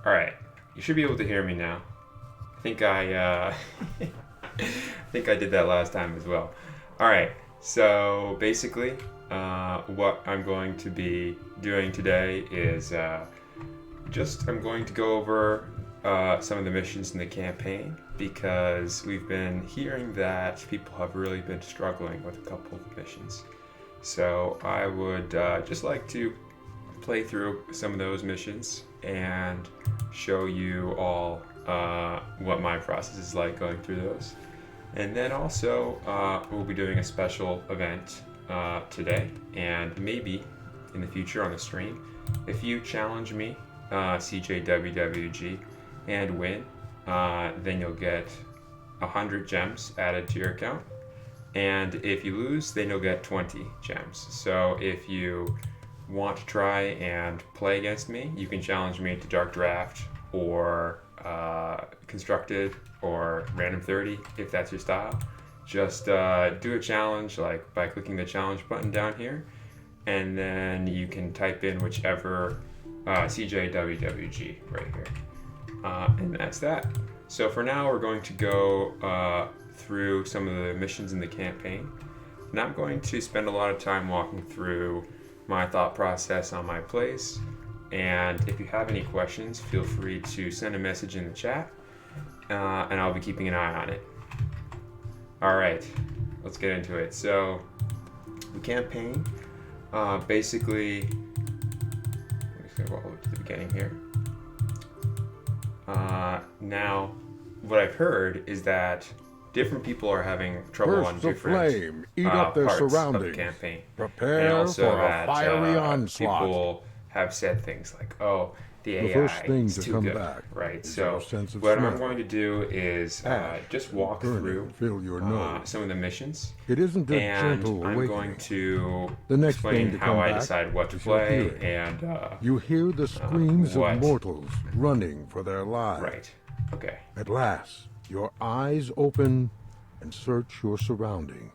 All right, you should be able to hear me now. I think I think I did that last time as well. All right, so basically, what I'm going to be doing today is just I'm going to go over some of the missions in the campaign because we've been hearing that people have really been struggling with a couple of missions. So I would just like to play through some of those missions and show you all what my process is like going through those. And then also, we'll be doing a special event today and maybe in the future on the stream. If you challenge me, CJWWG, and win, then you'll get 100 gems added to your account. And if you lose, then you'll get 20 gems. So if you want to try and play against me, you can challenge me to Dark Draft or Constructed or Random 30 if that's your style. Just do a challenge like by clicking the challenge button down here, and then you can type in whichever CJWWG right here. And that's that. So for now, we're going to go through some of the missions in the campaign. And I'm going to spend a lot of time walking through my thought process on my plays. And if you have any questions, feel free to send a message in the chat, and I'll be keeping an eye on it. All right, let's get into it. So the campaign, basically, let me just go all the way to the beginning here. Now, what I've heard is that different people are having trouble on different flame, eat up their parts surroundings. of the campaign. Prepare and also for a that, fiery onslaught. People have said things like, "Oh, the AI first thing is to too come good," back right? is So your sense of what I'm smell. going to do is just walk burning, through fill your nose. some of the missions, It isn't a and gentle I'm awakening. going to The next explain thing to how come I back decide what to is your play hearing. and You hear the screams what? of mortals running for their lives. right. Okay. At last, your eyes open and search your surroundings.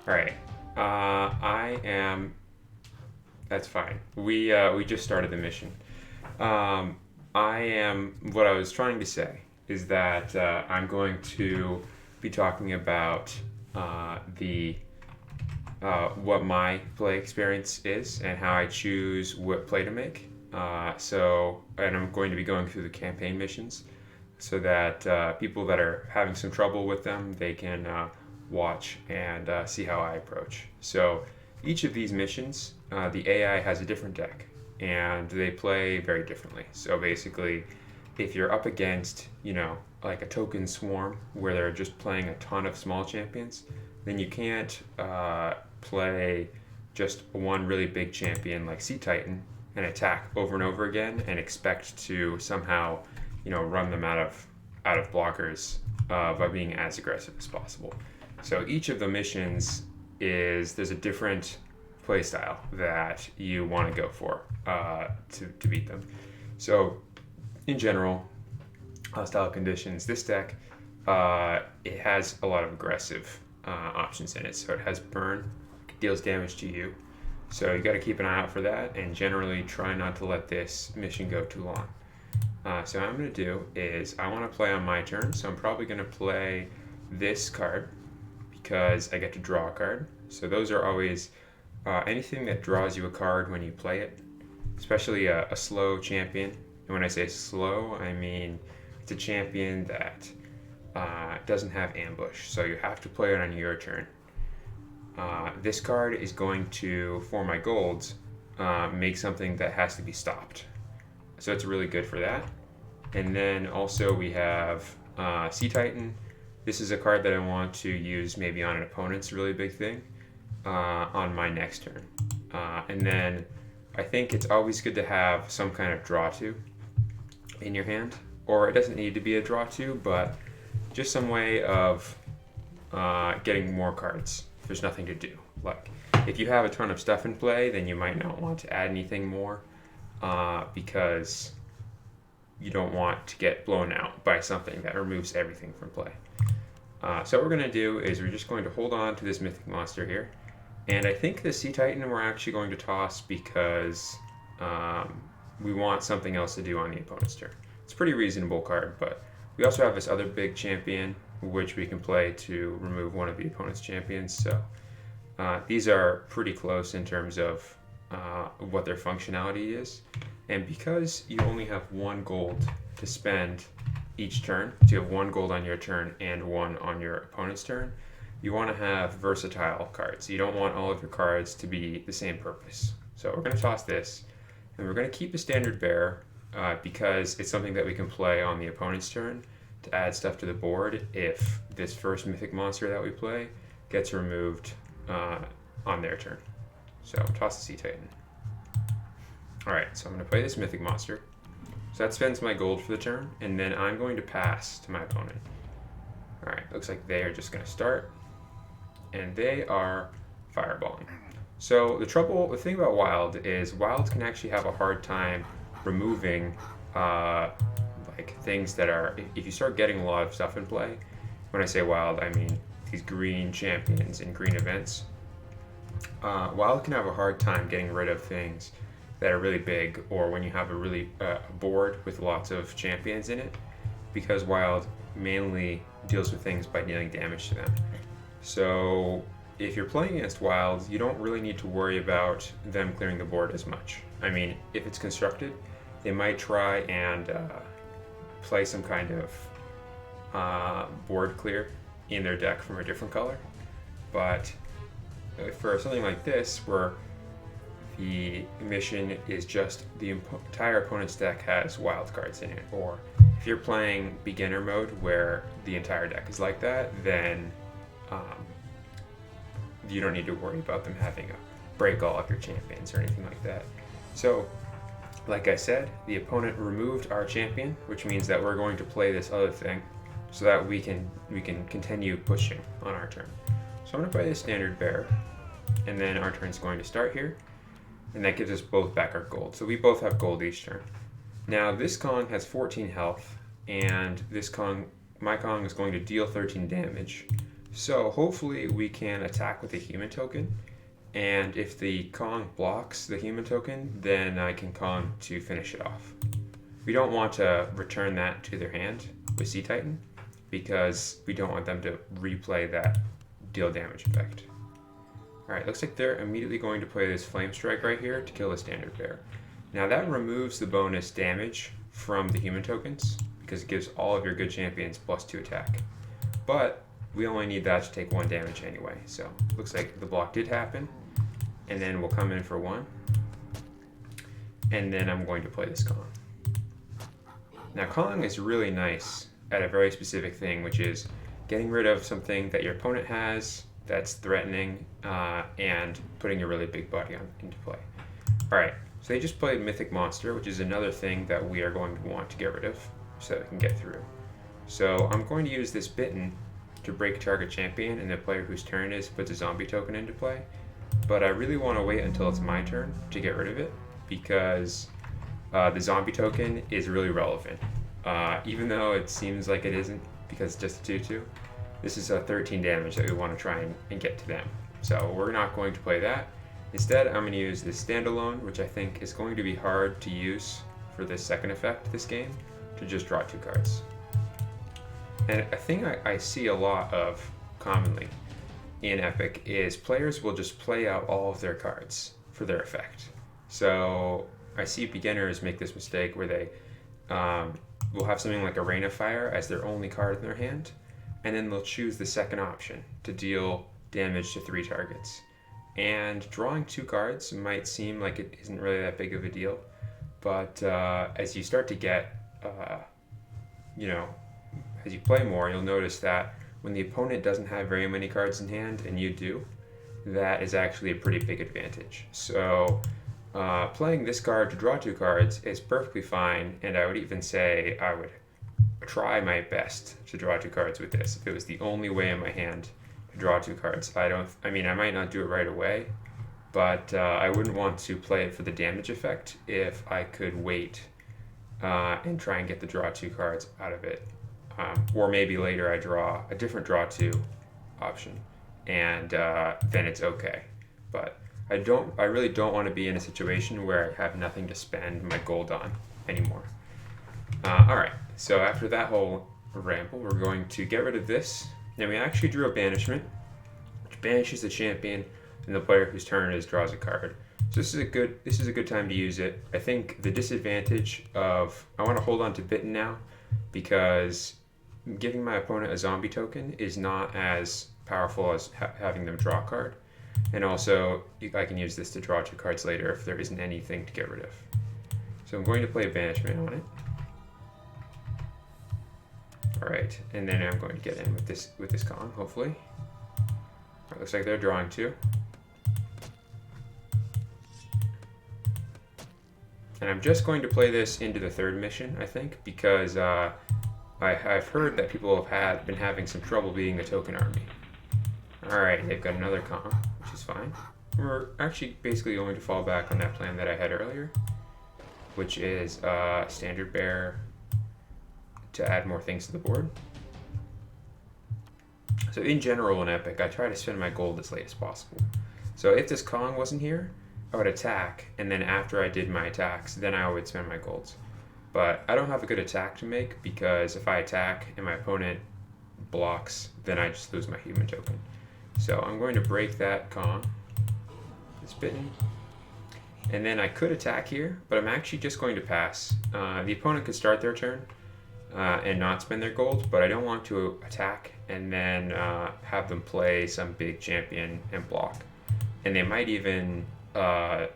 All right. I am. That's fine. We just started the mission. I am. What I was trying to say is that I'm going to be talking about the what my play experience is and how I choose what play to make. And I'm going to be going through the campaign missions so that people that are having some trouble with them, they can watch and see how I approach. So each of these missions, the AI has a different deck and they play very differently. So basically, if you're up against, like a token swarm where they're just playing a ton of small champions, then you can't play just one really big champion like Sea Titan and attack over and over again and expect to somehow, run them out of blockers by being as aggressive as possible. So each of the missions there's a different play style that you want to go for to beat them. So in general, hostile conditions, this deck, it has a lot of aggressive options in it. So it has burn, deals damage to you. So you got to keep an eye out for that, and generally try not to let this mission go too long. So what I'm going to do is I want to play on my turn, so I'm probably going to play this card because I get to draw a card. So those are always anything that draws you a card when you play it, especially a slow champion. And when I say slow, I mean it's a champion that doesn't have ambush, so you have to play it on your turn. This card is going to, for my golds, make something that has to be stopped. So it's really good for that. And then also we have Sea Titan. This is a card that I want to use maybe on an opponent's really big thing on my next turn. And then I think it's always good to have some kind of draw to in your hand. Or it doesn't need to be a draw to, but just some way of getting more cards if there's nothing to do. Like if you have a ton of stuff in play, then you might not want to add anything more because you don't want to get blown out by something that removes everything from play. So what we're going to do is we're just going to hold on to this mythic monster here. And I think the Sea Titan we're actually going to toss because we want something else to do on the opponent's turn. It's a pretty reasonable card, but we also have this other big champion, which we can play to remove one of the opponent's champions. So these are pretty close in terms of what their functionality is. And because you only have 1 gold to spend each turn, so you have 1 gold on your turn and 1 on your opponent's turn, you want to have versatile cards. You don't want all of your cards to be the same purpose. So we're going to toss this, and we're going to keep the standard bearer because it's something that we can play on the opponent's turn to add stuff to the board if this first mythic monster that we play gets removed on their turn. So toss the Sea Titan. Alright, so I'm going to play this mythic monster. So that spends my gold for the turn, and then I'm going to pass to my opponent. Alright, looks like they are just going to start, and they are fireballing. So the thing about Wild is Wilds can actually have a hard time removing like things that are, if you start getting a lot of stuff in play, when I say Wild, I mean these green champions and green events. Wild can have a hard time getting rid of things that are really big, or when you have a really board with lots of champions in it, because Wild mainly deals with things by dealing damage to them. So if you're playing against Wild, you don't really need to worry about them clearing the board as much. I mean, if it's constructed, they might try and play some kind of board clear in their deck from a different color. But for something like this, where the mission is just the entire opponent's deck has wild cards in it, or if you're playing beginner mode where the entire deck is like that, then you don't need to worry about them having a break all of your champions or anything like that. So, like I said, the opponent removed our champion, which means that we're going to play this other thing so that we can continue pushing on our turn. So I'm going to play the standard bear, and then our turn's going to start here, and that gives us both back our gold. So we both have gold each turn. Now this Kong has 14 health, and my Kong is going to deal 13 damage. So hopefully we can attack with a human token, and if the Kong blocks the human token, then I can Kong to finish it off. We don't want to return that to their hand with Sea Titan, because we don't want them to replay that deal damage effect. Alright, looks like they're immediately going to play this Flame Strike right here to kill the standard bear. Now that removes the bonus damage from the human tokens, because it gives all of your good champions +2 attack. But we only need that to take 1 damage anyway, so looks like the block did happen, and then we'll come in for 1, and then I'm going to play this Kong. Now Kong is really nice at a very specific thing, which is getting rid of something that your opponent has that's threatening, and putting a really big body into play. Alright, so they just played Mythic Monster, which is another thing that we are going to want to get rid of so that we can get through. So I'm going to use this Bitten to break target champion, and the player whose turn it is puts a zombie token into play. But I really want to wait until it's my turn to get rid of it, because the zombie token is really relevant. Even though it seems like it isn't, because it's just a 2/2, this is a 13 damage that we want to try and get to them. So we're not going to play that. Instead, I'm going to use this standalone, which I think is going to be hard to use for this second effect this game, to just draw 2 cards. And a thing I see a lot of commonly in Epic is players will just play out all of their cards for their effect. So I see beginners make this mistake where they will have something like a Rain of Fire as their only card in their hand, and then they'll choose the second option to deal damage to 3 targets. And drawing 2 cards might seem like it isn't really that big of a deal, but as you start to get, as you play more, you'll notice that when the opponent doesn't have very many cards in hand and you do, that is actually a pretty big advantage. So playing this card to draw 2 cards is perfectly fine, and I would even say I would try my best to draw 2 cards with this. If it was the only way in my hand to draw 2 cards, I might not do it right away, but I wouldn't want to play it for the damage effect if I could wait and try and get the draw 2 cards out of it. Or maybe later I draw a different draw 2 option, and then it's okay. But I really don't want to be in a situation where I have nothing to spend my gold on anymore. All right, so after that whole ramble, we're going to get rid of this. Now we actually drew a banishment, which banishes the champion and the player whose turn it is draws a card. So this is a good time to use it. I think the disadvantage of I want to hold on to Bitten now because giving my opponent a zombie token is not as powerful as having them draw a card. And also, I can use this to draw 2 cards later if there isn't anything to get rid of. So I'm going to play a banishment on it. All right, and then I'm going to get in with this Kong, hopefully. It looks like they're drawing 2. And I'm just going to play this into the 3rd mission, I think, because I've heard that people have been having some trouble beating the token army. All right, they've got another Kong, which is fine. We're actually basically going to fall back on that plan that I had earlier, which is standard bear to add more things to the board. So in general in Epic, I try to spend my gold as late as possible. So if this Kong wasn't here, I would attack, and then after I did my attacks, then I would spend my golds. But I don't have a good attack to make because if I attack and my opponent blocks, then I just lose my human token. So I'm going to break that Kong. It's bitten. And then I could attack here, but I'm actually just going to pass. The opponent could start their turn and not spend their gold, but I don't want to attack and then have them play some big champion and block. And they might even draw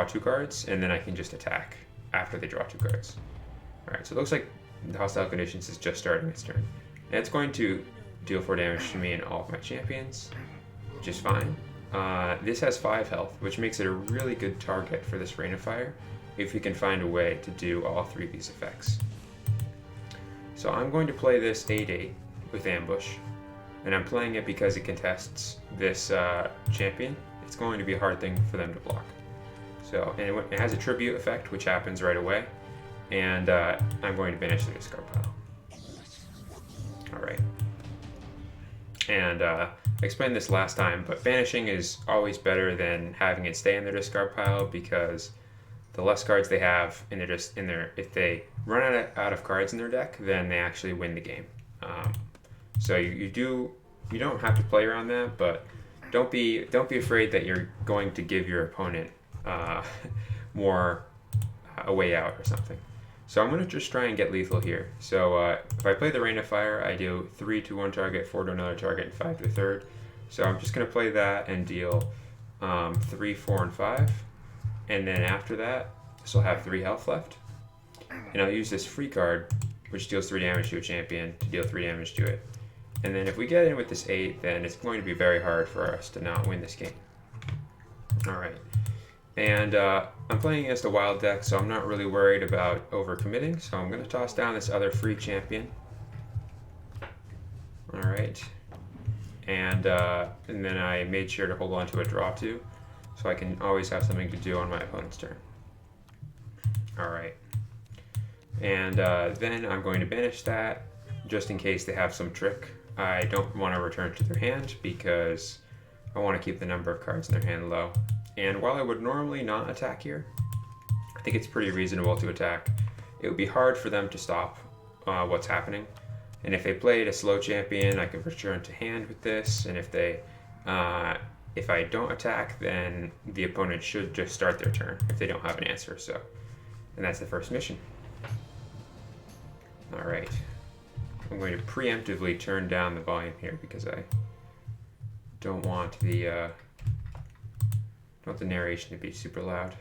2 cards, and then I can just attack after they draw 2 cards. Alright, so it looks like the Hostile Conditions is just starting its turn. And it's going to deal 4 damage to me and all of my champions, which is fine. This has 5 health, which makes it a really good target for this Rain of Fire if we can find a way to do all 3 of these effects. So I'm going to play this 8/8 with Ambush, and I'm playing it because it contests this champion. It's going to be a hard thing for them to block. So, and it has a tribute effect, which happens right away, and I'm going to banish the discard pile. Alright. And I explained this last time, but banishing is always better than having it stay in their discard pile because the less cards they have in if they run out of cards in their deck, then they actually win the game. So you don't have to play around that, but don't be afraid that you're going to give your opponent more a way out or something. So I'm going to just try and get lethal here. So if I play the Rain of Fire, I do 3 to one target, 4 to another target, and 5 to a third. So I'm just going to play that and deal 3, 4, and 5. And then after that, this will have 3 health left. And I'll use this free card, which deals 3 damage to a champion, to deal 3 damage to it. And then if we get in with this 8, then it's going to be very hard for us to not win this game. Alright. And I'm playing against a wild deck, so I'm not really worried about overcommitting. So I'm going to toss down this other free champion. Alright. And then I made sure to hold on to a draw 2, so I can always have something to do on my opponent's turn. Alright. And then I'm going to banish that, just in case they have some trick. I don't want to return to their hand because I want to keep the number of cards in their hand low. And while I would normally not attack here, I think it's pretty reasonable to attack. It would be hard for them to stop what's happening. And if they played a slow champion, I could return to hand with this. And if I don't attack, then the opponent should just start their turn if they don't have an answer. So, and that's the first mission. All right. I'm going to preemptively turn down the volume here because I don't want the narration to be super loud.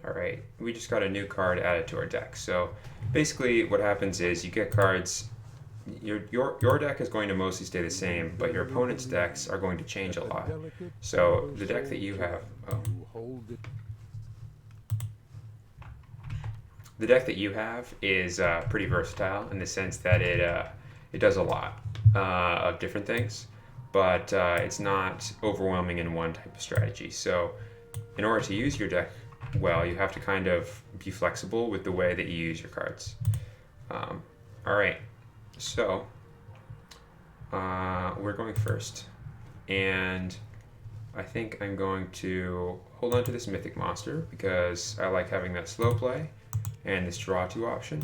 Alright, we just got a new card added to our deck. So basically what happens is you get cards, your deck is going to mostly stay the same, but your opponent's decks are going to change a lot. So the deck that you have, the deck that you have is pretty versatile in the sense that it does a lot of different things, but it's not overwhelming in one type of strategy. So in order to use your deck well, you have to kind of be flexible with the way that you use your cards. All right, so we're going first. and I think I'm going to hold on to this Mythic Monster because I like having that slow play and this draw 2 option.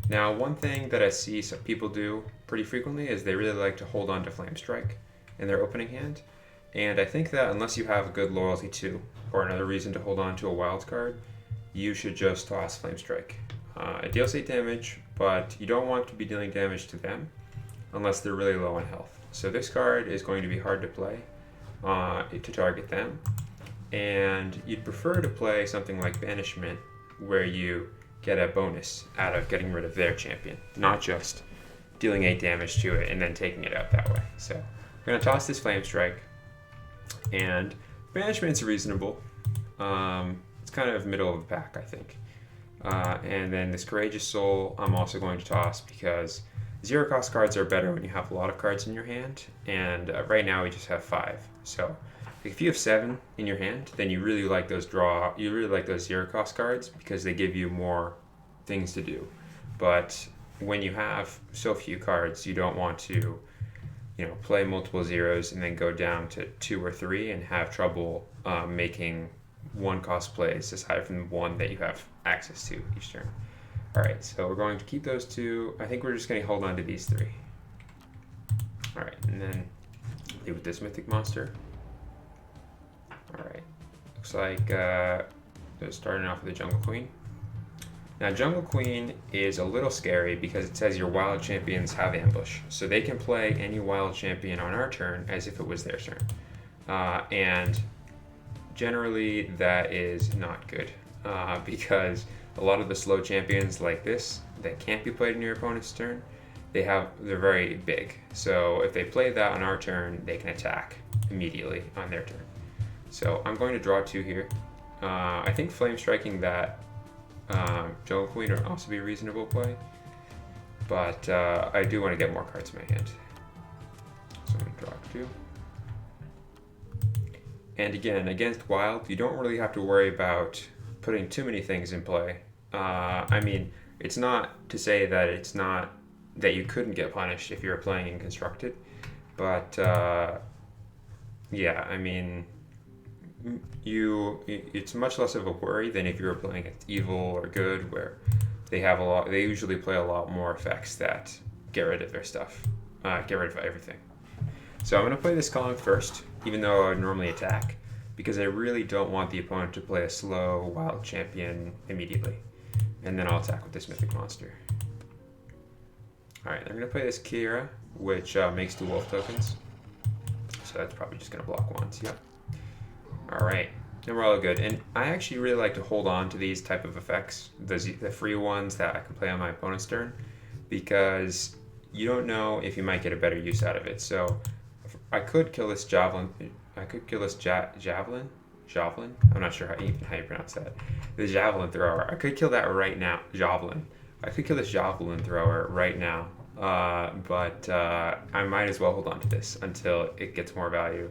Now, one thing that I see some people do pretty frequently is they really like to hold on to Flame Strike in their opening hand. And I think that unless you have a good Loyalty 2 or another reason to hold on to a wild card, you should just toss Flame Strike. It deals 8 damage, but you don't want to be dealing damage to them unless they're really low on health. So this card is going to be hard to play to target them. And you'd prefer to play something like Banishment, where you get a bonus out of getting rid of their champion, not just dealing 8 damage to it and then taking it out that way. So I'm going to toss this Flame Strike, and Banishment's reasonable. It's kind of middle of the pack, I think. And then this Courageous Soul I'm also going to toss because 0 cost cards are better when you have a lot of cards in your hand, and right now we just have 5. So if you have 7 in your hand, then you really like those 0 cost cards because they give you more things to do. But when you have so few cards, you don't want to, play multiple zeros and then go down to 2 or 3 and have trouble making 1 cost plays aside from the one that you have access to each turn. All right, so we're going to keep those 2. I think we're just going to hold on to these 3. All right, and then leave with this Mythic Monster. All right, looks like they're starting off with the Jungle Queen. Now, Jungle Queen is a little scary because it says your wild champions have ambush. So they can play any wild champion on our turn as if it was their turn. And generally that is not good because a lot of the slow champions like this that can't be played in your opponent's turn, they're very big. So if they play that on our turn, they can attack immediately on their turn. So I'm going to draw 2 here. I think flame striking that Jungle Queen would also be a reasonable play, but I do want to get more cards in my hand. So I'm going to draw 2. And again, against Wild, you don't really have to worry about putting too many things in play. I mean, it's not to say that you couldn't get punished if you were playing in Constructed, but yeah, I mean, it's much less of a worry than if you were playing at Evil or Good, where they usually play a lot more effects that get rid of their stuff, get rid of everything. So I'm going to play this column first, even though I would normally attack, because I really don't want the opponent to play a slow wild champion immediately. And then I'll attack with this Mythic Monster. Alright, I'm going to play this Kira, which makes 2 wolf tokens. So that's probably just going to block once, yep. Alright, then we're all good. And I actually really like to hold on to these type of effects, the free ones that I can play on my opponent's turn, because you don't know if you might get a better use out of it. So I could kill this Javelin. I could kill this Javelin. I'm not sure how you pronounce that. The Javelin thrower. I could kill that right now. Javelin. I could kill this Javelin thrower right now. But I might as well hold on to this until it gets more value.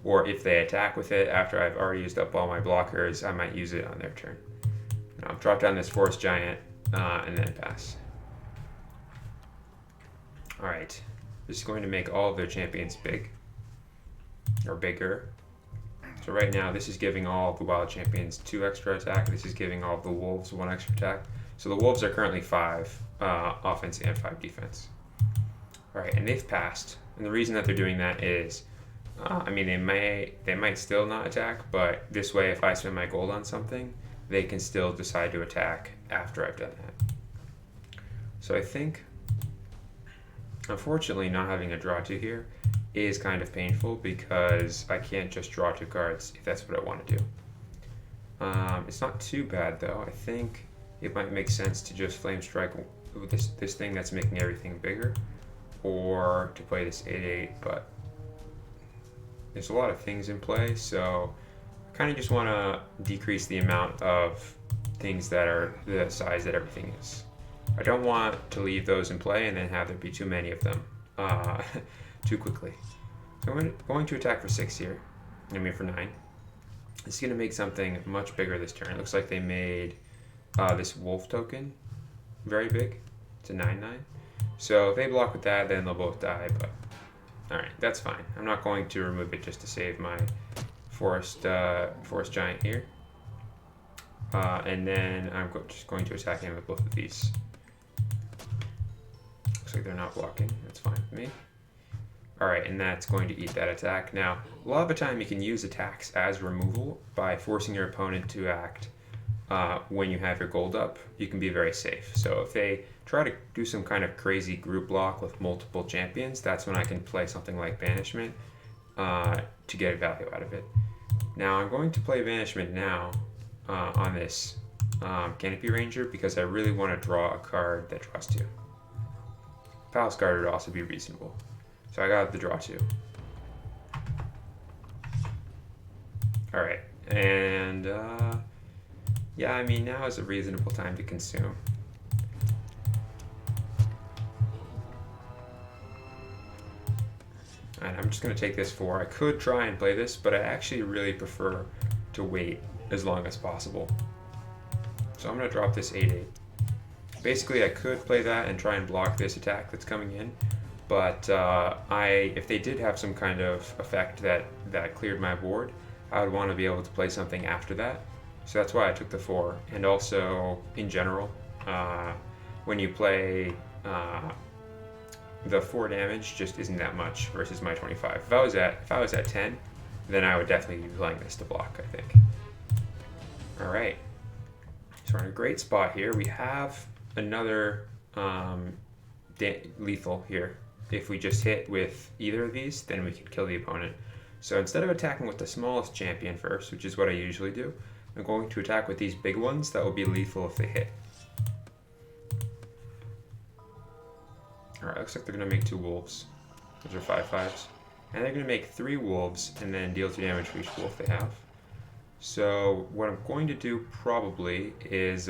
Or if they attack with it after I've already used up all my blockers, I might use it on their turn. Now, I'll drop down this Forest Giant and then pass. Alright. This is going to make all of their champions big. Or bigger. So right now this is giving all of the wild champions 2 extra attack. This is giving all of the wolves 1 extra attack. So the wolves are currently 5 offense and 5 defense. Alright, and they've passed. And the reason that they're doing that is, I mean, they might still not attack, but this way if I spend my gold on something, they can still decide to attack after I've done that. So I think, unfortunately, not having a draw 2 here is kind of painful because I can't just draw 2 cards if that's what I want to do. It's not too bad though. I think it might make sense to just flame strike this thing that's making everything bigger, or to play this 8/8, but there's a lot of things in play, so I kind of just want to decrease the amount of things that are the size that everything is. I don't want to leave those in play and then have there be too many of them too quickly. So I'm going to attack for 6 here. I mean for 9. This is going to make something much bigger this turn. It looks like they made this wolf token very big. It's a 9/9. So if they block with that, then they'll both die, but Alright, that's fine. I'm not going to remove it just to save my forest giant here. And then I'm just going to attack him with both of these. Looks like they're not blocking. That's fine with me. Alright, and that's going to eat that attack. Now, a lot of the time you can use attacks as removal by forcing your opponent to act when you have your gold up. You can be very safe. So if they try to do some kind of crazy group block with multiple champions, that's when I can play something like Banishment to get value out of it. Now I'm going to play Banishment now on this Canopy Ranger because I really want to draw a card that draws 2. Palace Guard would also be reasonable. So I got the draw 2. Alright, and yeah, I mean, now is a reasonable time to consume. And I'm just going to take this 4. I could try and play this, but I actually really prefer to wait as long as possible. So I'm going to drop this 8/8. Basically, I could play that and try and block this attack that's coming in, but if they did have some kind of effect that cleared my board, I would want to be able to play something after that. So that's why I took the 4. And also, in general, when you play the 4 damage just isn't that much versus my 25. If I was at 10, then I would definitely be playing this to block, I think. Alright. So we're in a great spot here. We have another lethal here. If we just hit with either of these, then we can kill the opponent. So instead of attacking with the smallest champion first, which is what I usually do, I'm going to attack with these big ones that will be lethal if they hit. Alright, looks like they're going to make 2 wolves. Those are 5/5s. And they're going to make 3 wolves and then deal 2 damage for each wolf they have. So what I'm going to do probably is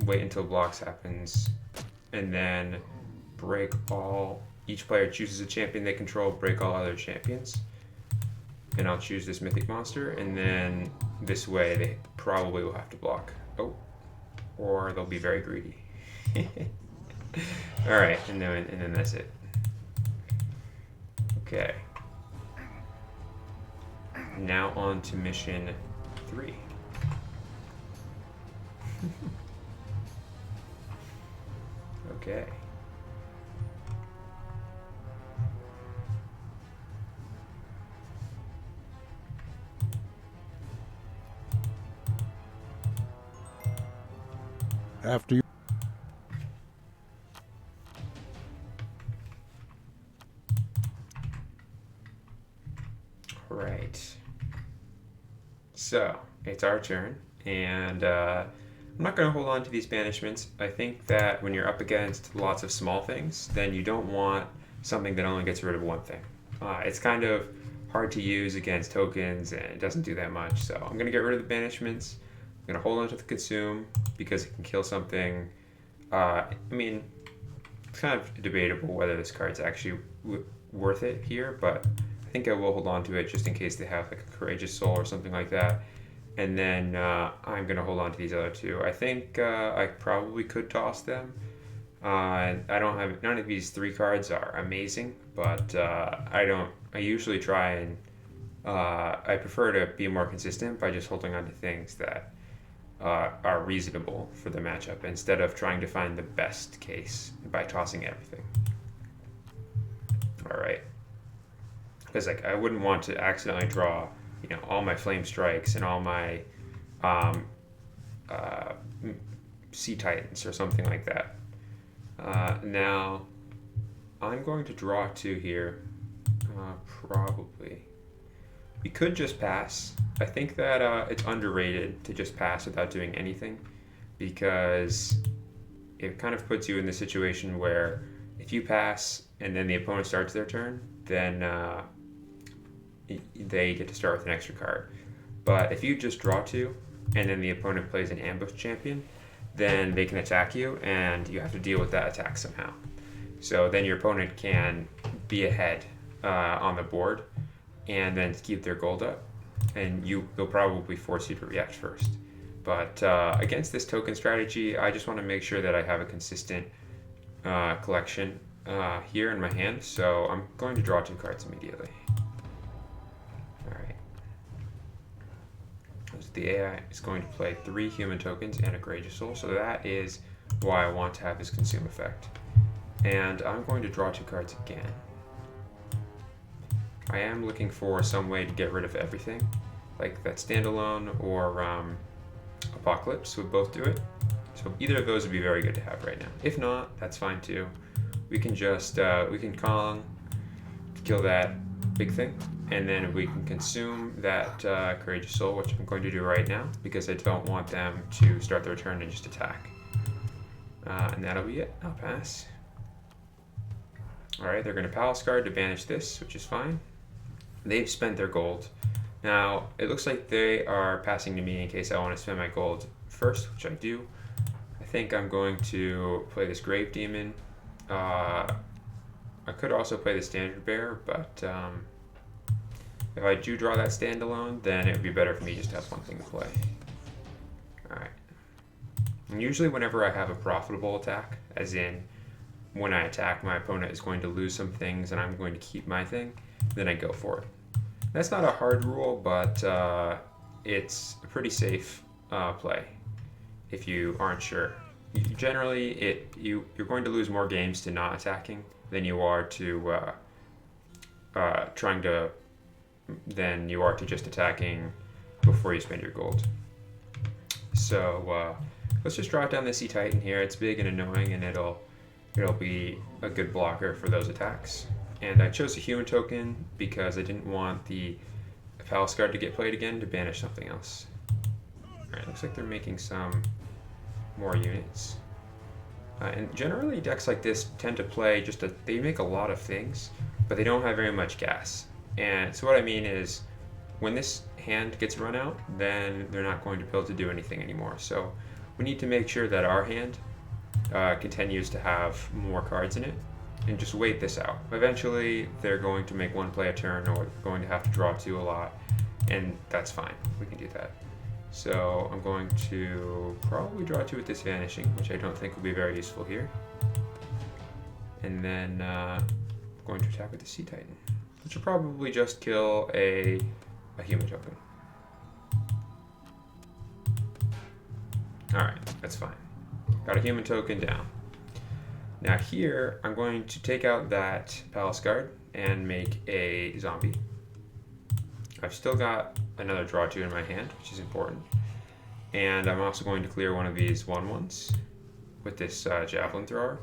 wait until blocks happens and then break all. Each player chooses a champion they control, break all other champions. And I'll choose this mythic monster, and then this way they probably will have to block. Oh, or they'll be very greedy. All right, and then that's it. Okay. Now on to mission 3. Okay. After you. Right. So, it's our turn, and I'm not going to hold on to these banishments. I think that when you're up against lots of small things, then you don't want something that only gets rid of one thing. It's kind of hard to use against tokens, and it doesn't do that much. So I'm going to get rid of the banishments. I'm going to hold on to the consume because it can kill something. I mean, it's kind of debatable whether this card's actually worth it here, but I think I will hold on to it just in case they have like a Courageous Soul or something like that. And then I'm going to hold on to these other 2. I think I probably could toss them. I don't have, none of these 3 cards are amazing, but I usually try and I prefer to be more consistent by just holding on to things that are reasonable for the matchup instead of trying to find the best case by tossing everything. All right, because like I wouldn't want to accidentally draw, you know, all my Flame Strikes and all my Sea Titans or something like that. Now I'm going to draw 2 here. Probably. We could just pass. I think that it's underrated to just pass without doing anything because it kind of puts you in the situation where if you pass and then the opponent starts their turn, then they get to start with an extra card. But if you just draw 2 and then the opponent plays an ambush champion, then they can attack you and you have to deal with that attack somehow. So then your opponent can be ahead on the board and then keep their gold up, and they'll probably force you to react first. But against this token strategy, I just want to make sure that I have a consistent collection here in my hand, so I'm going to draw 2 cards immediately. Alright. So the AI is going to play 3 human tokens and a Courageous Soul, so that is why I want to have his consume effect. And I'm going to draw 2 cards again. I am looking for some way to get rid of everything, like that standalone or Apocalypse would both do it. So either of those would be very good to have right now. If not, that's fine too. We can just, we can Kong to kill that big thing, and then we can consume that Courageous Soul, which I'm going to do right now, because I don't want them to start their turn and just attack. And that'll be it. I'll pass. Alright, they're going to Palace Guard to banish this, which is fine. They've spent their gold. Now, it looks like they are passing to me in case I want to spend my gold first, which I do. I think I'm going to play this Grave Demon. I could also play the Standard Bearer, but if I do draw that standalone, then it would be better for me just to have one thing to play. Alright. And usually whenever I have a profitable attack, as in when I attack, my opponent is going to lose some things and I'm going to keep my thing, then I go for it. That's not a hard rule, but it's a pretty safe play if you aren't sure. Generally, you're going to lose more games to not attacking than you are to just attacking before you spend your gold. So let's just draw down the Sea Titan here. It's big and annoying, and it'll be a good blocker for those attacks. And I chose a human token because I didn't want the Palace Guard to get played again to banish something else. Alright, looks like they're making some more units. And generally decks like this tend to play they make a lot of things, but they don't have very much gas. And so what I mean is, when this hand gets run out, then they're not going to be able to do anything anymore. So we need to make sure that our hand continues to have more cards in it, and just wait this out. Eventually, they're going to make 1 play a turn, or going to have to draw 2 a lot, and that's fine. We can do that. So I'm going to probably draw 2 with this Vanishing, which I don't think will be very useful here. And then I'm going to attack with the Sea Titan, which will probably just kill a human token. Alright, that's fine. Got a human token down. Now here, I'm going to take out that Palace Guard and make a zombie. I've still got another draw 2 in my hand, which is important. And I'm also going to clear one of these 1/1s with this Javelin Thrower.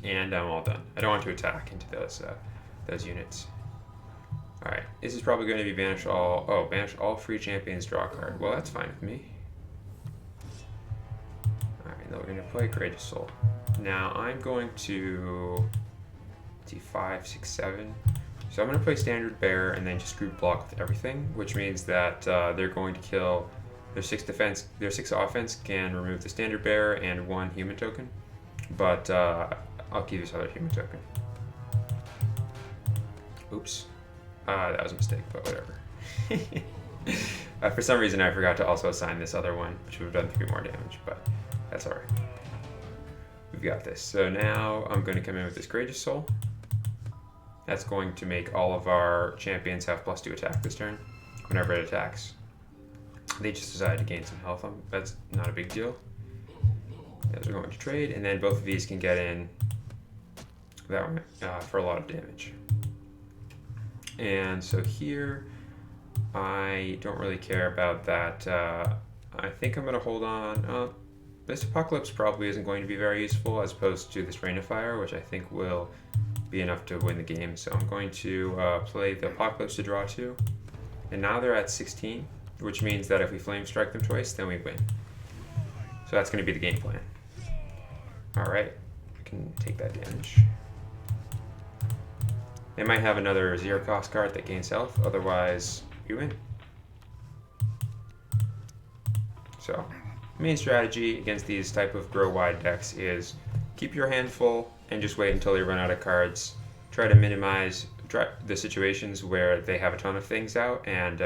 And I'm all done. I don't want to attack into those units. Alright, this is probably going to be banish all free champions draw card. Well, that's fine with me. Alright, now we're going to play Courageous Soul. Now I'm going to D5, 6, 7. So I'm going to play Standard Bearer and then just group block with everything, which means that they're going to kill their 6 defense, their 6 offense can remove the Standard Bearer and 1 human token, but I'll keep this other human token. Oops, that was a mistake, but whatever. For some reason I forgot to also assign this other one, which would have done 3 more damage, but that's alright. We've got this. So now I'm going to come in with this Courageous Soul. That's going to make all of our champions have +2 attack this turn, whenever it attacks. They just decided to gain some health. That's not a big deal. Those are going to trade, and then both of these can get in that one for a lot of damage. And so here, I don't really care about that. I think I'm going to hold on. This Apocalypse probably isn't going to be very useful, as opposed to this Rain of Fire, which I think will be enough to win the game. So I'm going to play the Apocalypse to draw 2. And now they're at 16, which means that if we Flame Strike them twice, then we win. So that's going to be the game plan. Alright, I can take that damage. They might have another 0-cost card that gains health, otherwise we win. So, main strategy against these type of grow wide decks is keep your hand full and just wait until they run out of cards. Try to minimize the situations where they have a ton of things out and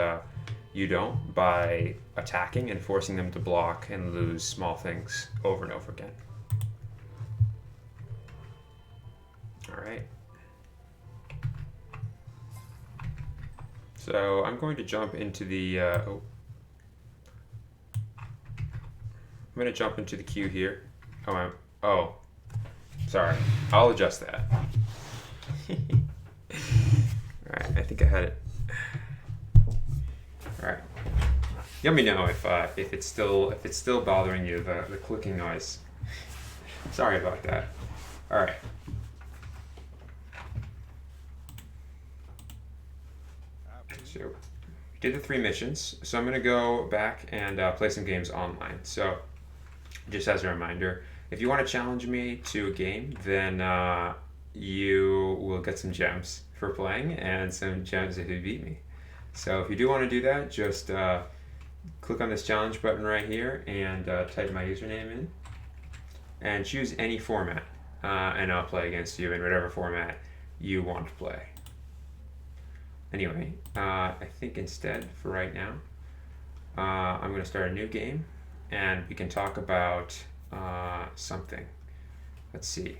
you don't, by attacking and forcing them to block and lose small things over and over again. All right. So I'm going to jump into the. I'm going to jump into the queue here. Oh, sorry. I'll adjust that. All right. I think I had it. All right. Let me know if it's still bothering you, the clicking noise. Sorry about that. All right. So we did the 3 missions. So I'm gonna go back and play some games online. So just as a reminder, if you want to challenge me to a game, then you will get some gems for playing and some gems if you beat me. So if you do want to do that, just click on this challenge button right here and type my username in and choose any format, and I'll play against you in whatever format you want to play. Anyway, I think instead for right now, I'm going to start a new game and we can talk about something. Let's see.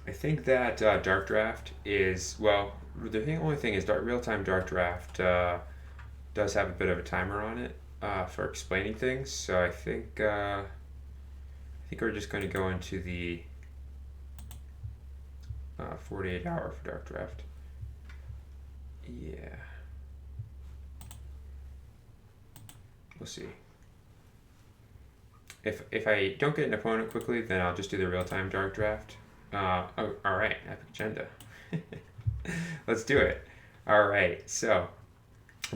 I think that Dark Draft is, well, the only thing is real-time Dark Draft does have a bit of a timer on it for explaining things. So I think we're just going to go into the 48 hour for Dark Draft. Yeah. We'll see. If I don't get an opponent quickly, then I'll just do the real-time Dark Draft. All right, Epic Agenda. Let's do it. All right, so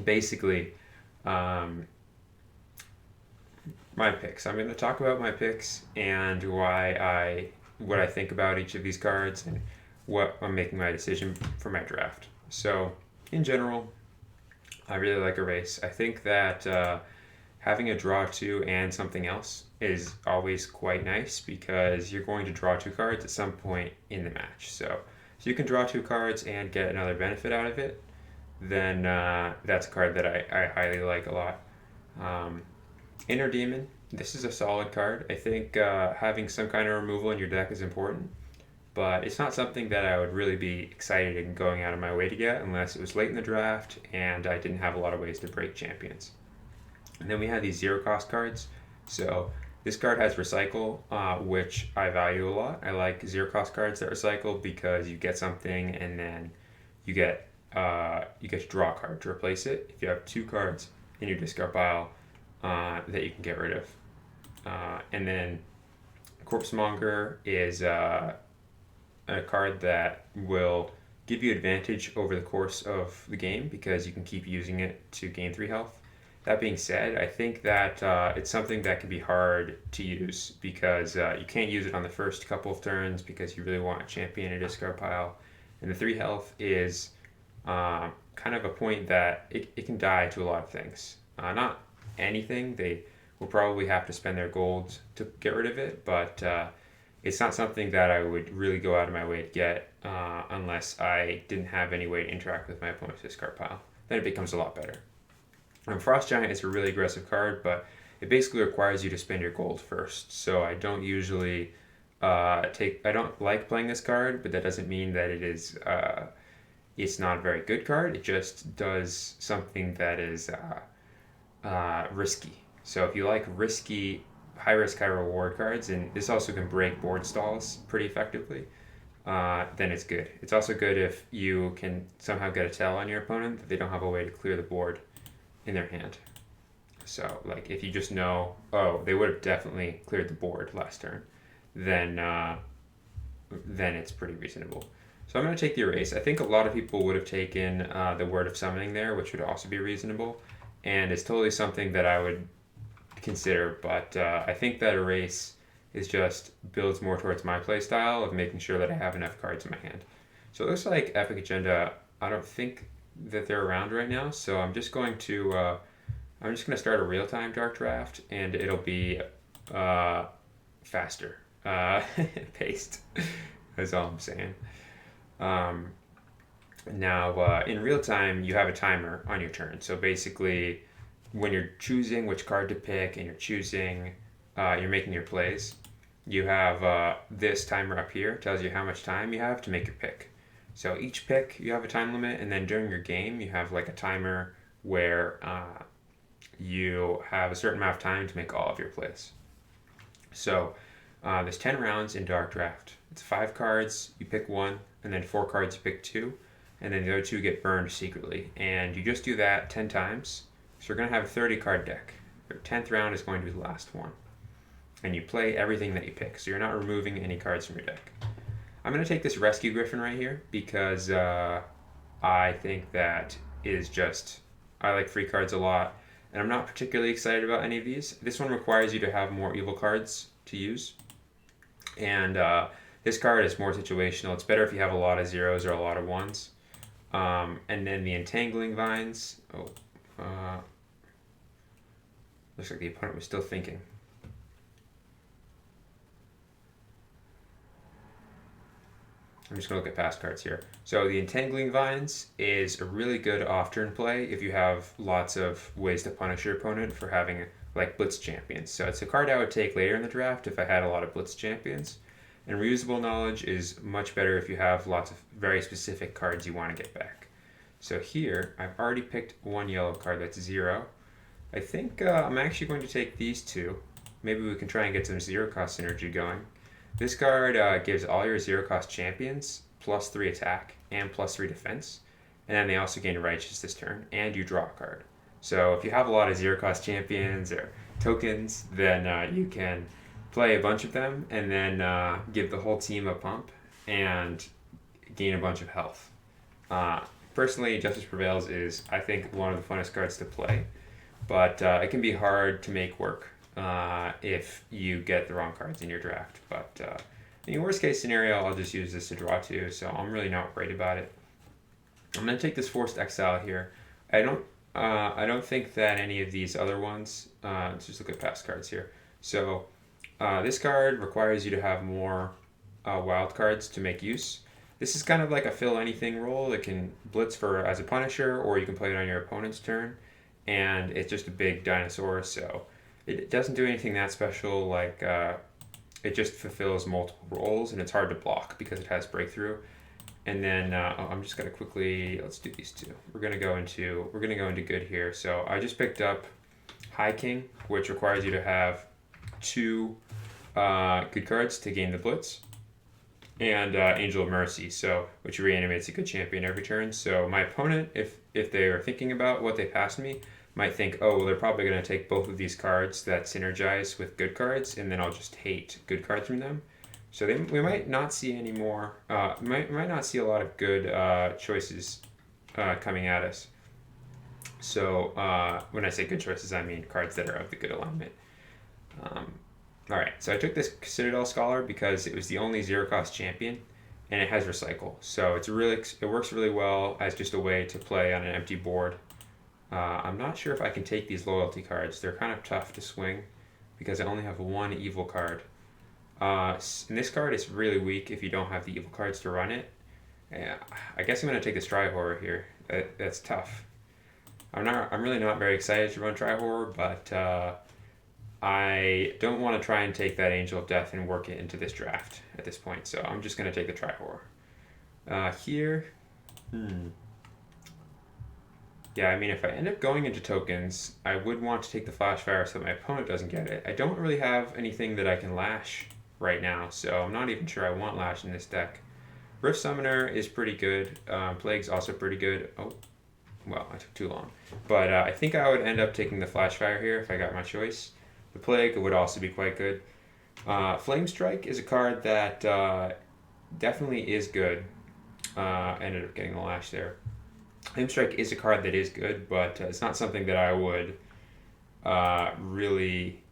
basically, my picks. I'm going to talk about my picks and what I think about each of these cards and what I'm making my decision for my draft. So, in general, I really like Erase. I think that having a draw 2 and something else is always quite nice because you're going to draw 2 cards at some point in the match. So you can draw 2 cards and get another benefit out of it. Then that's a card that I highly like a lot. Inner Demon, this is a solid card. I think having some kind of removal in your deck is important, but it's not something that I would really be excited in going out of my way to get unless it was late in the draft and I didn't have a lot of ways to break champions. And then we have these 0-cost cards. So this card has Recycle, which I value a lot. I like 0-cost cards that recycle because you get something and then you get to draw a card to replace it. If you have 2 cards in your discard pile that you can get rid of. And then Corpsemonger is a card that will give you advantage over the course of the game because you can keep using it to gain 3 health. That being said, I think that it's something that can be hard to use because you can't use it on the first couple of turns because you really want a champion in a discard pile. And the 3 health is kind of a point that it can die to a lot of things. Not anything. They will probably have to spend their gold to get rid of it, but it's not something that I would really go out of my way to get unless I didn't have any way to interact with my opponent's discard pile. Then it becomes a lot better. Frost Giant is a really aggressive card, but it basically requires you to spend your gold first. So I don't usually I don't like playing this card, but that doesn't mean that it's not a very good card. It just does something that is risky. So if you like risky, high risk, high reward cards, and this also can break board stalls pretty effectively, then it's good. It's also good if you can somehow get a tell on your opponent that they don't have a way to clear the board in their hand. So like if you just know, oh, they would have definitely cleared the board last turn, then it's pretty reasonable. So I'm going to take the Erase. I think a lot of people would have taken the Word of Summoning there, which would also be reasonable, and it's totally something that I would consider, but I think that Erase is just builds more towards my play style of making sure that I have enough cards in my hand. So it looks like Epic Agenda, I don't think that they're around right now, so I'm just going to start a real-time Dark Draft, and it'll be faster paced. That's all I'm saying. Now, in real time, you have a timer on your turn. So basically, when you're choosing which card to pick and you're making your plays, you have this timer up here, tells you how much time you have to make your pick. So each pick you have a time limit, and then during your game you have like a timer where you have a certain amount of time to make all of your plays. So there's 10 rounds in Dark Draft. It's 5 cards, you pick one, and then 4 cards, you pick 2, and then the other 2 get burned secretly. And you just do that 10 times. So you're going to have a 30 card deck. Your 10th round is going to be the last one. And you play everything that you pick, so you're not removing any cards from your deck. I'm going to take this Rescue Griffin right here because I think that is just, I like free cards a lot, and I'm not particularly excited about any of these. This one requires you to have more evil cards to use, and this card is more situational. It's better if you have a lot of zeros or a lot of ones. And then the Entangling Vines. Looks like the opponent was still thinking. I'm just going to look at past cards here. So the Entangling Vines is a really good off-turn play if you have lots of ways to punish your opponent for having like Blitz Champions. So it's a card I would take later in the draft if I had a lot of Blitz Champions. And Reusable Knowledge is much better if you have lots of very specific cards you want to get back. So here, I've already picked one yellow card that's 0. I think I'm actually going to take these 2. Maybe we can try and get some zero cost synergy going. This card gives all your zero cost champions +3 attack and +3 defense, and then they also gain Righteous this turn, and you draw a card. So if you have a lot of zero cost champions or tokens, then you can play a bunch of them and then give the whole team a pump and gain a bunch of health. Personally, Justice Prevails is, I think, one of the funnest cards to play, but it can be hard to make work if you get the wrong cards in your draft. But in worst case scenario, I'll just use this to draw 2, so I'm really not worried about it. I'm going to take this Forced Exile here. I don't think that any of these other ones, let's just look at past cards here. So this card requires you to have more wild cards to make use. This is kind of like a fill anything role. It can blitz for as a punisher, or you can play it on your opponent's turn, and it's just a big dinosaur, so it doesn't do anything that special. Like it just fulfills multiple roles, and it's hard to block because it has breakthrough. And then I'm just gonna quickly, let's do these 2. We're gonna go into good here. So I just picked up High King, which requires you to have 2 good cards to gain the blitz, and Angel of Mercy, so which reanimates a good champion every turn. So my opponent, if they are thinking about what they passed me, might think, oh, well, they're probably going to take both of these cards that synergize with good cards, and then I'll just hate good cards from them. So we might not see any more, might not see a lot of good choices coming at us. So when I say good choices, I mean cards that are of the good alignment. All right, so I took this Citadel Scholar because it was the only zero cost champion, and it has Recycle. So it works really well as just a way to play on an empty board. I'm not sure if I can take these loyalty cards. They're kind of tough to swing because I only have one evil card. And this card is really weak if you don't have the evil cards to run it. I guess I'm going to take this Dry Horror here. That's tough. I'm really not very excited to run Dry Horror, but I don't want to try and take that Angel of Death and work it into this draft at this point. So I'm just going to take the Dry Horror. Here, yeah, I mean, if I end up going into tokens, I would want to take the Flash Fire so that my opponent doesn't get it. I don't really have anything that I can Lash right now, so I'm not even sure I want Lash in this deck. Rift Summoner is pretty good. Plague's also pretty good. Oh, well, I took too long. But I think I would end up taking the Flash Fire here if I got my choice. The Plague would also be quite good. Flame Strike is a card that definitely is good. I ended up getting the Lash there. Flame Strike is a card that is good, but it's not something that I would really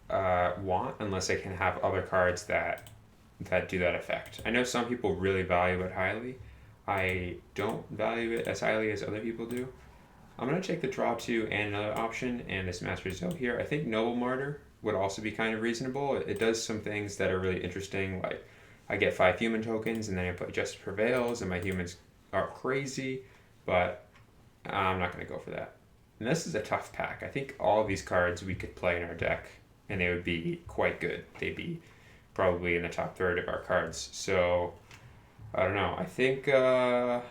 want unless I can have other cards that do that effect. I know some people really value it highly. I don't value it as highly as other people do. I'm going to take the draw 2 and another option and this Master Zoe here. I think Noble Martyr would also be kind of reasonable. It does some things that are really interesting, like I get 5 human tokens and then I play Justice Prevails and my humans are crazy, but I'm not going to go for that. And this is a tough pack. I think all of these cards we could play in our deck and they would be quite good. They'd be probably in the top third of our cards. So I don't know. I think, man,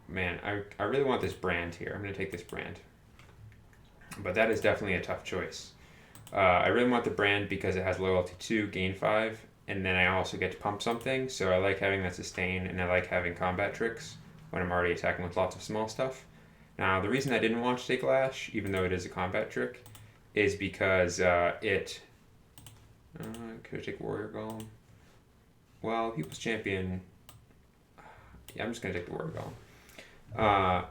I really want this brand here. I'm going to take this brand. But that is definitely a tough choice. I really want the brand because it has loyalty 2, gain 5, and then I also get to pump something. So I like having that sustain, and I like having combat tricks when I'm already attacking with lots of small stuff. Now, the reason I didn't want to take Lash, even though it is a combat trick, is because it... could I take Warrior Golem? Well, People's Champion... Yeah, I'm just going to take the Warrior Golem.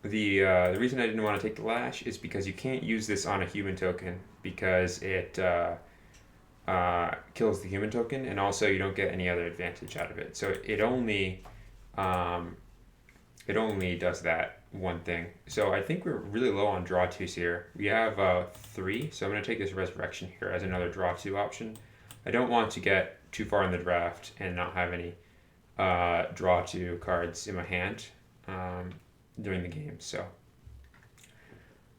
The reason I didn't want to take the Lash is because you can't use this on a human token because it kills the human token, and also you don't get any other advantage out of it. So it only does that one thing. So I think we're really low on draw 2s here. We have 3, so I'm going to take this Resurrection here as another draw 2 option. I don't want to get too far in the draft and not have any draw 2 cards in my hand during the game. So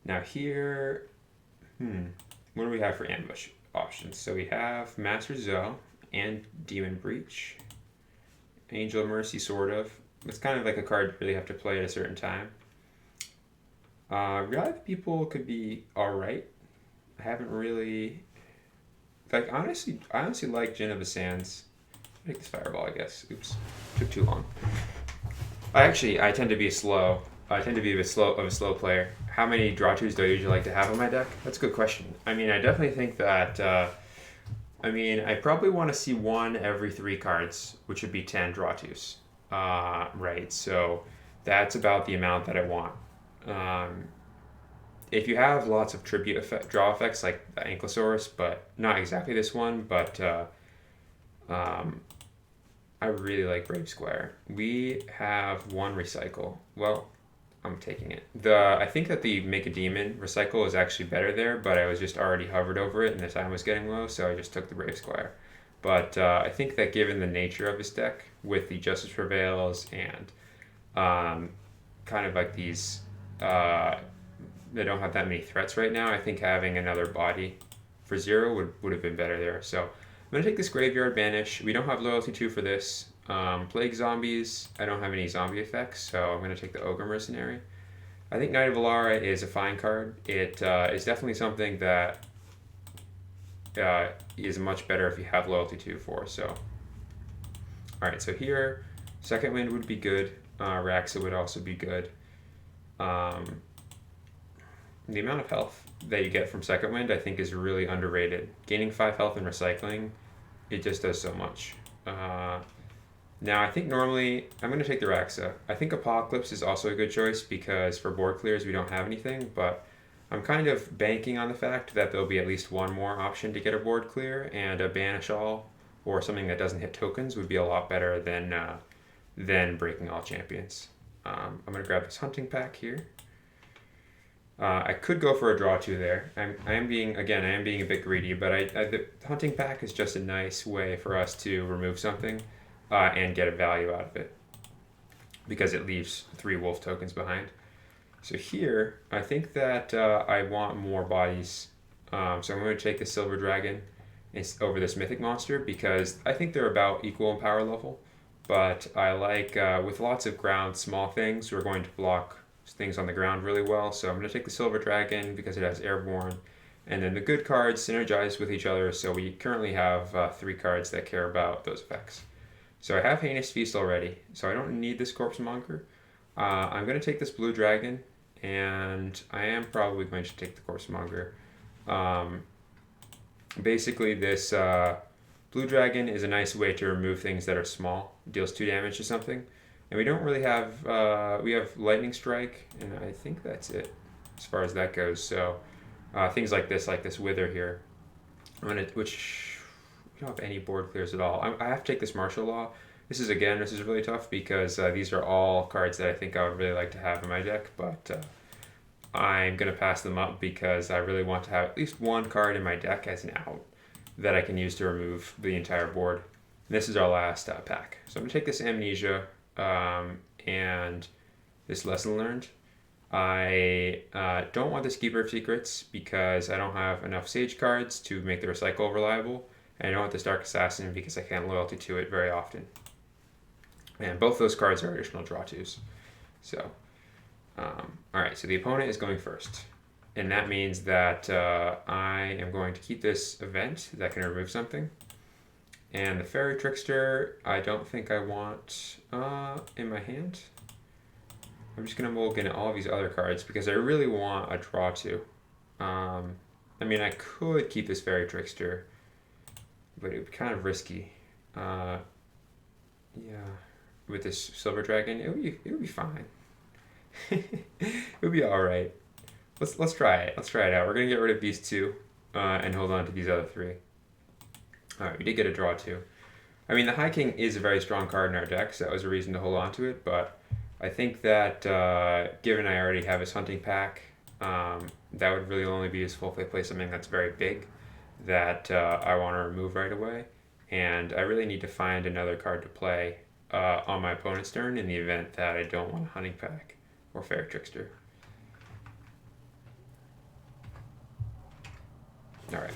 now here, what do we have for ambush options? So we have Master Zoe and Demon Breach. Angel of Mercy, sort of. It's kind of like a card you really have to play at a certain time. Revive People could be alright. I haven't really... Like, honestly, I honestly like Jinn of the Sands. Take this Fireball, I guess. Oops. Took too long. I tend to be slow. I tend to be a slow player. How many draw 2s do I usually like to have on my deck? That's a good question. I mean, I definitely think that... I probably want to see 1 every 3 cards, which would be 10 draw 2s. Right, so that's about the amount that I want. If you have lots of tribute draw effects like the Ankylosaurus, but not exactly this one, but I really like Brave Squire. We have 1 recycle. Well, I'm taking it. I think that the Make a Demon recycle is actually better there, but I was just already hovered over it and the time was getting low, so I just took the Brave Squire. But I think that given the nature of his deck, with the Justice Prevails and kind of like these, they don't have that many threats right now, I think having another body for 0 would have been better there. So I'm going to take this Graveyard Banish. We don't have Loyalty 2 for this. Plague Zombies, I don't have any zombie effects, so I'm going to take the Ogre Mercenary. I think Knight of Alara is a fine card. It is definitely something that is much better if you have Loyalty 2 for. So, alright, so here, Second Wind would be good. Raxa would also be good. The amount of health that you get from Second Wind, I think, is really underrated. Gaining 5 health and recycling, it just does so much. Now, I think normally, I'm going to take the Raxa. I think Apocalypse is also a good choice because for board clears, we don't have anything, but I'm kind of banking on the fact that there'll be at least 1 more option to get a board clear, and a Banish All or something that doesn't hit tokens would be a lot better than Breaking All Champions. I'm going to grab this Hunting Pack here. I could go for a draw 2 there. I am being a bit greedy, but the Hunting Pack is just a nice way for us to remove something and get a value out of it because it leaves 3 wolf tokens behind. So here, I think that I want more bodies. So I'm going to take the Silver Dragon over this Mythic Monster because I think they're about equal in power level. But I like, with lots of ground small things, we're going to block things on the ground really well. So I'm going to take the Silver Dragon because it has Airborne. And then the good cards synergize with each other. So we currently have 3 cards that care about those effects. So I have Heinous Feast already. So I don't need this Corpse Monger. I'm going to take this Blue Dragon. And I am probably going to take the Corpse Monger. Basically, this Blue Dragon is a nice way to remove things that are small. Deals 2 damage to something. And we don't really have... we have Lightning Strike, and I think that's it as far as that goes. So things like this Wither here, which we don't have any board clears at all. I have to take this Martial Law. This is really tough because these are all cards that I think I would really like to have in my deck, but I'm going to pass them up because I really want to have at least 1 card in my deck as an out that I can use to remove the entire board. And this is our last pack. So I'm going to take this Amnesia and this Lesson Learned. I don't want this Keeper of Secrets because I don't have enough Sage cards to make the Recycle reliable. And I don't want this Dark Assassin because I can't loyalty to it very often. And both those cards are additional draw twos. So, alright, so the opponent is going first. And that means that I am going to keep this event that can remove something. And the Fairy Trickster, I don't think I want in my hand. I'm just going to mulligan all of these other cards because I really want a draw two. I mean, I could keep this Fairy Trickster, but it would be kind of risky. Yeah, with this Silver Dragon, it would be fine. It would be all right. Let's try it. Let's try it out. We're gonna get rid of these two and hold on to these other three. All right, we did get a draw two. I mean, the High King is a very strong card in our deck, so that was a reason to hold on to it. But I think that given I already have his hunting pack, that would really only be useful if I play something that's very big that I want to remove right away. And I really need to find another card to play on my opponent's turn in the event that I don't want a hunting pack or Fairy Trickster. All right.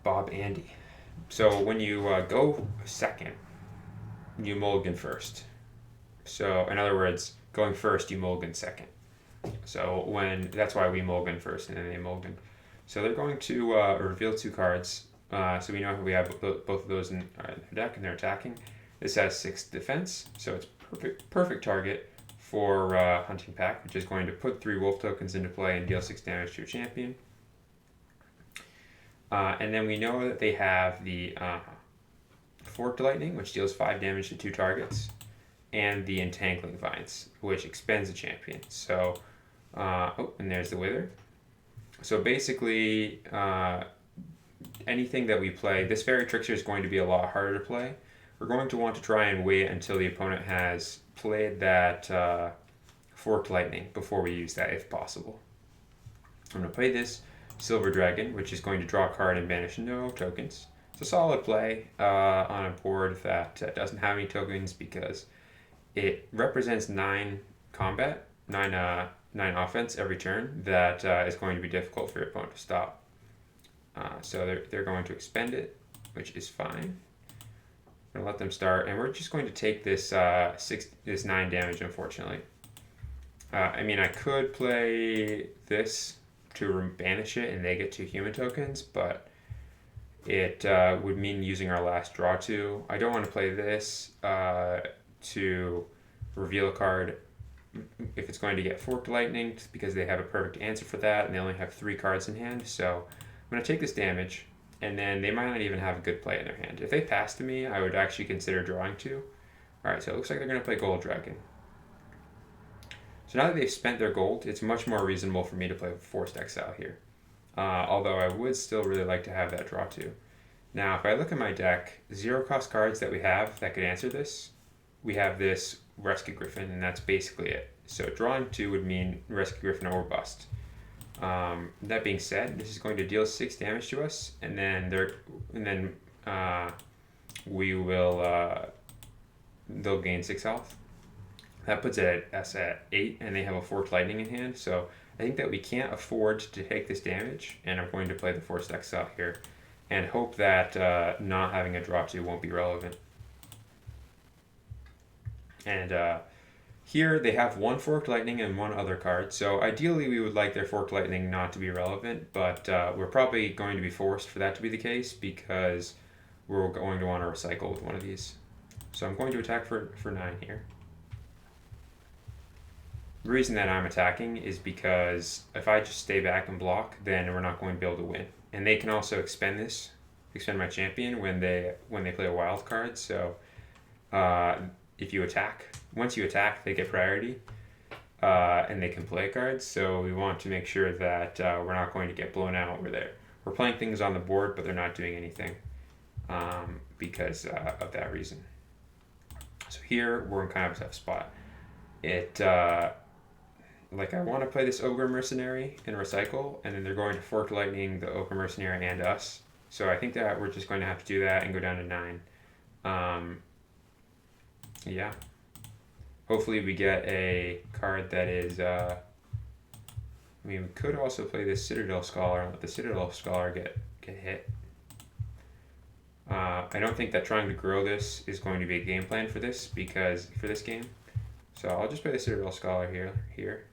Bob Andy. So when you go second, you mulligan first. So in other words, going first, you mulligan second. So that's why we mulligan first and then they mulligan. So they're going to reveal two cards. So we know we have both of those in our deck and they're attacking. This has 6 defense, so it's perfect target for Hunting Pack, which is going to put 3 wolf tokens into play and deal 6 damage to your champion. And then we know that they have the Forked Lightning, which deals 5 damage to 2 targets, and the Entangling Vines, which expends the champion. So, and there's the Wither. So basically, anything that we play, this Fairy Trickster is going to be a lot harder to play. We're going to want to try and wait until the opponent has played that Forked Lightning before we use that, if possible. I'm going to play this Silver Dragon, which is going to draw a card and banish no tokens. It's a solid play on a board that doesn't have any tokens because it represents 9 combat, 9 offense every turn that is going to be difficult for your opponent to stop. So they're going to expend it, which is fine. I'm going to let them start, and we're just going to take this 9 damage, unfortunately. I mean, I could play this to banish it and they get 2 human tokens, but it would mean using our last draw 2. I don't want to play this to reveal a card if it's going to get Forked Lightning, because they have a perfect answer for that and they only have 3 cards in hand. So I'm going to take this damage, and then they might not even have a good play in their hand. If they pass to me, I would actually consider drawing 2. Alright, so it looks like they're going to play Gold Dragon. So now that they've spent their gold, it's much more reasonable for me to play Forced Exile here. Although I would still really like to have that draw 2. Now, if I look at my deck, 0-cost cards that we have that could answer this, we have this Rescue Griffin, and that's basically it. So drawing 2 would mean Rescue Griffin or bust. That being said, this is going to deal 6 damage to us, and then we will they'll gain 6 health. That puts us at 8, and they have a Forked Lightning in hand. So I think that we can't afford to take this damage, and I'm going to play the Forced Exile here, and hope that not having a draw 2 won't be relevant. And here they have 1 Forked Lightning and 1 other card. So ideally we would like their Forked Lightning not to be relevant, but we're probably going to be forced for that to be the case because we're going to want to recycle with one of these. So I'm going to attack for 9 here. The reason that I'm attacking is because if I just stay back and block, then we're not going to be able to win. And they can also expend my champion when they play a wild card. So if you attack, once you attack, they get priority, and they can play cards. So we want to make sure that we're not going to get blown out. We're playing things on the board, but they're not doing anything because of that reason. So here we're in kind of a tough spot. I want to play this Ogre Mercenary and recycle, and then they're going to Forked Lightning the Ogre Mercenary and us. So I think that we're just going to have to do that and go down to 9. Yeah. Hopefully we get a card that is, I mean, we could also play this Citadel Scholar and let the Citadel Scholar get hit. I don't think that trying to grow this is going to be a game plan for this game. So I'll just play the Citadel Scholar here.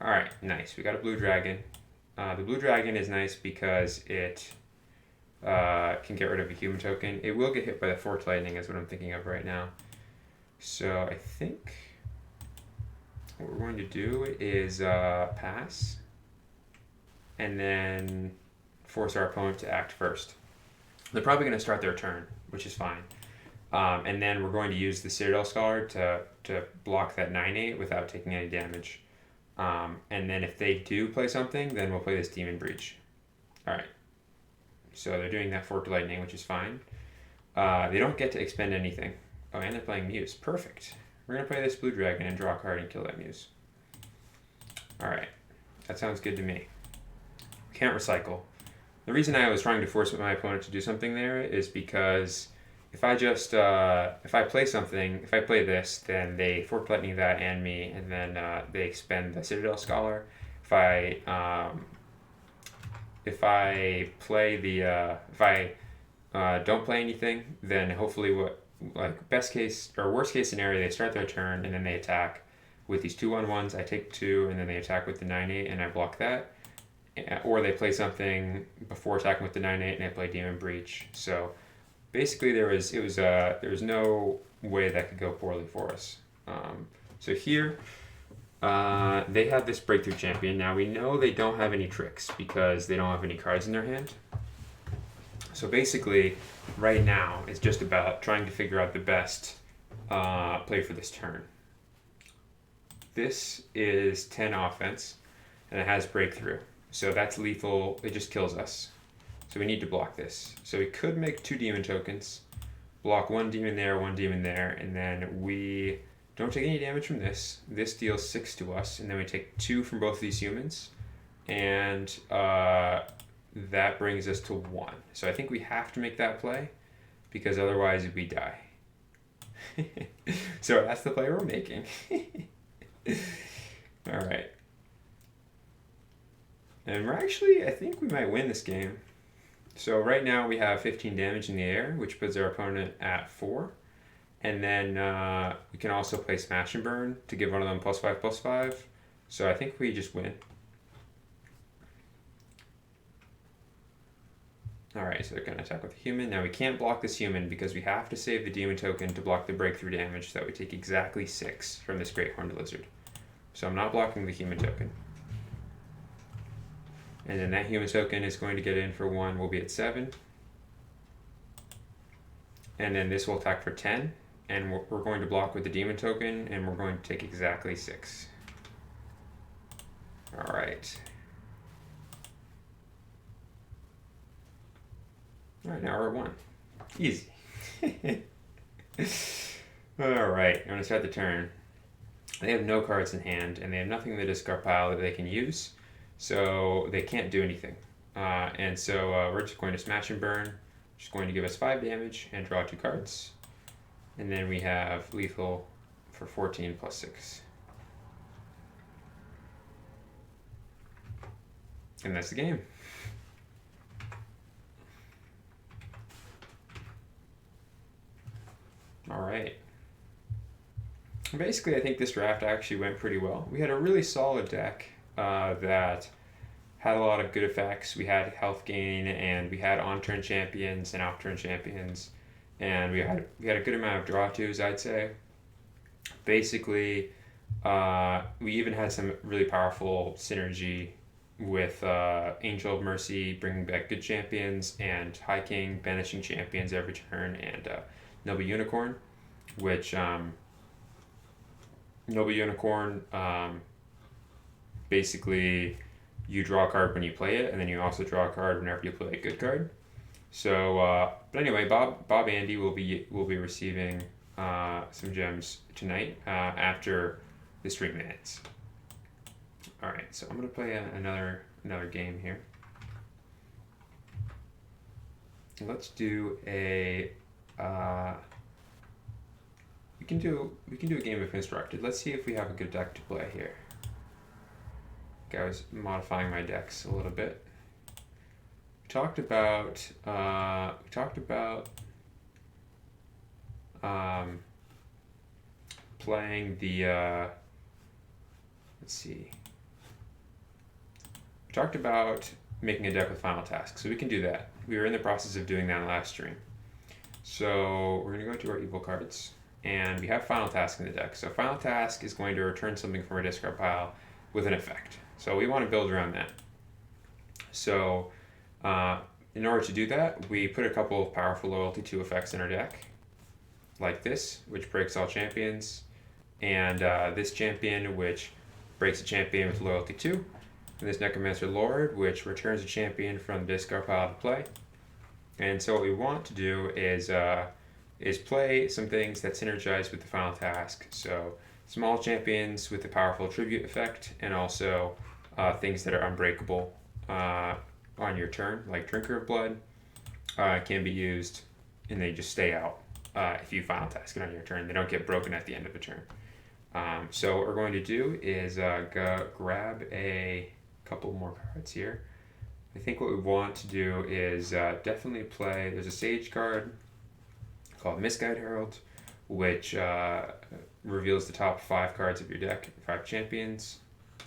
All right, nice. We got a blue dragon. The blue dragon is nice because it can get rid of a human token. It will get hit by the Forked Lightning is what I'm thinking of right now. So I think what we're going to do is pass and then force our opponent to act first. They're probably going to start their turn, which is fine. And then we're going to use the Citadel Scholar to block that 9/8 without taking any damage. And then if they do play something, then we'll play this Demon Breach. All right. So they're doing that Forked Lightning, which is fine. They don't get to expend anything. Oh, and they're playing Muse. Perfect. We're going to play this blue dragon and draw a card and kill that Muse. All right. That sounds good to me. Can't recycle. The reason I was trying to force my opponent to do something there is because if I just, if I play something, if I play this, then they Forked Lightning that and me, and then they expend the Citadel Scholar. If I play the, if I don't play anything, then hopefully best case or worst case scenario, they start their turn and then they attack with these 2/1/1s. I take 2 and then they attack with the 9/8 and I block that. Or they play something before attacking with the 9/8 and I play Demon Breach. So basically there was no way that could go poorly for us. So here they had this Breakthrough Champion. Now we know they don't have any tricks because they don't have any cards in their hand. So basically, right now, it's just about trying to figure out the best play for this turn. This is 10 offense, and it has Breakthrough. So that's lethal. It just kills us. So we need to block this. So we could make 2 demon tokens, block 1 demon there, 1 demon there, and then we don't take any damage from this. This deals 6 to us, and then we take 2 from both of these humans, and that brings us to 1. So I think we have to make that play because otherwise we die. So that's the play we're making. All right. And we're actually, I think we might win this game. So right now we have 15 damage in the air, which puts our opponent at 4. And then we can also play Smash and Burn to give one of them +5/+5. So I think we just win. Alright, so they're going to attack with a human. Now we can't block this human because we have to save the demon token to block the breakthrough damage so that we take exactly 6 from this Great Horned Lizard. So I'm not blocking the human token. And then that human token is going to get in for 1, we'll be at 7. And then this will attack for 10. And we're going to block with the demon token, and we're going to take exactly 6. Alright. Alright, now we're at 1. Easy. Alright, I'm going to start the turn. They have no cards in hand, and they have nothing in the discard pile that they can use, so they can't do anything. And so we're just going to Smash and Burn, which is going to give us 5 damage and draw 2 cards. And then we have lethal for 14 plus 6. And that's the game. All right. Basically, I think this draft actually went pretty well. We had a really solid deck that had a lot of good effects. We had health gain, and we had on-turn champions and off-turn champions, and we had a good amount of draw-twos, I'd say. Basically, we even had some really powerful synergy with Angel of Mercy bringing back good champions, and High King banishing champions every turn, and Noble Unicorn, which Noble Unicorn basically you draw a card when you play it, and then you also draw a card whenever you play a good card. So, but anyway, Bob Andy will be receiving some gems tonight after the stream ends. All right, so I'm gonna play another game here. Let's do a we can do a game of constructed. Let's see if we have a good deck to play here. I was modifying my decks a little bit. We talked about playing the let's see. We talked about making a deck with Final Task, so we can do that. We were in the process of doing that last stream. So we're going to go to our evil cards, and we have Final Task in the deck. So Final Task is going to return something from our discard pile with an effect. So we want to build around that. So in order to do that, we put a couple of powerful Loyalty 2 effects in our deck, like this, which breaks all champions, and this champion, which breaks a champion with Loyalty 2, and this Necromancer Lord, which returns a champion from the discard pile to play. And so what we want to do is play some things that synergize with the Final Task. So small champions with the powerful tribute effect, and also things that are unbreakable on your turn, like Drinker of Blood, can be used, and they just stay out if you Final Task it on your turn. They don't get broken at the end of the turn. So what we're going to do is grab a couple more cards here. I think what we want to do is definitely play, there's a Sage card called Misguide Herald, which reveals the top 5 cards of your deck, 5 champions,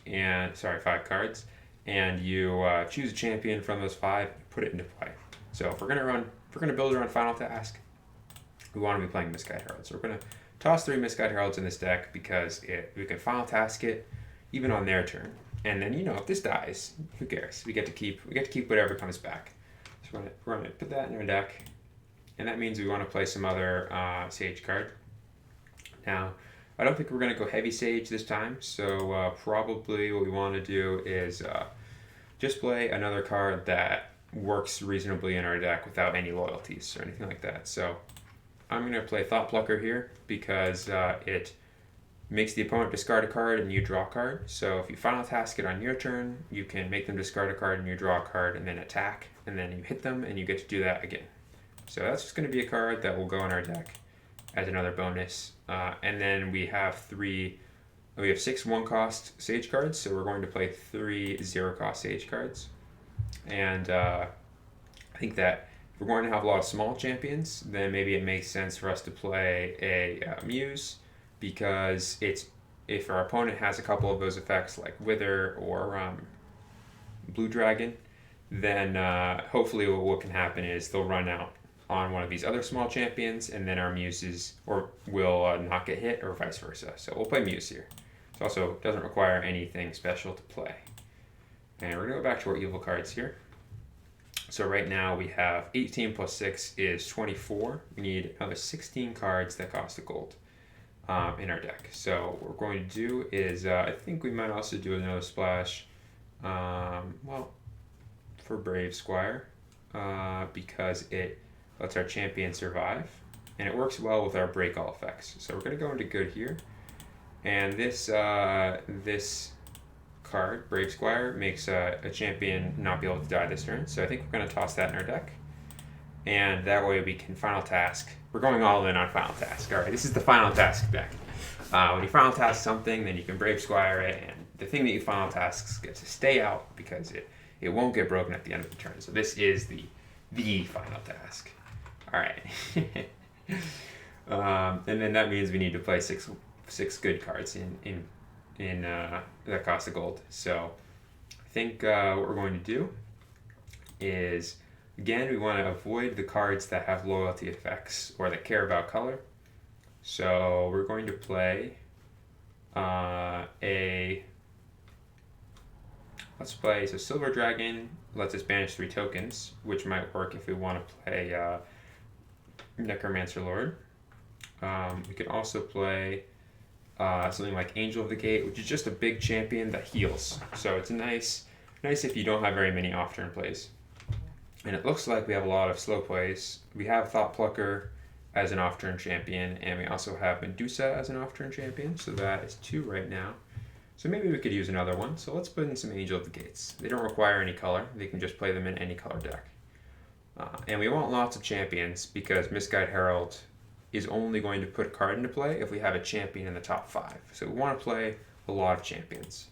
and 5 cards, and you choose a champion from those 5, put it into play. So if we're gonna build around Final Task, we want to be playing Misguide Herald. So we're gonna toss 3 Misguide Heralds in this deck because we can Final Task it even on their turn. And then, if this dies, who cares? We get to keep whatever comes back. So we're gonna put that in our deck, and that means we want to play some other Sage card. Now, I don't think we're gonna go heavy Sage this time, so probably what we want to do is just play another card that works reasonably in our deck without any loyalties or anything like that. So I'm gonna play Thought Plucker here because it makes the opponent discard a card and you draw a card. So if you Final Task it on your turn, you can make them discard a card and you draw a card and then attack, and then you hit them and you get to do that again. So that's just going to be a card that will go in our deck as another bonus. And then we have 6 1-cost Sage cards, so we're going to play 3 0-cost Sage cards. And I think that if we're going to have a lot of small champions, then maybe it makes sense for us to play a Muse, because if our opponent has a couple of those effects like Wither or Blue Dragon, then hopefully what can happen is they'll run out on one of these other small champions, and then our Muses will not get hit, or vice versa. So we'll play Muse here. It also doesn't require anything special to play. And we're going to go back to our evil cards here. So right now we have 18 plus 6 is 24. We need another 16 cards that cost a gold in our deck. So what we're going to do is, I think we might also do another splash, for Brave Squire, because it lets our champion survive, and it works well with our break all effects. So we're going to go into good here, and this card, Brave Squire, makes a champion not be able to die this turn. So I think we're going to toss that in our deck, and that way we can Final Task. We're going all in on Final Task. All right, this is the Final Task deck. When you Final Task something, then you can Brave Squire it, and the thing that you Final Task gets to stay out because it won't get broken at the end of the turn. So this is the Final Task. All right. And then that means we need to play six good cards in that cost a gold. So I think what we're going to do is, again, we want to avoid the cards that have loyalty effects or that care about color. So we're going to play let's play, so Silver Dragon lets us banish 3 tokens, which might work if we want to play Necromancer Lord. We can also play something like Angel of the Gate, which is just a big champion that heals. So it's nice if you don't have very many off-turn plays. And it looks like we have a lot of slow plays. We have Thought Plucker as an off-turn champion, and we also have Medusa as an off-turn champion, so that is 2 right now. So maybe we could use another one. So let's put in some Angel of the Gates. They don't require any color. They can just play them in any color deck. And we want lots of champions because Misguide Herald is only going to put a card into play if we have a champion in the top 5. So we want to play a lot of champions.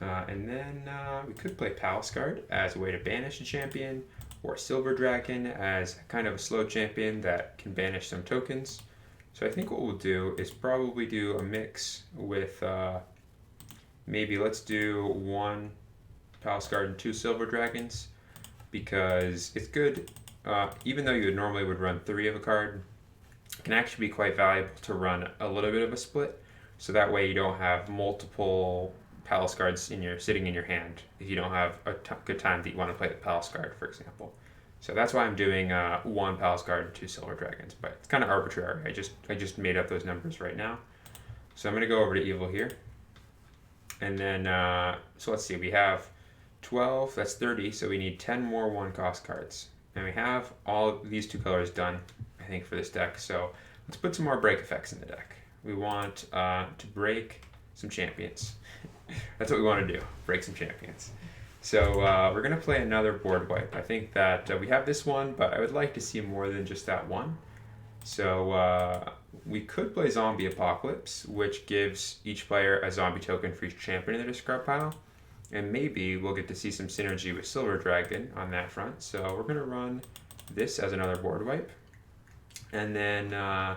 And then we could play Palace Guard as a way to banish a champion, or Silver Dragon as kind of a slow champion that can banish some tokens. So I think what we'll do is probably do a mix with maybe let's do 1 Palace Guard and 2 Silver Dragons, because it's good. Even though you normally would run 3 of a card, it can actually be quite valuable to run a little bit of a split. So that way you don't have multiple Palace Guards sitting in your hand if you don't have a good time that you want to play the Palace Guard, for example. So that's why I'm doing 1 Palace Guard and 2 Silver Dragons, but it's kind of arbitrary. I just made up those numbers right now. So I'm going to go over to Evil here. And then, so let's see, we have 12, that's 30, so we need 10 more 1-cost cards. And we have all of these 2 colors done, I think, for this deck. So let's put some more break effects in the deck. We want to break some champions. That's what we want to do, break some champions. So we're going to play another board wipe. I think that we have this one, but I would like to see more than just that one. So we could play Zombie Apocalypse, which gives each player a zombie token for each champion in the discard pile. And maybe we'll get to see some synergy with Silver Dragon on that front. So we're going to run this as another board wipe. And then,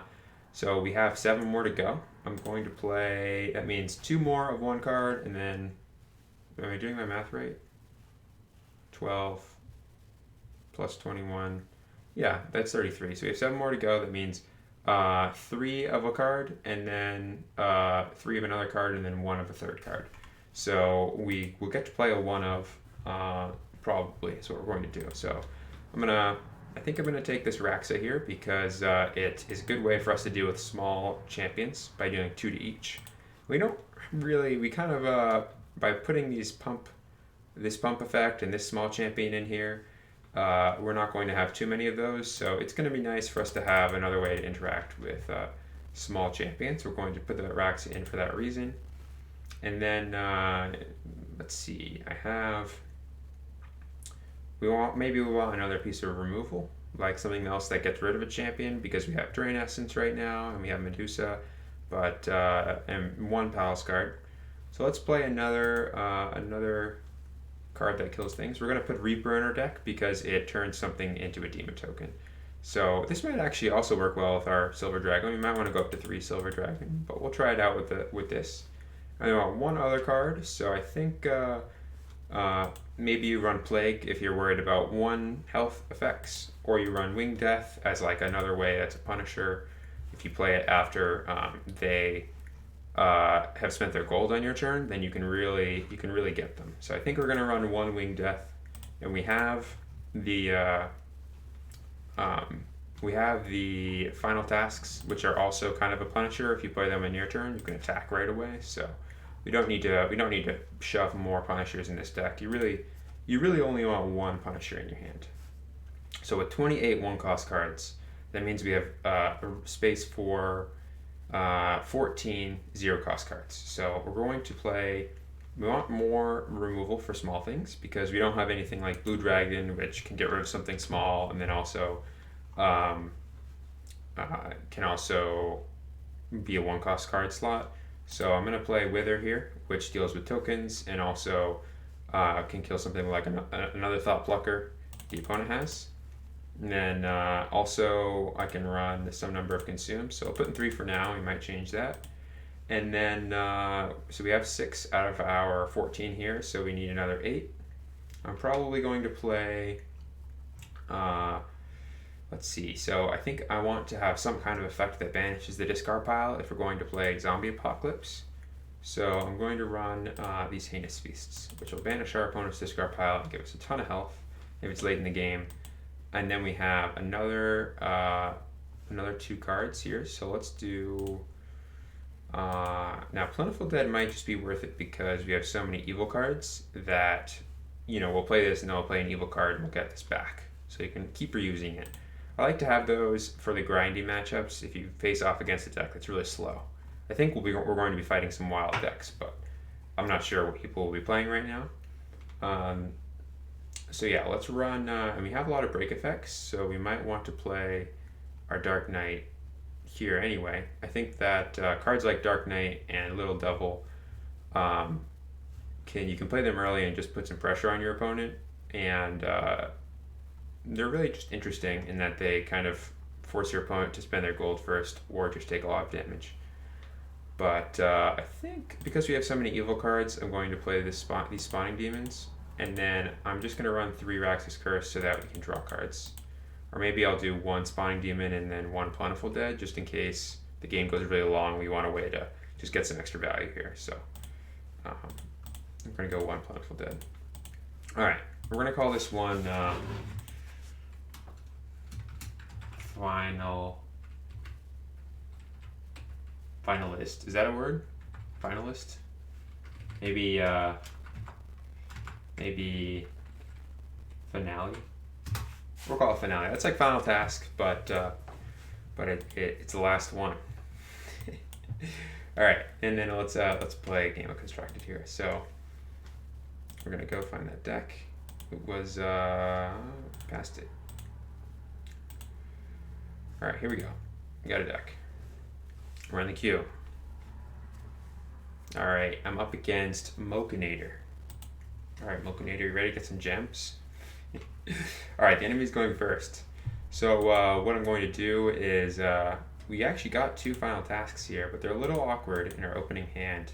so we have 7 more to go. I'm going to play, that means 2 more of 1 card, and then, am I doing my math right? 12 plus 21. Yeah, that's 33. So we have 7 more to go. That means 3 of a card, and then 3 of another card, and then 1 of a third card. So we will get to play a 1 of, probably, is what we're going to do. So I think I'm going to take this Raxa here because it is a good way for us to deal with small champions by doing 2 to each. We kind of, by putting this pump effect and this small champion in here, we're not going to have too many of those. So it's going to be nice for us to have another way to interact with small champions. We're going to put the Raxa in for that reason. And then, let's see, maybe we want another piece of removal, like something else that gets rid of a champion, because we have Drain Essence right now, and we have Medusa, but, and 1 Palace Guard. So let's play another card that kills things. We're going to put Reaper in our deck because it turns something into a demon token. So this might actually also work well with our Silver Dragon. We might want to go up to 3 Silver Dragon, but we'll try it out with this. I want 1 other card, so I think maybe you run Plague if you're worried about 1 health effects, or you run Winged Death as like another way that's a Punisher. If you play it after they have spent their gold on your turn, then you can really get them. So I think we're gonna run 1 Winged Death, and we have the final tasks, which are also kind of a Punisher. If you play them in your turn, you can attack right away. So we don't need to shove more Punishers in this deck. You really only want 1 Punisher in your hand. So with 28 1-cost cards, that means we have space for 14 0-cost cards. So we're going to play. We want more removal for small things because we don't have anything like Blue Dragon, which can get rid of something small, and then also can also be a 1-cost card slot. So I'm going to play Wither here, which deals with tokens and also can kill something like another Thought Plucker the opponent has. And then also I can run some number of Consume. So I'll put in 3 for now. We might change that. And then, so we have 6 out of our 14 here, so we need another 8. I'm probably going to play, let's see, so I think I want to have some kind of effect that banishes the discard pile if we're going to play Zombie Apocalypse. So I'm going to run these Heinous Feasts, which will banish our opponent's discard pile and give us a ton of health if it's late in the game. And then we have another 2 cards here, so let's do... now Plentiful Dead might just be worth it because we have so many evil cards that, we'll play this and then we'll play an evil card and we'll get this back. So you can keep reusing it. I like to have those for the grindy matchups if you face off against a deck that's really slow. I think we're going to be fighting some wild decks, but I'm not sure what people will be playing right now. So yeah, let's run, and we have a lot of break effects, so we might want to play our Dark Knight here anyway. I think that cards like Dark Knight and Little Devil, um, you can play them early and just put some pressure on your opponent, and they're really just interesting in that they kind of force your opponent to spend their gold first or just take a lot of damage. But I think because we have so many evil cards, I'm going to play these spawning demons, and then I'm just going to run 3 Raxus Curse so that we can draw cards. Or maybe I'll do 1 spawning demon and then 1 Plentiful Dead, just in case the game goes really long. We want a way to just get some extra value here. So I'm going to go 1 Plentiful Dead. All right, we're going to call this one Finalist. Is that a word? Finalist? Maybe finale. We'll call it finale. That's like Final Task, but it's the last one. All right, and then let's play a game of Constructed here. So we're gonna go find that deck. It was past it. All right, here we go. We got a deck. We're on the queue. All right, I'm up against Mochinator. All right, Mochinator, you ready to get some gems? All right, the enemy's going first. So what I'm going to do is we actually got 2 final tasks here, but they're a little awkward in our opening hand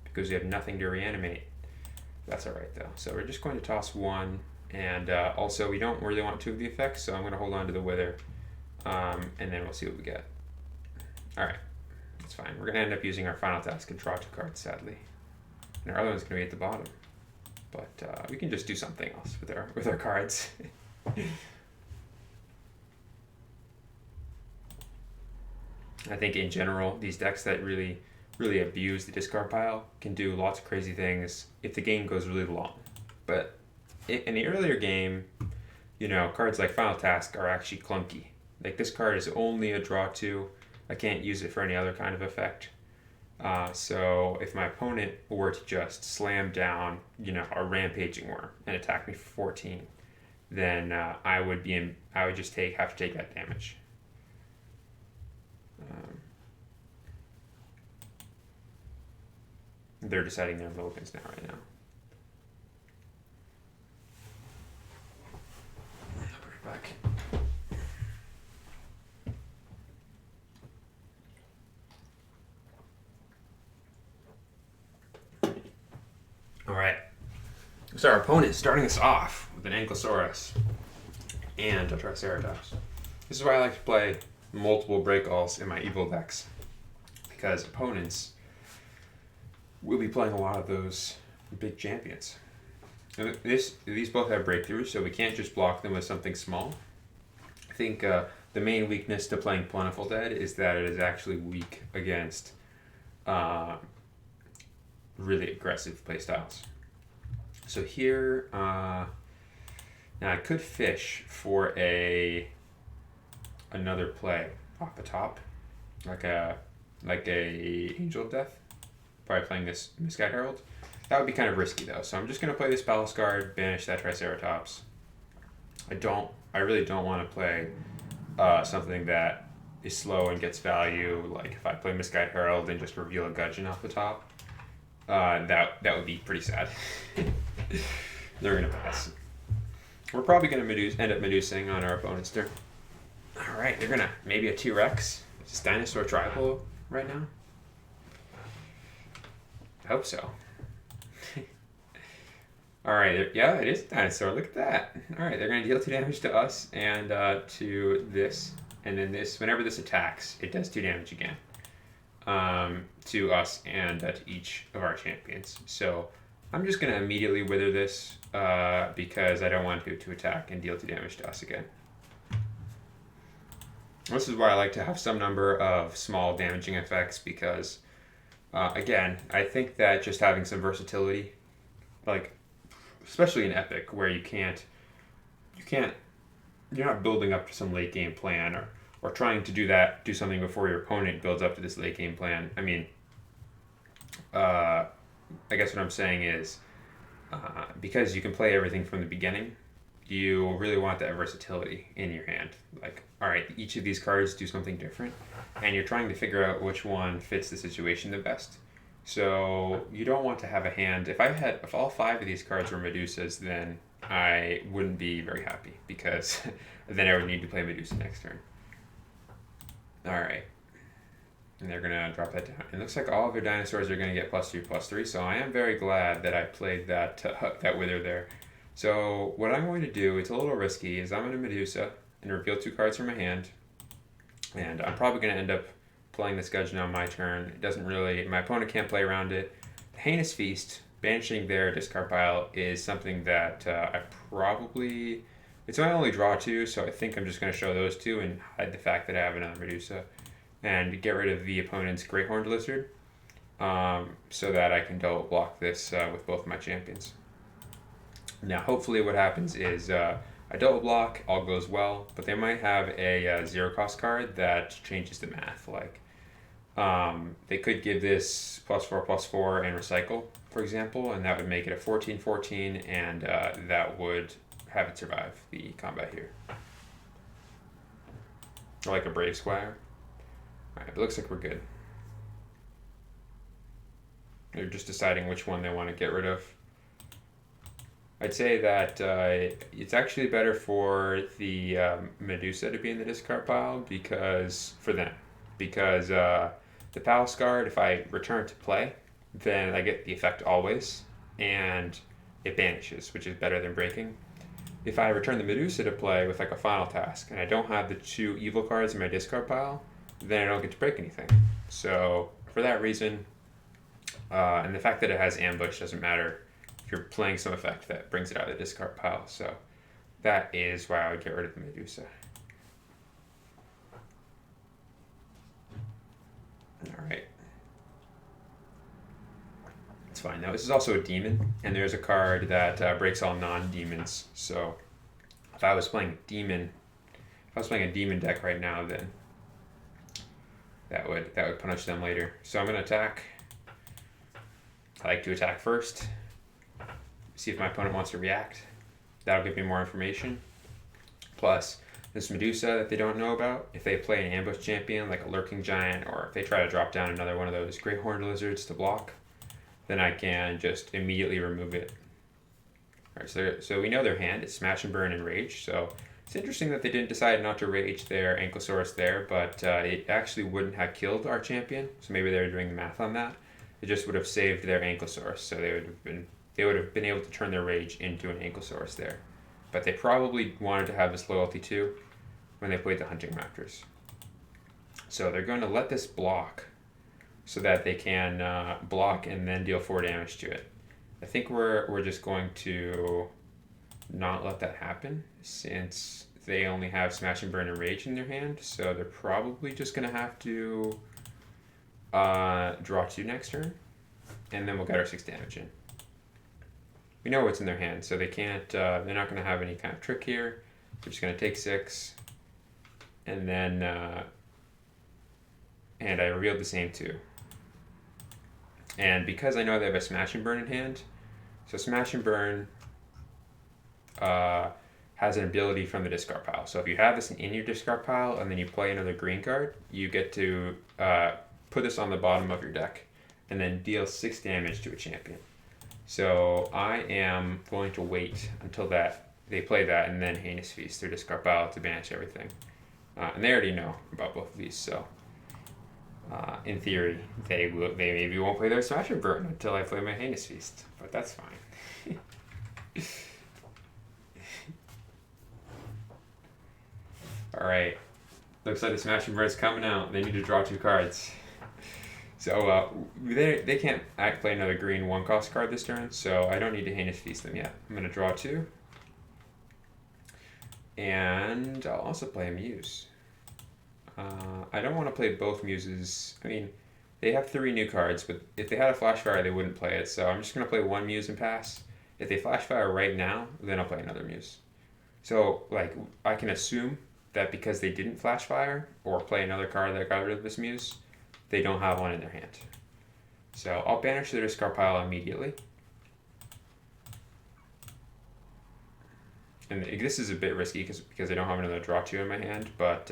because we have nothing to reanimate. That's all right though. So we're just going to toss 1, and also we don't really want 2 of the effects, so I'm going to hold on to the Wither, and then we'll see what we get. All right, that's fine. We're going to end up using our final task and draw 2 cards, sadly, and our other one's going to be at the bottom. But we can just do something else with our cards. I think in general, these decks that really abuse the discard pile can do lots of crazy things if the game goes really long. But in the earlier game, cards like Final Task are actually clunky. Like this card is only a draw 2. I can't use it for any other kind of effect. So if my opponent were to just slam down, a rampaging worm and attack me for 14, then I would just have to take that damage. They're deciding their mulligans now, right now. I'll put it back. All right. So our opponent is starting us off with an Ankylosaurus and a Triceratops. This is why I like to play multiple Breakalls in my evil decks, because opponents will be playing a lot of those big champions. And these both have breakthroughs, so we can't just block them with something small. I think the main weakness to playing Plentiful Dead is that it is actually weak against really aggressive playstyles. So here, now I could fish for another play off the top, like a Angel of Death, probably playing this Misguided Herald. That would be kind of risky though, so I'm just gonna play this Palace card, banish that Triceratops. I really don't want to play something that is slow and gets value. Like if I play Misguided Herald and just reveal a Gudgeon off the top. That would be pretty sad. They're gonna pass. We're probably gonna end up Medusing on our opponent's turn. All right, they're gonna maybe a T-Rex. Is this Dinosaur Tribal right now? I hope so. All right, yeah, it is Dinosaur. Look at that. All right, they're gonna deal 2 damage to us and to this, and then this. Whenever this attacks, it does 2 damage again. To us and to each of our champions. So I'm just going to immediately wither this because I don't want it to attack and deal 2 damage to us again. This is why I like to have some number of small damaging effects because, again, I think that just having some versatility, like especially in Epic where you're not building up to some late game plan or trying to do something before your opponent builds up to this late game plan. I mean, I guess what I'm saying is because you can play everything from the beginning, you really want that versatility in your hand. Like, all right, each of these cards do something different, and you're trying to figure out which one fits the situation the best. So you don't want to have a hand. If all 5 of these cards were Medusas, then I wouldn't be very happy because then I would need to play Medusa next turn. All right. And they're going to drop that down. It looks like all of their dinosaurs are going to get +3/+3, so I am very glad that I played that that Wither there. So what I'm going to do, it's a little risky, is I'm going to Medusa and reveal 2 cards from my hand. And I'm probably going to end up playing this Gudgeon on my turn. It doesn't really, my opponent can't play around it. The Heinous Feast, banishing their discard pile, is something that I probably, it's my only draw 2, so I think I'm just going to show those 2 and hide the fact that I have another Medusa and get rid of the opponent's Great Horned Lizard, so that I can double block this with both my champions. Now, hopefully what happens is I double block, all goes well, but they might have a 0-cost card that changes the math. Like, they could give this +4/+4 and recycle, for example, and that would make it a 14/14, and that would have it survive the combat here. Or like a Brave Squire. Alright, it looks like we're good. They're just deciding which one they want to get rid of. I'd say that it's actually better for the Medusa to be in the discard pile for them. Because the Palace Guard, if I return to play, then I get the effect always, and it banishes, which is better than breaking. If I return the Medusa to play with like a final task, and I don't have the 2 evil cards in my discard pile, then I don't get to break anything. So for that reason, and the fact that it has ambush doesn't matter if you're playing some effect that brings it out of the discard pile. So that is why I would get rid of the Medusa. Alright. It's fine. Now this is also a demon, and there's a card that breaks all non-demons. So if I was playing a demon deck right now, then that would punish them later. So I'm going to attack. I like to attack first. See if my opponent wants to react. That'll give me more information. Plus, this Medusa that they don't know about, if they play an ambush champion like a Lurking Giant, or if they try to drop down another one of those Great Horned Lizards to block, then I can just immediately remove it. Alright, so we know their hand is Smash and Burn and Rage, so it's interesting that they didn't decide not to rage their Ankylosaurus there, but it actually wouldn't have killed our champion, so maybe they were doing the math on that. It just would have saved their Ankylosaurus, so they would have been able to turn their rage into an Ankylosaurus there. But they probably wanted to have this loyalty too when they played the Hunting Raptors. So they're going to let this block so that they can block and then deal 4 damage to it. I think we're just going to not let that happen since they only have Smash and Burn and Rage in their hand, so they're probably just going to have to draw 2 next turn, and then we'll get our 6 damage in. We know what's in their hand, so they can't, they're not going to have any kind of trick here. They're just going to take 6, and then, and I revealed the same 2. And because I know they have a Smash and Burn in hand, so Smash and Burn has an ability from the discard pile. So if you have this in your discard pile and then you play another green card, you get to put this on the bottom of your deck and then deal 6 damage to a champion. So I am going to wait until they play that and then Heinous Feast their discard pile to banish everything. And they already know about both of these, so in theory, they maybe won't play their Smash and Burn until I play my Heinous Feast, but that's fine. Alright, looks like the Smash and Burn's coming out. They need to draw 2 cards. So they can't play another green 1-cost card this turn, so I don't need to Heinous Feast them yet. I'm going to draw 2. And I'll also play a Muse. I don't want to play both Muses. I mean, they have 3 new cards, but if they had a Flash Fire, they wouldn't play it. So I'm just going to play 1 Muse and pass. If they Flash Fire right now, then I'll play another Muse. So, like, I can assume that because they didn't Flash Fire or play another card that got rid of this Muse, they don't have one in their hand. So I'll banish their discard pile immediately. and this is a bit risky because I don't have another draw 2 in my hand, but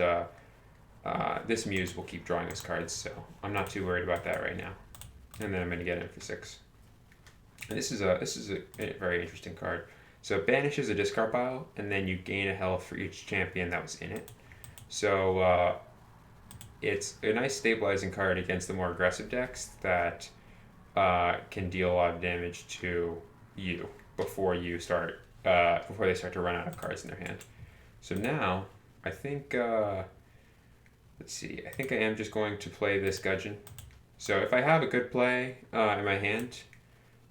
this Muse will keep drawing us cards, so I'm not too worried about that right now. And then I'm going to get in for 6. And this is a very interesting card. So it banishes a discard pile, and then you gain a health for each champion that was in it. So it's a nice stabilizing card against the more aggressive decks that can deal a lot of damage to you before they start to run out of cards in their hand. So now I think let's see. I think I am just going to play this Gudgeon. So if I have a good play in my hand,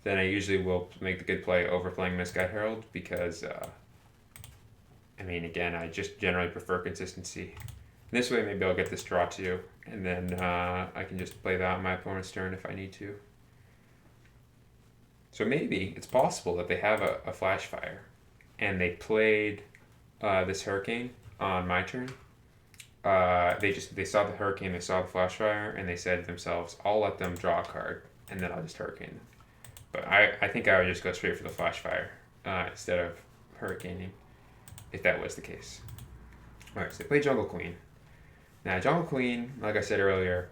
then I usually will make the good play over playing Misguided Herald because, I mean, again, I just generally prefer consistency. And this way, maybe I'll get this draw 2, and then I can just play that on my opponent's turn if I need to. So maybe it's possible that they have a Flash Fire, and they played this Hurricane on my turn. They saw the Hurricane, they saw the Flash Fire, and they said to themselves, I'll let them draw a card, and then I'll just Hurricane them. But I think I would just go straight for the Flash Fire instead of Hurricaning, if that was the case. Alright, so they play Jungle Queen. Now, Jungle Queen, like I said earlier,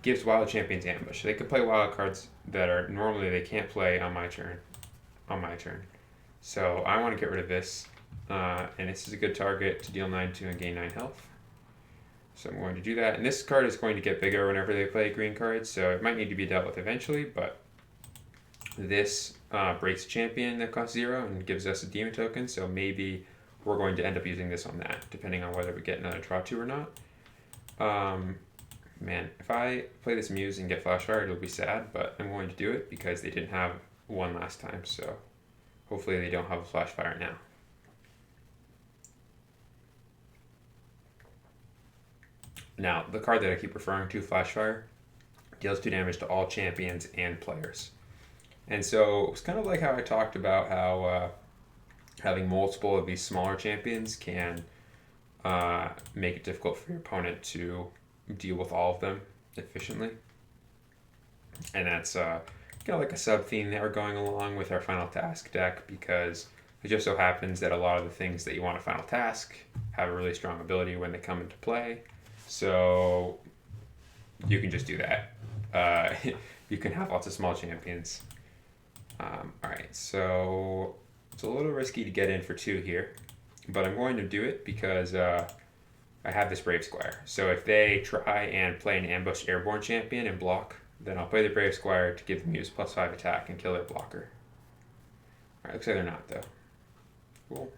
gives Wild Champions Ambush. They could play wild cards that are normally they can't play on my turn. So I want to get rid of this, and this is a good target to deal 9-2 and gain 9 health. So I'm going to do that. And this card is going to get bigger whenever they play green cards, so it might need to be dealt with eventually, but this breaks champion that costs 0 and gives us a demon token, so maybe we're going to end up using this on that, depending on whether we get another draw 2 or not. Man, if I play this Muse and get Flash Fire, it'll be sad, but I'm going to do it because they didn't have one last time, so hopefully they don't have a Flash Fire now. Now, the card that I keep referring to, Flash Fire, deals 2 damage to all champions and players. And so it's kind of like how I talked about how having multiple of these smaller champions can make it difficult for your opponent to deal with all of them efficiently. And that's kind of like a sub-theme that we're going along with our Final Task deck, because it just so happens that a lot of the things that you want a Final Task have a really strong ability when they come into play. So you can just do that. You can have lots of small champions. Alright, so it's a little risky to get in for 2 here, but I'm going to do it because I have this Brave Squire. So if they try and play an ambush airborne champion and block, then I'll play the Brave Squire to give the Muse +5 attack and kill their blocker. Alright, looks like they're not though. Cool.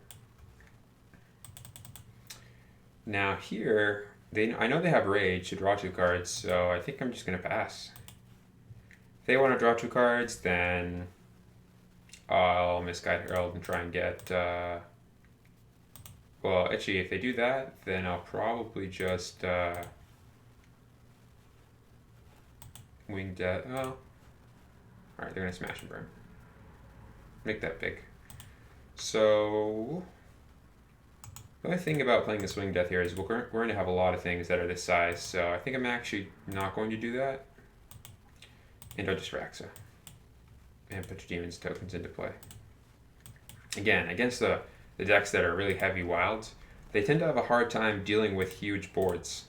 Now here, I know they have Rage to draw 2 cards, so I think I'm just going to pass. If they want to draw 2 cards, then I'll Misguided Herald and try and get... well, actually, if they do that, then I'll probably just Winged Death. Oh. Alright, they're going to Smash and Burn. Make that big. So... the only thing about playing this Winged Death here is we're going to have a lot of things that are this size, so I think I'm actually not going to do that. And I'll just Raxa. And put your Demon's tokens into play. Again, against the decks that are really heavy wilds, they tend to have a hard time dealing with huge boards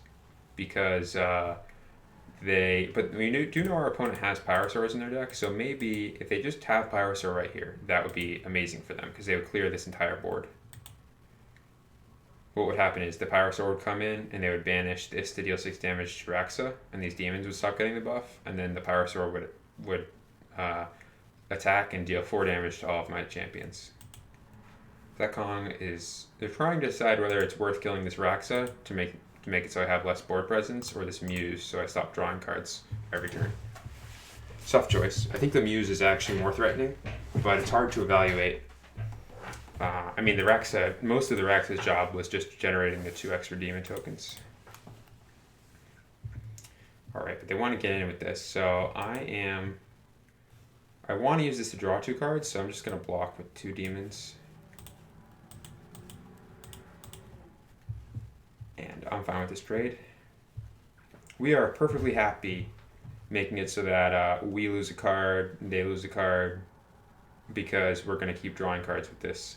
because but we do know our opponent has Pyrosaurs in their deck, so maybe if they just have Pyrosaur right here, that would be amazing for them because they would clear this entire board. What would happen is the Pyrosaur would come in and they would banish this to deal 6 damage to Raxa, and these demons would stop getting the buff, and then the Pyrosaur would attack and deal 4 damage to all of my champions. Zekong is... they're trying to decide whether it's worth killing this Raxa to make it so I have less board presence, or this Muse so I stop drawing cards every turn. Tough choice. I think the Muse is actually more threatening, but it's hard to evaluate. I mean, most of the Raxa's job was just generating the 2 extra demon tokens. Alright, but they want to get in with this, so I want to use this to draw 2 cards, so I'm just going to block with 2 demons. And I'm fine with this trade. We are perfectly happy making it so that we lose a card, they lose a card, because we're going to keep drawing cards with this.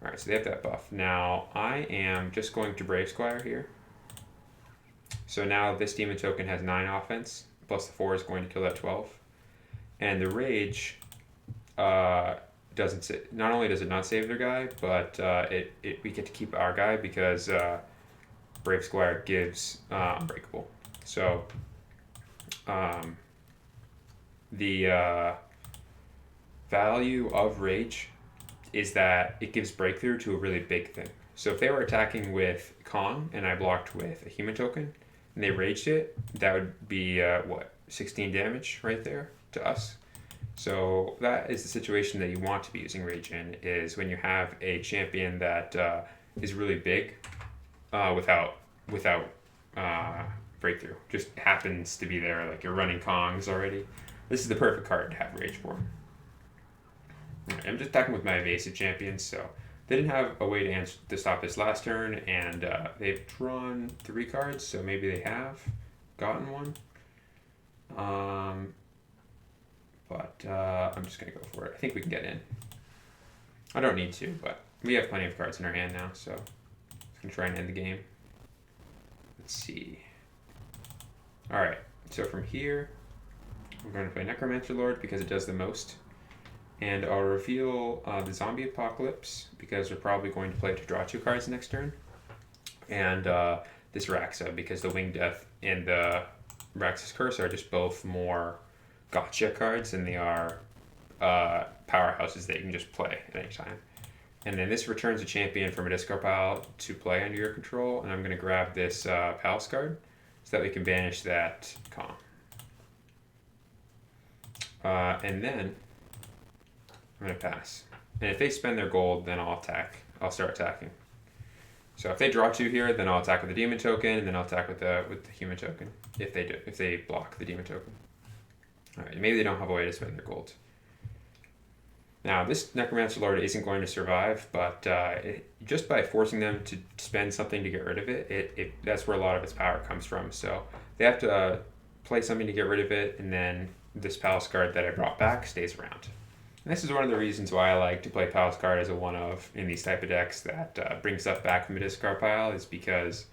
Alright, so they have that buff. Now, I am just going to Brave Squire here. So now this demon token has 9 offense, plus the 4 is going to kill that 12. And the Rage doesn't not only does it not save their guy, but we get to keep our guy because Brave Squire gives Unbreakable. So the value of Rage is that it gives Breakthrough to a really big thing. So if they were attacking with Kong and I blocked with a human token and they raged it, that would be 16 damage right there to us. So that is the situation that you want to be using Rage in, is when you have a champion that is really big without Breakthrough. Just happens to be there, like you're running Kongs already. This is the perfect card to have Rage for. I'm just attacking with my evasive champions, so they didn't have a way to stop this last turn, and they've drawn 3 cards, so maybe they have gotten one. But I'm just going to go for it. I think we can get in. I don't need to, but we have plenty of cards in our hand now, so I'm going to try and end the game. Let's see. Alright, so from here, we're going to play Necromancer Lord because it does the most. And I'll reveal the Zombie Apocalypse because we're probably going to play to draw 2 cards next turn. And this Raxa because the Winged Death and the Raxa's Curse are just both more gotcha cards than they are powerhouses that you can just play at any time. And then this returns a champion from a discard pile to play under your control. And I'm going to grab this Palace card so that we can banish that Kong. And then I'm going to pass. And if they spend their gold, then I'll attack. I'll start attacking. So if they draw 2 here, then I'll attack with the demon token, and then I'll attack with the human token if they block the demon token. All right, maybe they don't have a way to spend their gold. Now this Necromancer Lord isn't going to survive, but just by forcing them to spend something to get rid of it, that's where a lot of its power comes from. So they have to play something to get rid of it, and then this Palace card that I brought back stays around. And this is one of the reasons why I like to play Palace card as a one-of in these type of decks that brings stuff back from the discard pile, is because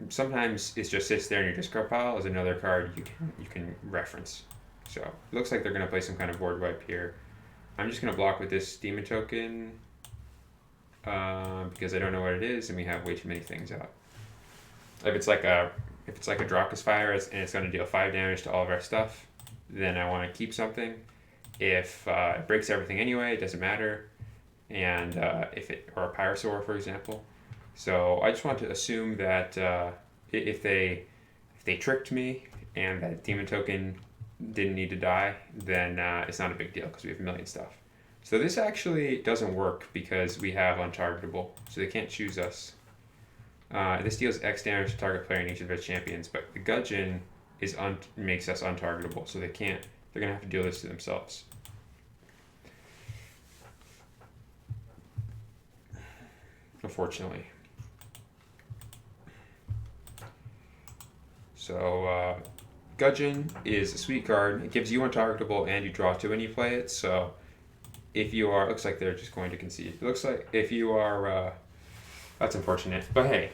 sometimes it just sits there in your discard pile as another card you can reference. So it looks like they're going to play some kind of board wipe here. I'm just going to block with this demon token because I don't know what it is, and we have way too many things out. If it's like a Draka's Fire and it's going to deal 5 damage to all of our stuff, then I want to keep something. If it breaks everything anyway, it doesn't matter. And or a Pyrosaur, for example. So I just want to assume that if they tricked me and that demon token didn't need to die, then it's not a big deal because we have a million stuff. So this actually doesn't work because we have untargetable, so they can't choose us. This deals X damage to target player in each of their champions, but the Gudgeon makes us untargetable, so they can't. They're going to have to deal this to themselves. Unfortunately. So, Gudgeon is a sweet card. It gives you untargetable and you draw 2 when you play it. So, if you are... Looks like they're just going to concede. It looks like if you are... that's unfortunate. But hey,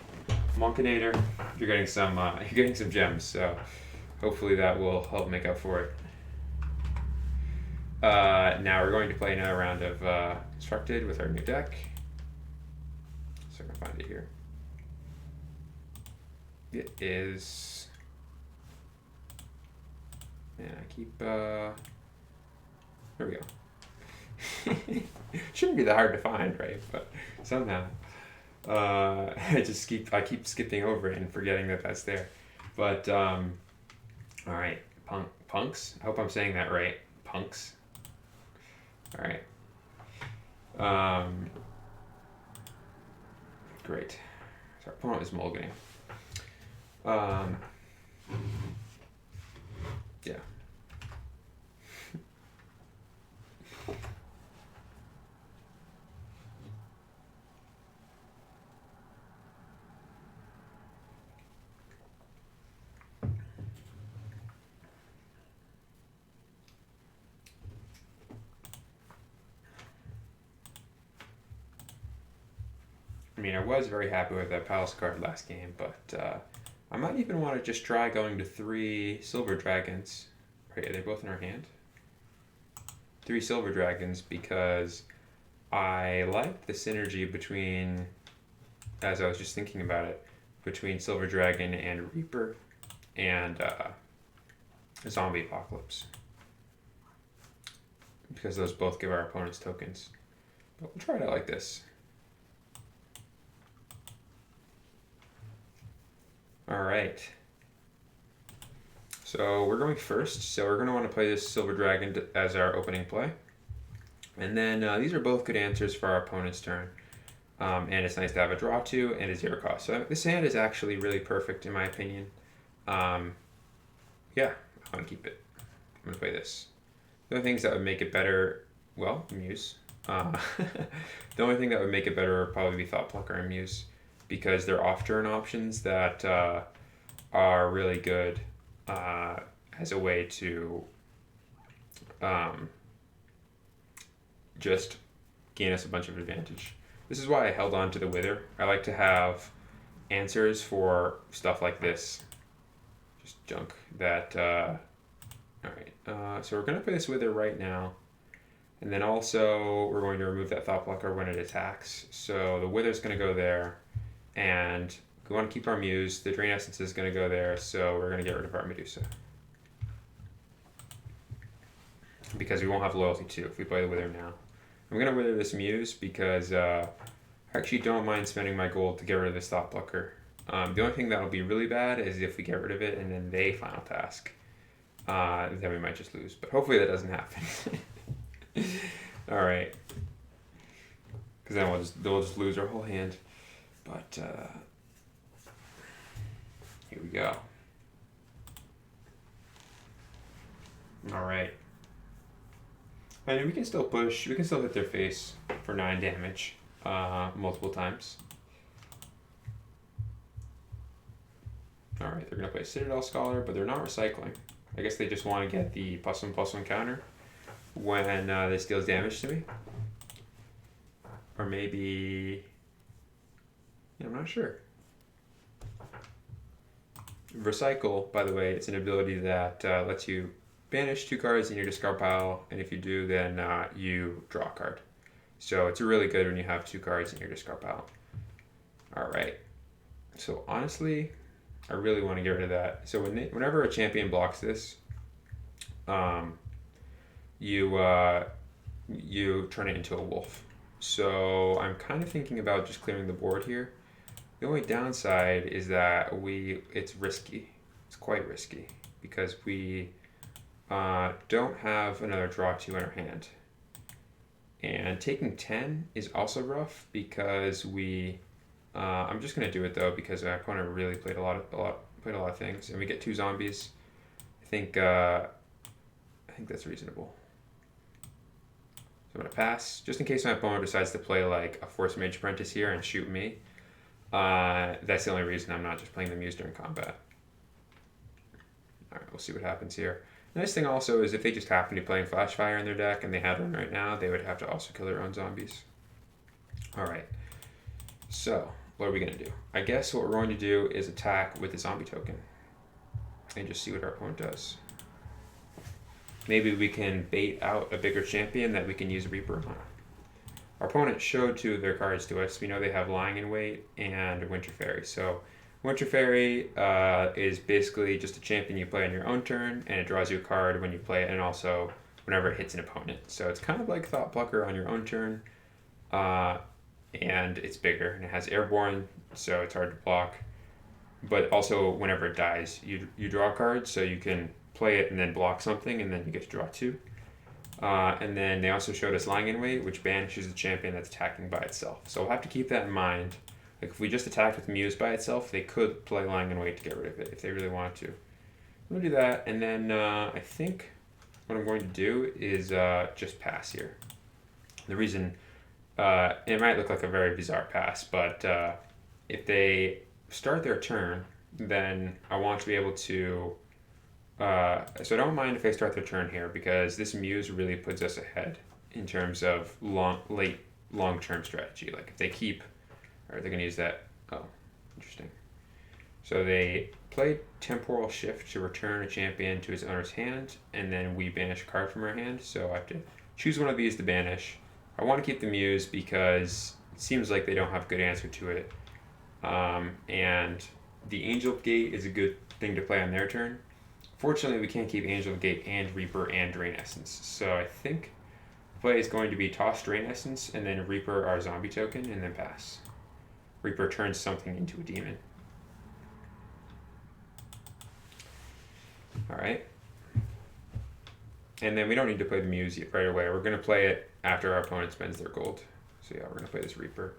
Monkinator, you're getting some gems. So, hopefully that will help make up for it. Now we're going to play another round of Constructed with our new deck. So I can find it here. It is... And I keep... There we go. Shouldn't be that hard to find, right? But somehow... I keep skipping over it and forgetting that that's there. But, alright. Punks? I hope I'm saying that right. Punks. Alright. Great. So our opponent is mulliganing. Yeah. I mean, I was very happy with that Palace card last game, but I might even want to just try going to 3 Silver Dragons. Right, are they both in our hand? 3 Silver Dragons because I like the synergy between, as I was just thinking about it, between Silver Dragon and Reaper and Zombie Apocalypse. Because those both give our opponents tokens. But we'll try it out like this. Alright. So we're going first. So we're going to want to play this Silver Dragon as our opening play. And then these are both good answers for our opponent's turn. And it's nice to have a draw 2 and a 0 cost. So this hand is actually really perfect in my opinion. Yeah, I want to keep it. I'm going to play this. The only things that would make it better, well, Muse. The only thing that would make it better would probably be Thought Plucker and Muse, because they're off-turn options that are really good as a way to just gain us a bunch of advantage. This is why I held on to the Wither. I like to have answers for stuff like this. Just junk that... Alright, so we're going to play this Wither right now. And then also we're going to remove that Thought Plucker when it attacks. So the Wither's going to go there. And we want to keep our Muse. The Drain Essence is going to go there, so we're going to get rid of our Medusa. Because we won't have Loyalty 2 if we play the Wither now. I'm going to Wither this Muse because I actually don't mind spending my gold to get rid of this Thought Plucker. The only thing that will be really bad is if we get rid of it and then they Final Task. Then we might just lose. But hopefully that doesn't happen. Alright. Because then they'll just lose our whole hand. But here we go. Alright. And we can still push. We can still hit their face for 9 damage multiple times. Alright, they're going to play Citadel Scholar, but they're not recycling. I guess they just want to get the +1/+1 counter when this deals damage to me. Or maybe... yeah, I'm not sure. Recycle, by the way, it's an ability that lets you banish 2 cards in your discard pile, and if you do, then you draw a card. So it's really good when you have 2 cards in your discard pile. Alright. So honestly, I really want to get rid of that. So whenever a champion blocks this, you turn it into a wolf. So I'm kind of thinking about just clearing the board here. The only downside is that it's risky. It's quite risky because we don't have another draw 2 in our hand. And taking 10 is also rough because I'm just gonna do it though because our opponent really played a lot of things, and we get 2 zombies. I think that's reasonable. So I'm gonna pass just in case my opponent decides to play like a Force Mage Apprentice here and shoot me. That's the only reason I'm not just playing the Muse during combat. Alright, we'll see what happens here. Nice thing also is if they just happen to be playing Flashfire in their deck and they had one right now, they would have to also kill their own zombies. Alright, so what are we going to do? I guess what we're going to do is attack with the zombie token and just see what our opponent does. Maybe we can bait out a bigger champion that we can use Reaper on. Our opponent showed 2 of their cards to us. We know they have Lying in Wait and Winter Fairy. So Winter Fairy is basically just a champion you play on your own turn, and it draws you a card when you play it, and also whenever it hits an opponent. So it's kind of like Thought Plucker on your own turn, and it's bigger, and it has Airborne, so it's hard to block. But also, whenever it dies, you draw a card, so you can play it and then block something, and then you get to draw 2. And then they also showed us Lying in Wait, which banishes a champion that's attacking by itself. So we'll have to keep that in mind. Like if we just attacked with Muse by itself, they could play Lying in Wait to get rid of it if they really wanted to. We'll do that, and then I think what I'm going to do is just pass here. The reason, it might look like a very bizarre pass, but if they start their turn, then I want to be able to... so I don't mind if they start their turn here, because this Muse really puts us ahead in terms of long-term strategy. Like if they keep Or they're going to use that. Oh, interesting. So they play Temporal Shift to return a champion to his owner's hand, and then we banish a card from our hand. So I have to choose one of these to banish. I want to keep the Muse because it seems like they don't have a good answer to it. And the Angel of Gate is a good thing to play on their turn. Fortunately, we can't keep Angel of Gate and Reaper and Drain Essence. So I think the play is going to be toss Drain Essence and then Reaper our zombie token and then pass. Reaper turns something into a demon. Alright. And then we don't need to play the Muse right away. We're going to play it after our opponent spends their gold. So yeah, we're going to play this Reaper.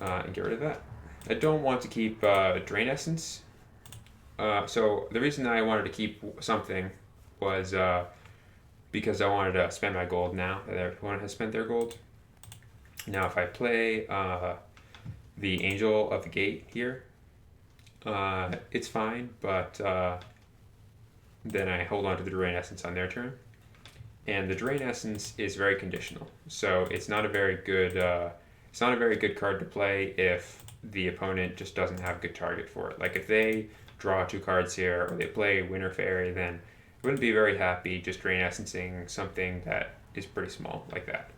And get rid of that. I don't want to keep Drain Essence. So the reason I wanted to keep something was because I wanted to spend my gold now that everyone has spent their gold. Now if I play the Angel of the Gate here, it's fine, but then I hold on to the Drain Essence on their turn. And the Drain Essence is very conditional, so it's not a very good card to play if the opponent just doesn't have a good target for it. Like if they draw 2 cards here, or they play Winter Fairy, then I wouldn't be very happy just Drain Essencing something that is pretty small like that.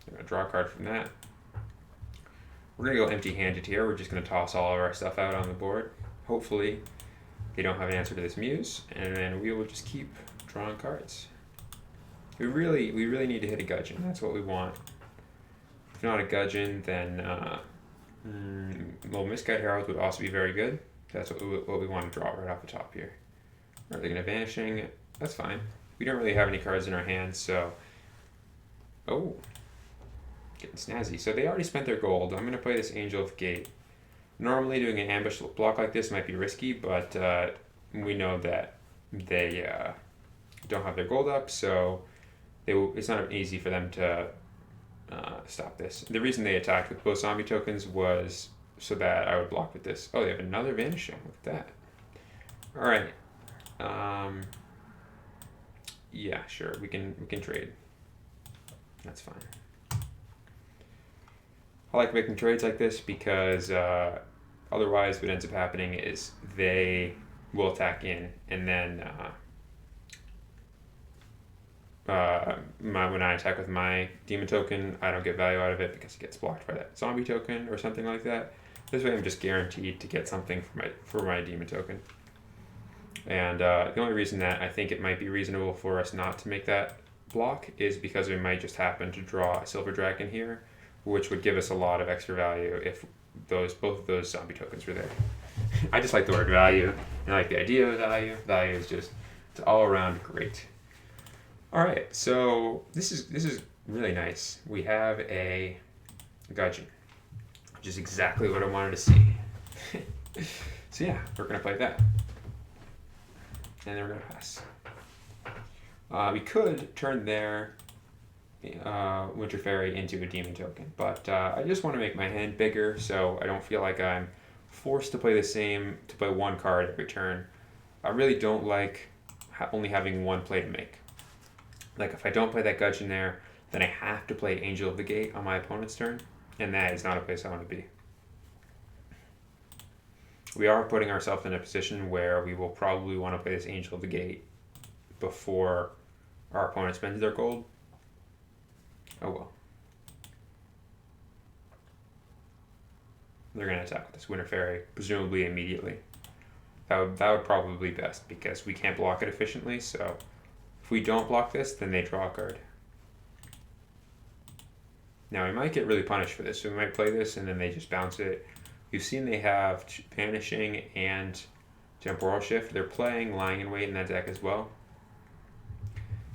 I'm going to draw a card from that. We're going to go empty-handed here. We're just going to toss all of our stuff out on the board. Hopefully they don't have an answer to this Muse, and then we will just keep drawing cards. We really need to hit a Gudgeon. That's what we want. If not a Gudgeon, then Misguided Herald would also be very good. That's what we want to draw right off the top here. Are they going to Vanishing? That's fine. We don't really have any cards in our hands, so... Oh. Getting snazzy. So they already spent their gold. I'm going to play this Angel of Gate. Normally doing an ambush block like this might be risky, but we know that they don't have their gold up, so it's not easy for them to stop this. The reason they attacked with both zombie tokens was so that I would block with this. Oh, they have another Vanishing with that. Alright. Yeah, sure. We can trade. That's fine. I like making trades like this because otherwise what ends up happening is they will attack in, and then when I attack with my demon token, I don't get value out of it because it gets blocked by that zombie token or something like that. This way I'm just guaranteed to get something for my demon token. And the only reason that I think it might be reasonable for us not to make that block is because we might just happen to draw a Silver Dragon here, which would give us a lot of extra value if both of those zombie tokens were there. I just like the word value, and I like the idea of value. Value is just, it's all around great. All right, so this is really nice. We have a Gudgeon, which is exactly what I wanted to see. So yeah, we're gonna play that, and then we're gonna pass. We could turn their Winter Fairy into a demon token, but I just want to make my hand bigger so I don't feel like I'm forced to play one card every turn. I really don't like only having one play to make. Like if I don't play that Gudgeon there, then I have to play Angel of the Gate on my opponent's turn, and that is not a place I want to be. We are putting ourselves in a position where we will probably want to play this Angel of the Gate before our opponent spends their gold. Oh well. They're going to attack with this Winter Fairy, presumably immediately. That would probably be best because we can't block it efficiently, so if we don't block this, then they draw a card. Now we might get really punished for this, so we might play this and then they just bounce it. We've seen they have Vanishing and Temporal Shift. They're playing Lying in Wait in that deck as well.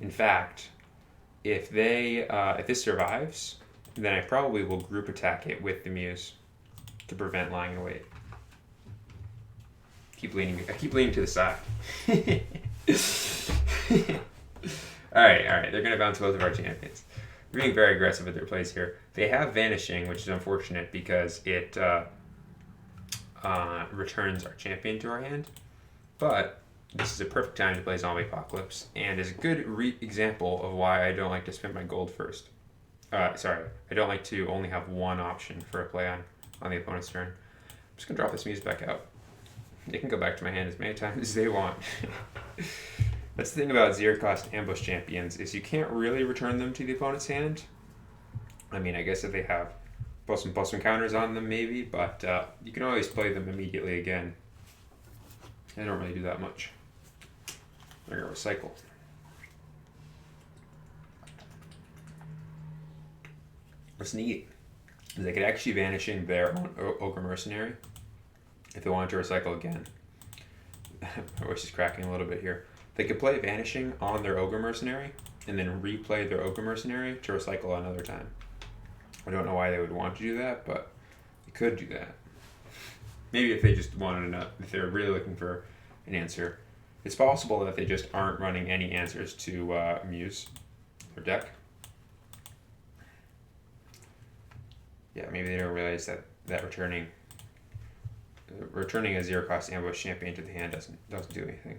In fact, if this survives, then I probably will group attack it with the Muse to prevent Lying in Wait. I keep leaning to the side. Alright, they're gonna bounce both of our champions. We're being very aggressive with their plays here. They have Vanishing, which is unfortunate because it returns our champion to our hand. But this is a perfect time to play Zombie Apocalypse, and is a good example of why I don't like to spend my gold first. Sorry, I don't like to only have one option for a play on the opponent's turn. I'm just gonna drop this Muse back out. They can go back to my hand as many times as they want. That's the thing about zero cost ambush champions is you can't really return them to the opponent's hand. I mean, I guess if they have plus one counters on them, maybe, but you can always play them immediately again. They don't really do that much. They're gonna recycle. What's neat is they could actually vanishing their own Ogre Mercenary if they wanted to recycle again. My voice is cracking a little bit here. They could play Vanishing on their Ogre Mercenary and then replay their Ogre Mercenary to recycle another time. I don't know why they would want to do that, but they could do that. Maybe if they just wanted to know, if they're really looking for an answer. It's possible that they just aren't running any answers to Muse or deck. Yeah, maybe they don't realize that returning a zero cost ambush champion to the hand doesn't do anything.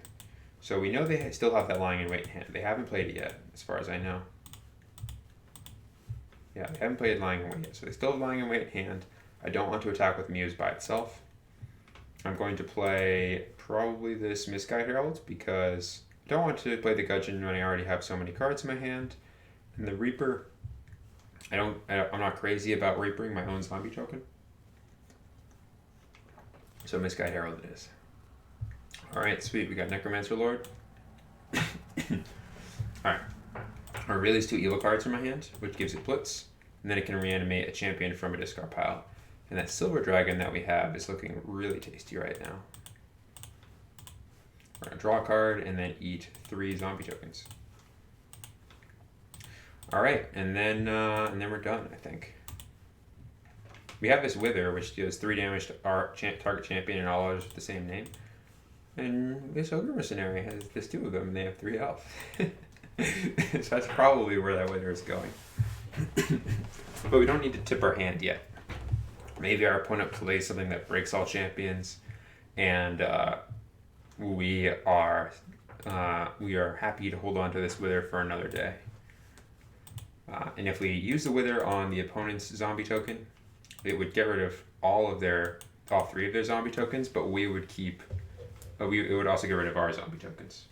So we know they still have that lying in wait in hand. They haven't played it yet, as far as I know. Yeah, they haven't played lying in wait yet, so they still have lying in wait in hand. I don't want to attack with Muse by itself. I'm going to play probably this Misguide Herald because I don't want to play the Gudgeon when I already have so many cards in my hand. And the Reaper, I'm not crazy about Reapering my own zombie token. So Misguide Herald it is. Alright, sweet. We got Necromancer Lord. Alright. I release 2 evil cards from my hand, which gives it Blitz. And then it can reanimate a champion from a discard pile. And that Silver Dragon that we have is looking really tasty right now. We're going to draw a card and then eat 3 zombie tokens. Alright, and then we're done, I think. We have this Wither, which deals 3 damage to our target champion and all others with the same name. And this Ogre Mercenary there's 2 of them, and they have 3 health. So that's probably where that Wither is going. But we don't need to tip our hand yet. Maybe our opponent plays something that breaks all champions, and we are happy to hold on to this Wither for another day. And if we use the Wither on the opponent's zombie token, it would get rid of all 3 of their zombie tokens, but we would keep. It would also get rid of our zombie tokens.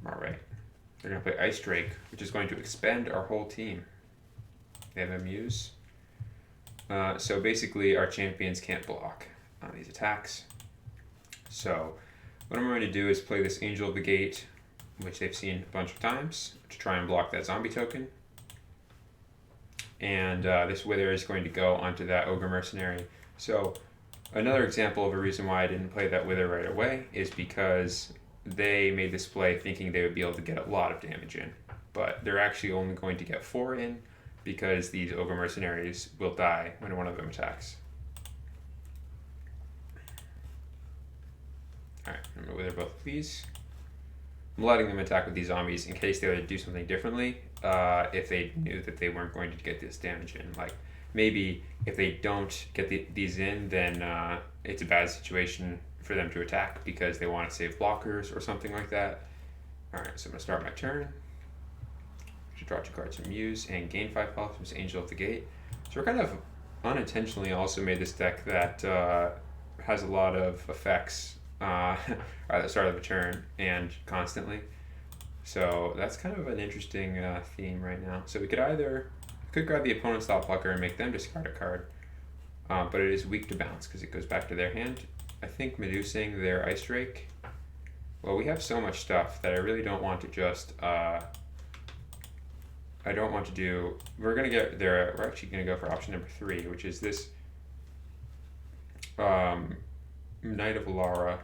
All right, they're gonna play Ice Drake, which is going to expend our whole team. They have a Muse. So basically, our champions can't block these attacks. So what I'm going to do is play this Angel of the Gate, which they've seen a bunch of times, to try and block that zombie token. And this Wither is going to go onto that Ogre Mercenary. So another example of a reason why I didn't play that Wither right away is because they made this play thinking they would be able to get a lot of damage in. But they're actually only going to get 4 in because these Ogre Mercenaries will die when one of them attacks. Alright, I'm going to Wither both of these. I'm letting them attack with these zombies in case they would do something differently if they knew that they weren't going to get this damage in. Like, maybe if they don't get these in, then it's a bad situation for them to attack because they want to save blockers or something like that. Alright, so I'm going to start my turn. Should draw 2 cards from Muse and gain 5 health from this Angel of the Gate. So we're kind of unintentionally also made this deck that has a lot of effects at the start of the turn and constantly. So that's kind of an interesting theme right now. So we could grab the opponent's Thought Plucker and make them discard a card, but it is weak to bounce because it goes back to their hand. I think Medusing their Ice Drake. Well, we have so much stuff that I really don't want to just. I don't want to do. We're actually gonna go for option number 3, which is this Knight of Alara,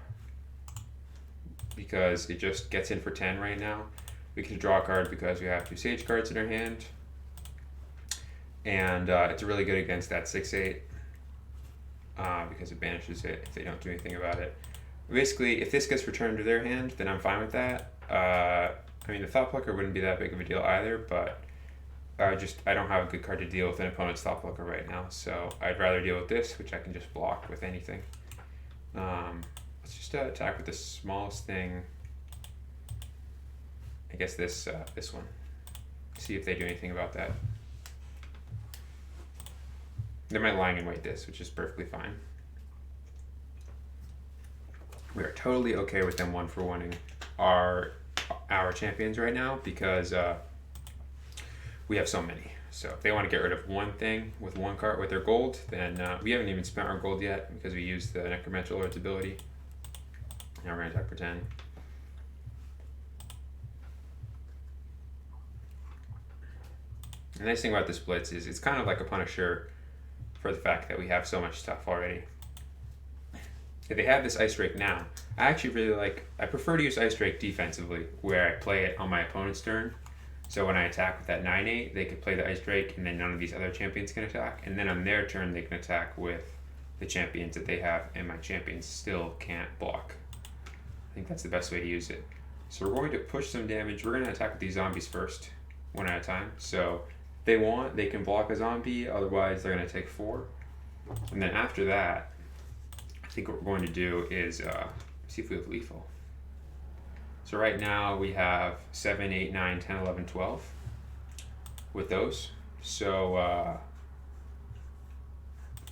because it just gets in for 10 right now. We can draw a card because we have 2 Sage cards in our hand, and it's really good against that 6/8 because it banishes it if they don't do anything about it. Basically, if this gets returned to their hand, then I'm fine with that. I mean, the Thought Plucker wouldn't be that big of a deal either, but I don't have a good card to deal with an opponent's Thought Plucker right now, so I'd rather deal with this, which I can just block with anything. Let's just attack with the smallest thing. I guess this one. See if they do anything about that. They might line and wait this, which is perfectly fine. We are totally okay with them 1-for-1ing our champions right now because we have so many. So if they want to get rid of one thing with one card with their gold, then we haven't even spent our gold yet because we used the Necromancer Lord's ability. Now we're going to attack for 10. The nice thing about this blitz is it's kind of like a Punisher for the fact that we have so much stuff already. If they have this Ice Drake now, I actually really I prefer to use Ice Drake defensively, where I play it on my opponent's turn. So when I attack with that 9/8, they could play the Ice Drake, and then none of these other champions can attack. And then on their turn, they can attack with the champions that they have, and my champions still can't block. I think that's the best way to use it. So we're going to push some damage. We're going to attack with these zombies first, one at a time. So if they want, they can block a zombie, otherwise they're going to take 4. And then after that, I think what we're going to do is see if we have lethal. So right now we have 7, 8, 9, 10, 11, 12 with those. So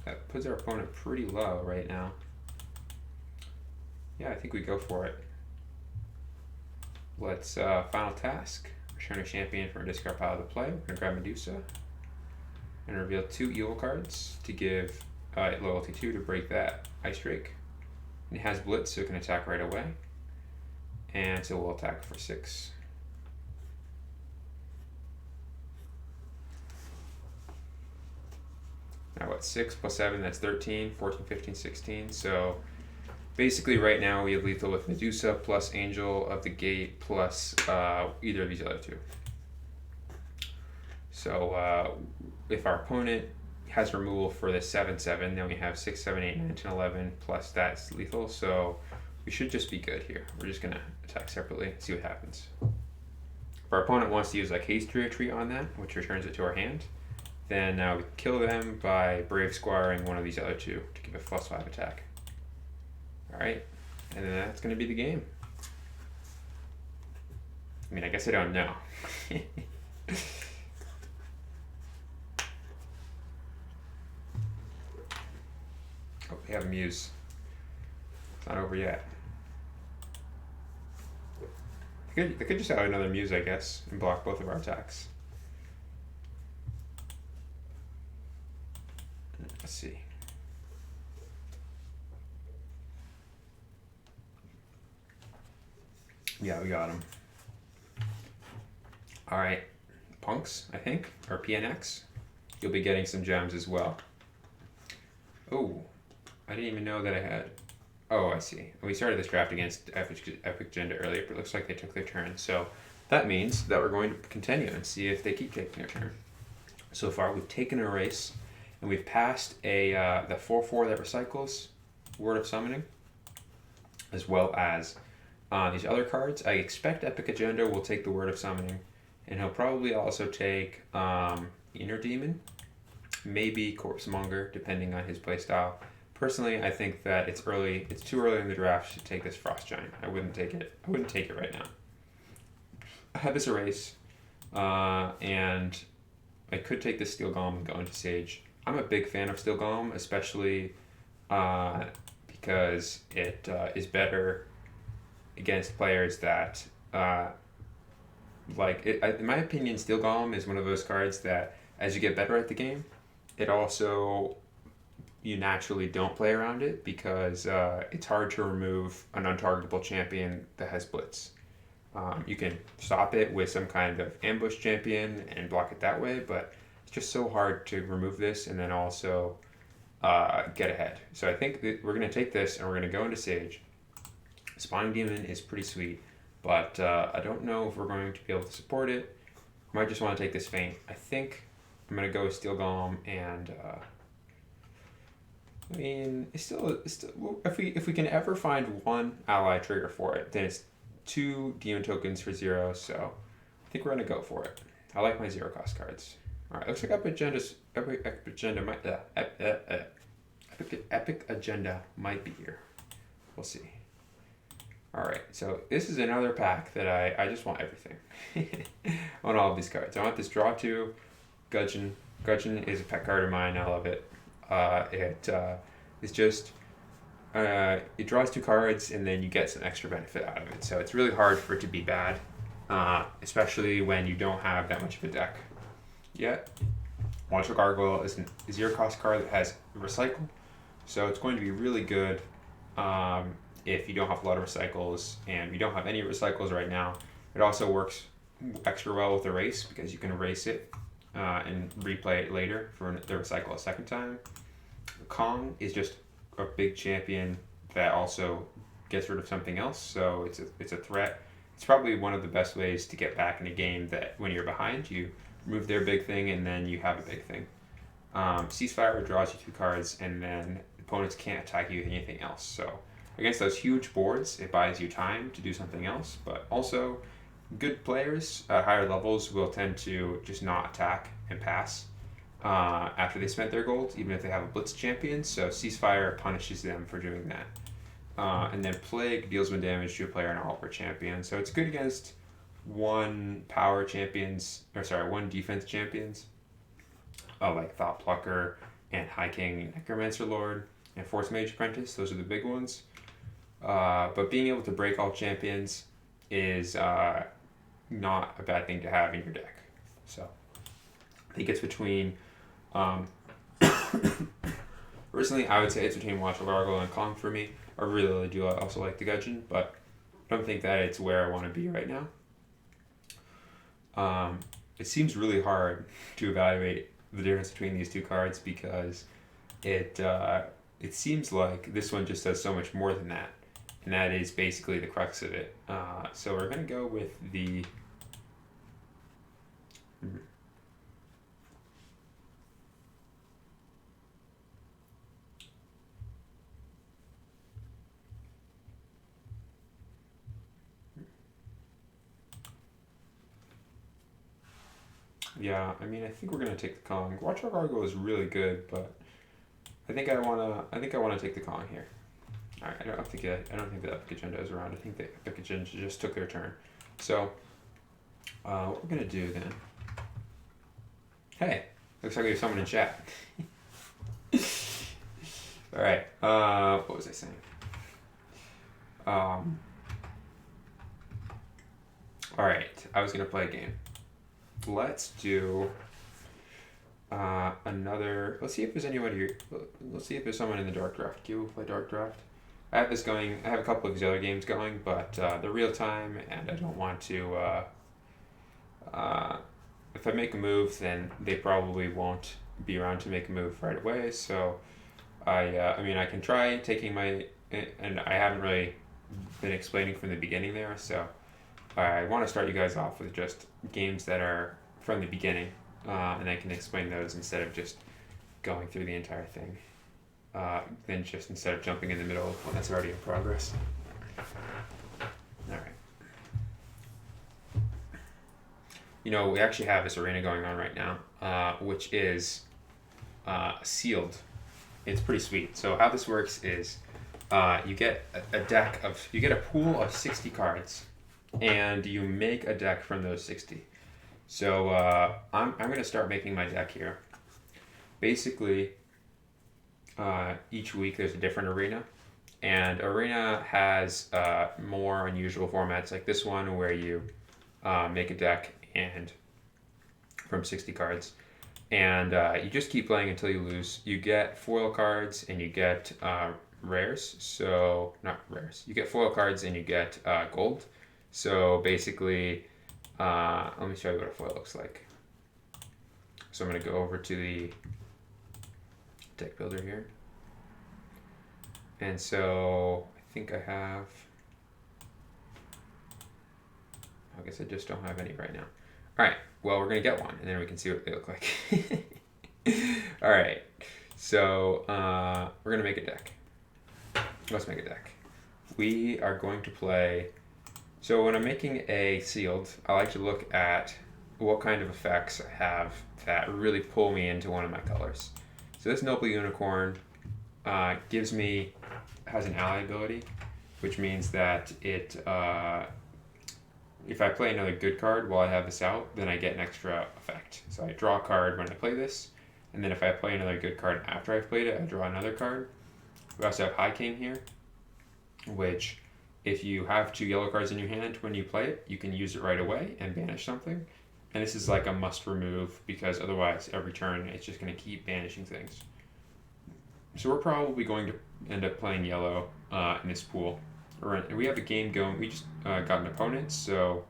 that puts our opponent pretty low right now. Yeah, I think we go for it. Let's final task. Return a champion from a discard pile to play. We're going to grab Medusa and reveal 2 evil cards to give loyalty 2 to break that Ice Drake. And it has Blitz, so it can attack right away. And so we'll attack for 6. Now what, 6 plus 7, that's 13, 14, 15, 16. So basically right now we have lethal with Medusa plus Angel of the Gate plus either of these other 2. So if our opponent has removal for the 7/7, then we have 6, 7, 8, 9, 10, 11 plus that's lethal. So we should just be good here. We're just gonna attack separately, see what happens. If our opponent wants to use like Haste Retreat on that, which returns it to our hand, then we kill them by Brave Squiring one of these other 2 to give a +5 attack. Alright, and then that's gonna be the game. I mean, I guess I don't know. Oh, we have a Muse. It's not over yet. They could just have another Muse, I guess, and block both of our attacks. Let's see. Yeah, we got him. Alright, Punks, I think, or PNX. You'll be getting some gems as well. Oh, I didn't even know that I had... Oh, I see. We started this draft against Epic Agenda earlier, but it looks like they took their turn. So that means that we're going to continue and see if they keep taking their turn. So far, we've taken a race, and we've passed the 4/4 that recycles, Word of Summoning, as well as these other cards. I expect Epic Agenda will take the Word of Summoning, and he'll probably also take Inner Demon, maybe Corpse Monger, depending on his playstyle. Personally, I think that it's too early in the draft to take this Frost Giant. I wouldn't take it right now. I have this erase, and I could take this Steel Golem and go into Sage. I'm a big fan of Steel Golem, especially because it is better against players that in my opinion, Steel Golem is one of those cards that as you get better at the game, it also you naturally don't play around it because it's hard to remove an untargetable champion that has Blitz. You can stop it with some kind of ambush champion and block it that way, but it's just so hard to remove this and then also get ahead. So I think that we're going to take this and we're going to go into Sage. Spawning Demon is pretty sweet, but I don't know if we're going to be able to support it. I might just want to take this Feint. I think I'm going to go with Steel Golem and... I mean, it's still if we can ever find one ally trigger for it, then it's 2 demon tokens for 0. So I think we're gonna go for it. I like my 0 cost cards. All right, looks like Epic Agenda might be here. We'll see. All right, so this is another pack that I just want everything. I want all of these cards. I want this Draw 2 Gudgeon. Gudgeon is a pet card of mine. I love it. It's just it draws 2 cards and then you get some extra benefit out of it. So it's really hard for it to be bad, especially when you don't have that much of a deck yet. Watcher Gargoyle is a 0-cost card that has recycle, so it's going to be really good if you don't have a lot of recycles, and we don't have any recycles right now. It also works extra well with Erase because you can erase it and replay it later for the recycle a second time. Kong is just a big champion that also gets rid of something else, so it's a threat. It's probably one of the best ways to get back in a game that when you're behind, you remove their big thing and then you have a big thing. Ceasefire draws you 2 cards and then opponents can't attack you with anything else. So against those huge boards, it buys you time to do something else, but also good players at higher levels will tend to just not attack and pass after they spent their gold, even if they have a blitz champion. So Ceasefire punishes them for doing that. And then Plague deals 1 damage to a player and all per champion. So it's good against 1 defense champions, like Thought Plucker and High King, Necromancer Lord, and Force Mage Apprentice. Those are the big ones. But being able to break all champions is not a bad thing to have in your deck. So I think it's between. Personally, I would say it's between Watcher Gargoyle and Kong for me. I really do also like the Gudgeon, but I don't think that it's where I want to be right now. It seems really hard to evaluate the difference between these 2 cards because it seems like this one just does so much more than that, and that is basically the crux of it. So we're gonna go with the. Yeah, I mean, I think we're gonna take the Kong. Watcher Gargoyle is really good, but I think I wanna take the Kong here. All right, I don't think the Epic Agenda is around. I think the Epic Agenda just took their turn. So, what we're gonna do then? Hey, looks like we have someone in chat. All right. What was I saying? All right. I was gonna play a game. Let's do another. Let's see if there's anyone here. Let's see if there's someone in the Dark Draft queue who play Dark Draft. I have this going. I have a couple of these other games going, but they're real time, and I don't want to. If I make a move, then they probably won't be around to make a move right away. So, I mean, I can try taking my, and I haven't really been explaining from the beginning there. So, I want to start you guys off with just games that are from the beginning, and I can explain those instead of just going through the entire thing. Then just instead of jumping in the middle of one that's already in progress. All right. You know, we actually have this arena going on right now, which is sealed. It's pretty sweet. So how this works is you get you get a pool of 60 cards, and you make a deck from those 60. So I'm going to start making my deck here. Basically, each week there's a different arena, and arena has more unusual formats like this one where you make a deck and from 60 cards, and you just keep playing until you lose. You get foil cards and you get rares. So not rares. You get foil cards and you get gold. So basically, let me show you what a foil looks like. So I'm going to go over to the deck builder here. And so I think I have, I guess I just don't have any right now. All right, well, we're going to get one and then we can see what they look like. All right, so we're going to make a deck. Let's make a deck. We are going to play. So when I'm making a sealed, I like to look at what kind of effects I have that really pull me into one of my colors. So this Noble Unicorn has an ally ability, which means that if I play another good card while I have this out, then I get an extra effect. So I draw a card when I play this, and then if I play another good card after I've played it, I draw another card. We also have High King here, which if you have 2 yellow cards in your hand when you play it, you can use it right away and banish something. And this is like a must remove because otherwise every turn it's just going to keep banishing things. So we're probably going to end up playing yellow in this pool. We have a game going. We just got an opponent, so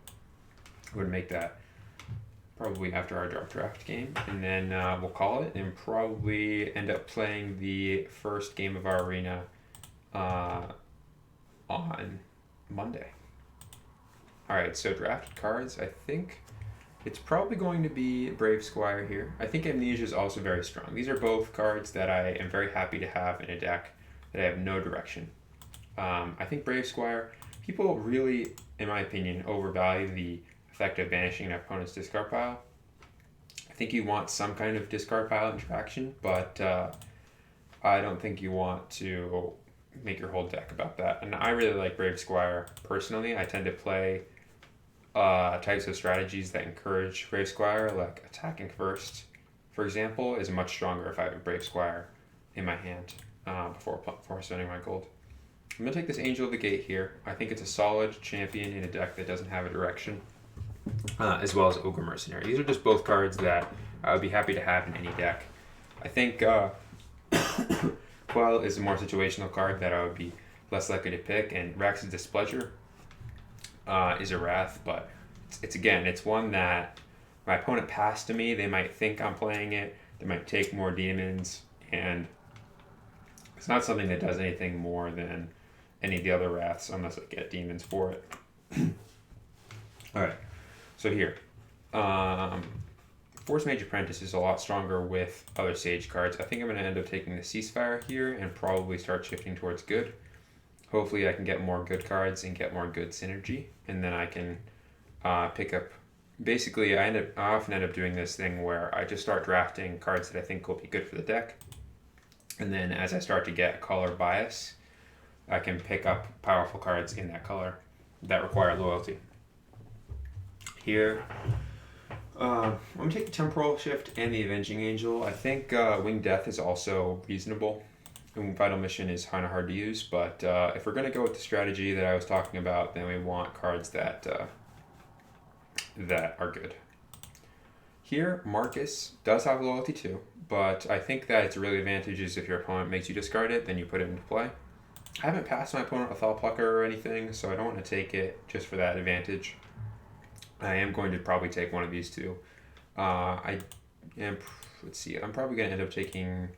we're going to make that probably after our draft game. And then we'll call it and probably end up playing the first game of our arena on Monday. Alright, so drafted cards. I think it's probably going to be Brave Squire here. I think Amnesia is also very strong. These are both cards that I am very happy to have in a deck that I have no direction. I think Brave Squire, people really, in my opinion, overvalue the effect of banishing an opponent's discard pile. I think you want some kind of discard pile interaction, but I don't think you want to make your whole deck about that. And I really like Brave Squire personally. I tend to play types of strategies that encourage Brave Squire, like attacking first, for example, is much stronger if I have a Brave Squire in my hand before spending my gold. I'm going to take this Angel of the Gate here. I think it's a solid champion in a deck that doesn't have a direction, as well as Ogre Mercenary. These are just both cards that I would be happy to have in any deck. I think Quell is a more situational card that I would be less likely to pick, and Rax's Displeasure is a Wrath, but it's one that my opponent passed to me. They might think I'm playing it. They might take more demons, and it's not something that does anything more than any of the other Wraths unless I get demons for it. Alright, so here. Force Mage Apprentice is a lot stronger with other Sage cards. I think I'm going to end up taking the Ceasefire here and probably start shifting towards good. Hopefully I can get more good cards and get more good synergy, and then I can pick up... Basically, I often end up doing this thing where I just start drafting cards that I think will be good for the deck, and then as I start to get color bias, I can pick up powerful cards in that color that require loyalty. Here, I'm going to take the Temporal Shift and the Avenging Angel. I think Winged Death is also reasonable. And Vital Mission is kind of hard to use, but if we're going to go with the strategy that I was talking about, then we want cards that are good. Here, Marcus does have loyalty too, but I think that it's really advantageous if your opponent makes you discard it, then you put it into play. I haven't passed my opponent a Thought Plucker or anything, so I don't want to take it just for that advantage. I am going to probably take one of these two. Let's see, I'm probably going to end up taking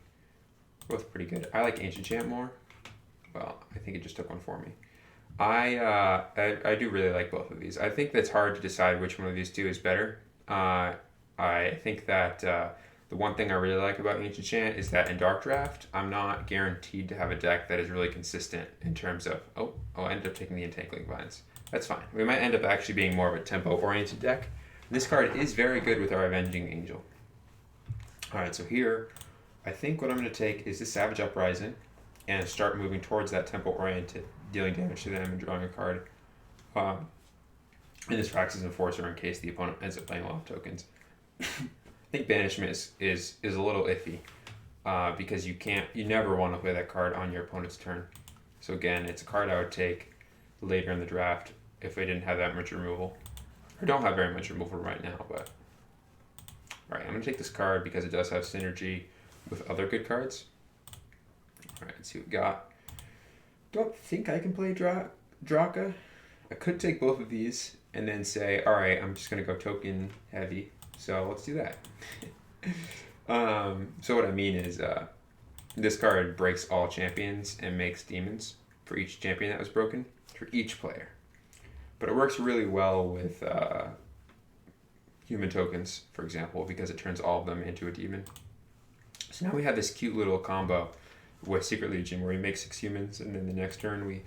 both pretty good. I like Ancient Chant more. Well, I think it just took one for me. I do really like both of these. I think that's hard to decide which one of these two is better. I think that the one thing I really like about Ancient Chant is that in Dark Draft, I'm not guaranteed to have a deck that is really consistent in terms of, I'll end up taking the Entangling Vines. That's fine. We might end up actually being more of a tempo-oriented deck. This card is very good with our Avenging Angel. Alright, so here, I think what I'm going to take is this Savage Uprising and start moving towards that tempo-oriented, dealing damage to them and drawing a card. And this Rax's Enforcer in case the opponent ends up playing a lot of tokens. I think Banishment is a little iffy because you never want to play that card on your opponent's turn. So again, it's a card I would take later in the draft if I didn't have that much removal. I don't have very much removal right now, but... Alright, I'm going to take this card because it does have synergy with other good cards. Alright, let's see what we got. Don't think I can play Draka. I could take both of these and then say, alright, I'm just going to go token heavy. So let's do that. So what I mean is this card breaks all champions and makes demons for each champion that was broken, for each player. But it works really well with human tokens, for example, because it turns all of them into a demon. So now we have this cute little combo with Secret Legion where we make 6 humans and then the next turn we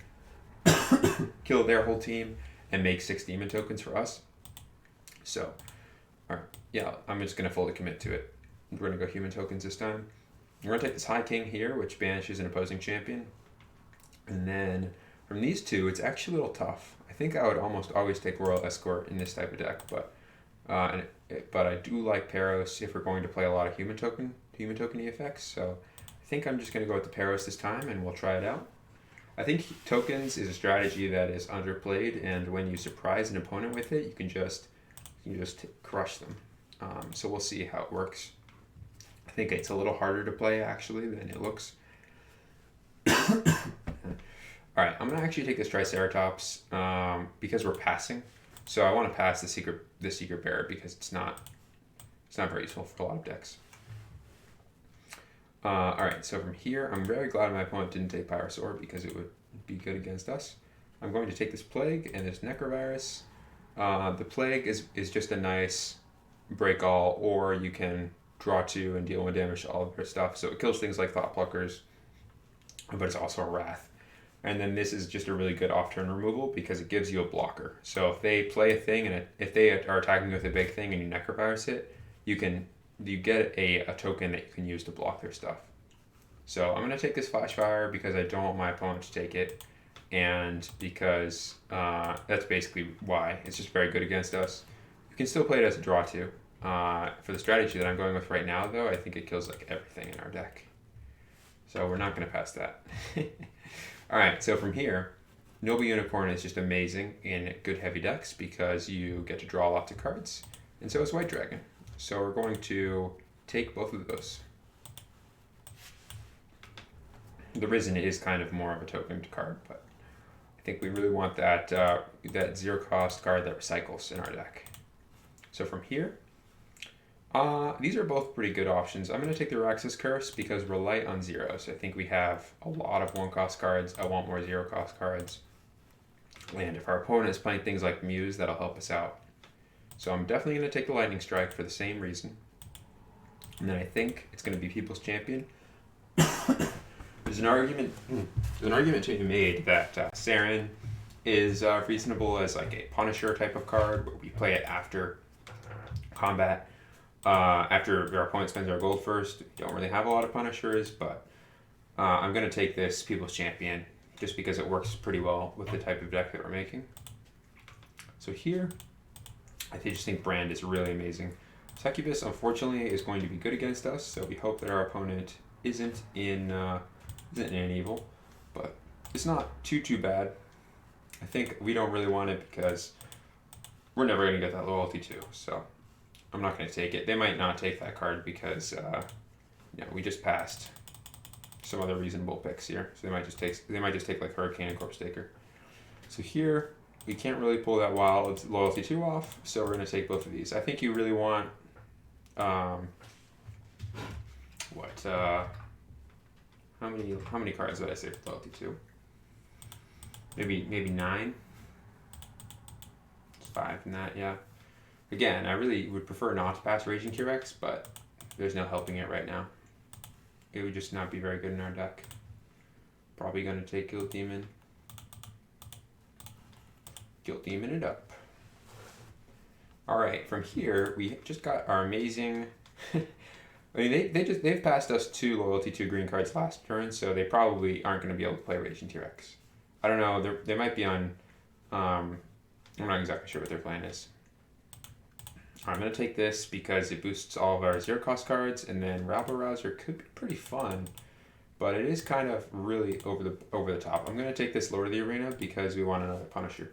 kill their whole team and make 6 demon tokens for us. So, alright, yeah, I'm just going to fully commit to it. We're going to go human tokens this time. We're going to take this High King here, which banishes an opposing champion. And then From these two, it's actually a little tough. I think I would almost always take Royal Escort in this type of deck, but but I do like Peros if we're going to play a lot of human token effects. So I think I'm just going to go with the Peros this time, and we'll try it out. I think tokens is a strategy that is underplayed, and when you surprise an opponent with it, you can just crush them. So we'll see how it works. I think it's a little harder to play actually than it looks. All right, I'm gonna actually take this Triceratops because we're passing. So I want to pass the secret bearer because it's not very useful for a lot of decks. All right, so from here, I'm very glad my opponent didn't take Pyrosaur because it would be good against us. I'm going to take this Plague and this Necrovirus. The Plague is just a nice break all, or you can draw 2 and deal 1 damage to all of their stuff. So it kills things like Thought Pluckers, but it's also a Wrath. And then this is just a really good off-turn removal because it gives you a blocker. So if they play a thing and if they are attacking with a big thing and you Necrovirus it, you get a token that you can use to block their stuff. So I'm going to take this Flash Fire because I don't want my opponent to take it, and because that's basically why. It's just very good against us. You can still play it as a draw 2. For the strategy that I'm going with right now, though, I think it kills like everything in our deck. So we're not going to pass that. Alright, so from here, Noble Unicorn is just amazing in good heavy decks because you get to draw lots of cards, and so is White Dragon. So we're going to take both of those. The Risen is kind of more of a tokened card, but I think we really want that 0-cost card that recycles in our deck. So from here, these are both pretty good options. I'm going to take the Raxus Curse because we're light on zeros. I think we have a lot of 1-cost cards. I want more 0-cost cards. And if our opponent is playing things like Muse, that'll help us out. So I'm definitely going to take the Lightning Strike for the same reason. And then I think it's going to be People's Champion. There's an argument to be made that Saren is reasonable as like a Punisher type of card, where we play it after combat. After our opponent spends our gold first. We don't really have a lot of Punishers, but I'm going to take this People's Champion just because it works pretty well with the type of deck that we're making. So here, I just think Brand is really amazing. Succubus, unfortunately, is going to be good against us, so we hope that our opponent isn't in evil, but it's not too bad. I think we don't really want it because we're never going to get that loyalty too, so I'm not going to take it. They might not take that card because we just passed some other reasonable picks here, so they might just take like Hurricane and Corpse Taker. So here we can't really pull that wild loyalty 2 off, so we're going to take both of these. I think you really want how many cards did I say for loyalty 2? Maybe 9. It's 5 in that, yeah. Again, I really would prefer not to pass Raging T-Rex, but there's no helping it right now. It would just not be very good in our deck. Probably going to take Guild Demon. Guild Demon it up. Alright, from here, we just got our amazing... I mean, they've passed us 2 loyalty 2 green cards last turn, so they probably aren't going to be able to play Raging T-Rex. I don't know, they might be on... I'm not exactly sure what their plan is. I'm going to take this because it boosts all of our 0-cost cards, and then Rabble Rouser could be pretty fun, but it is kind of really over the top. I'm going to take this Lord of the Arena because we want another Punisher.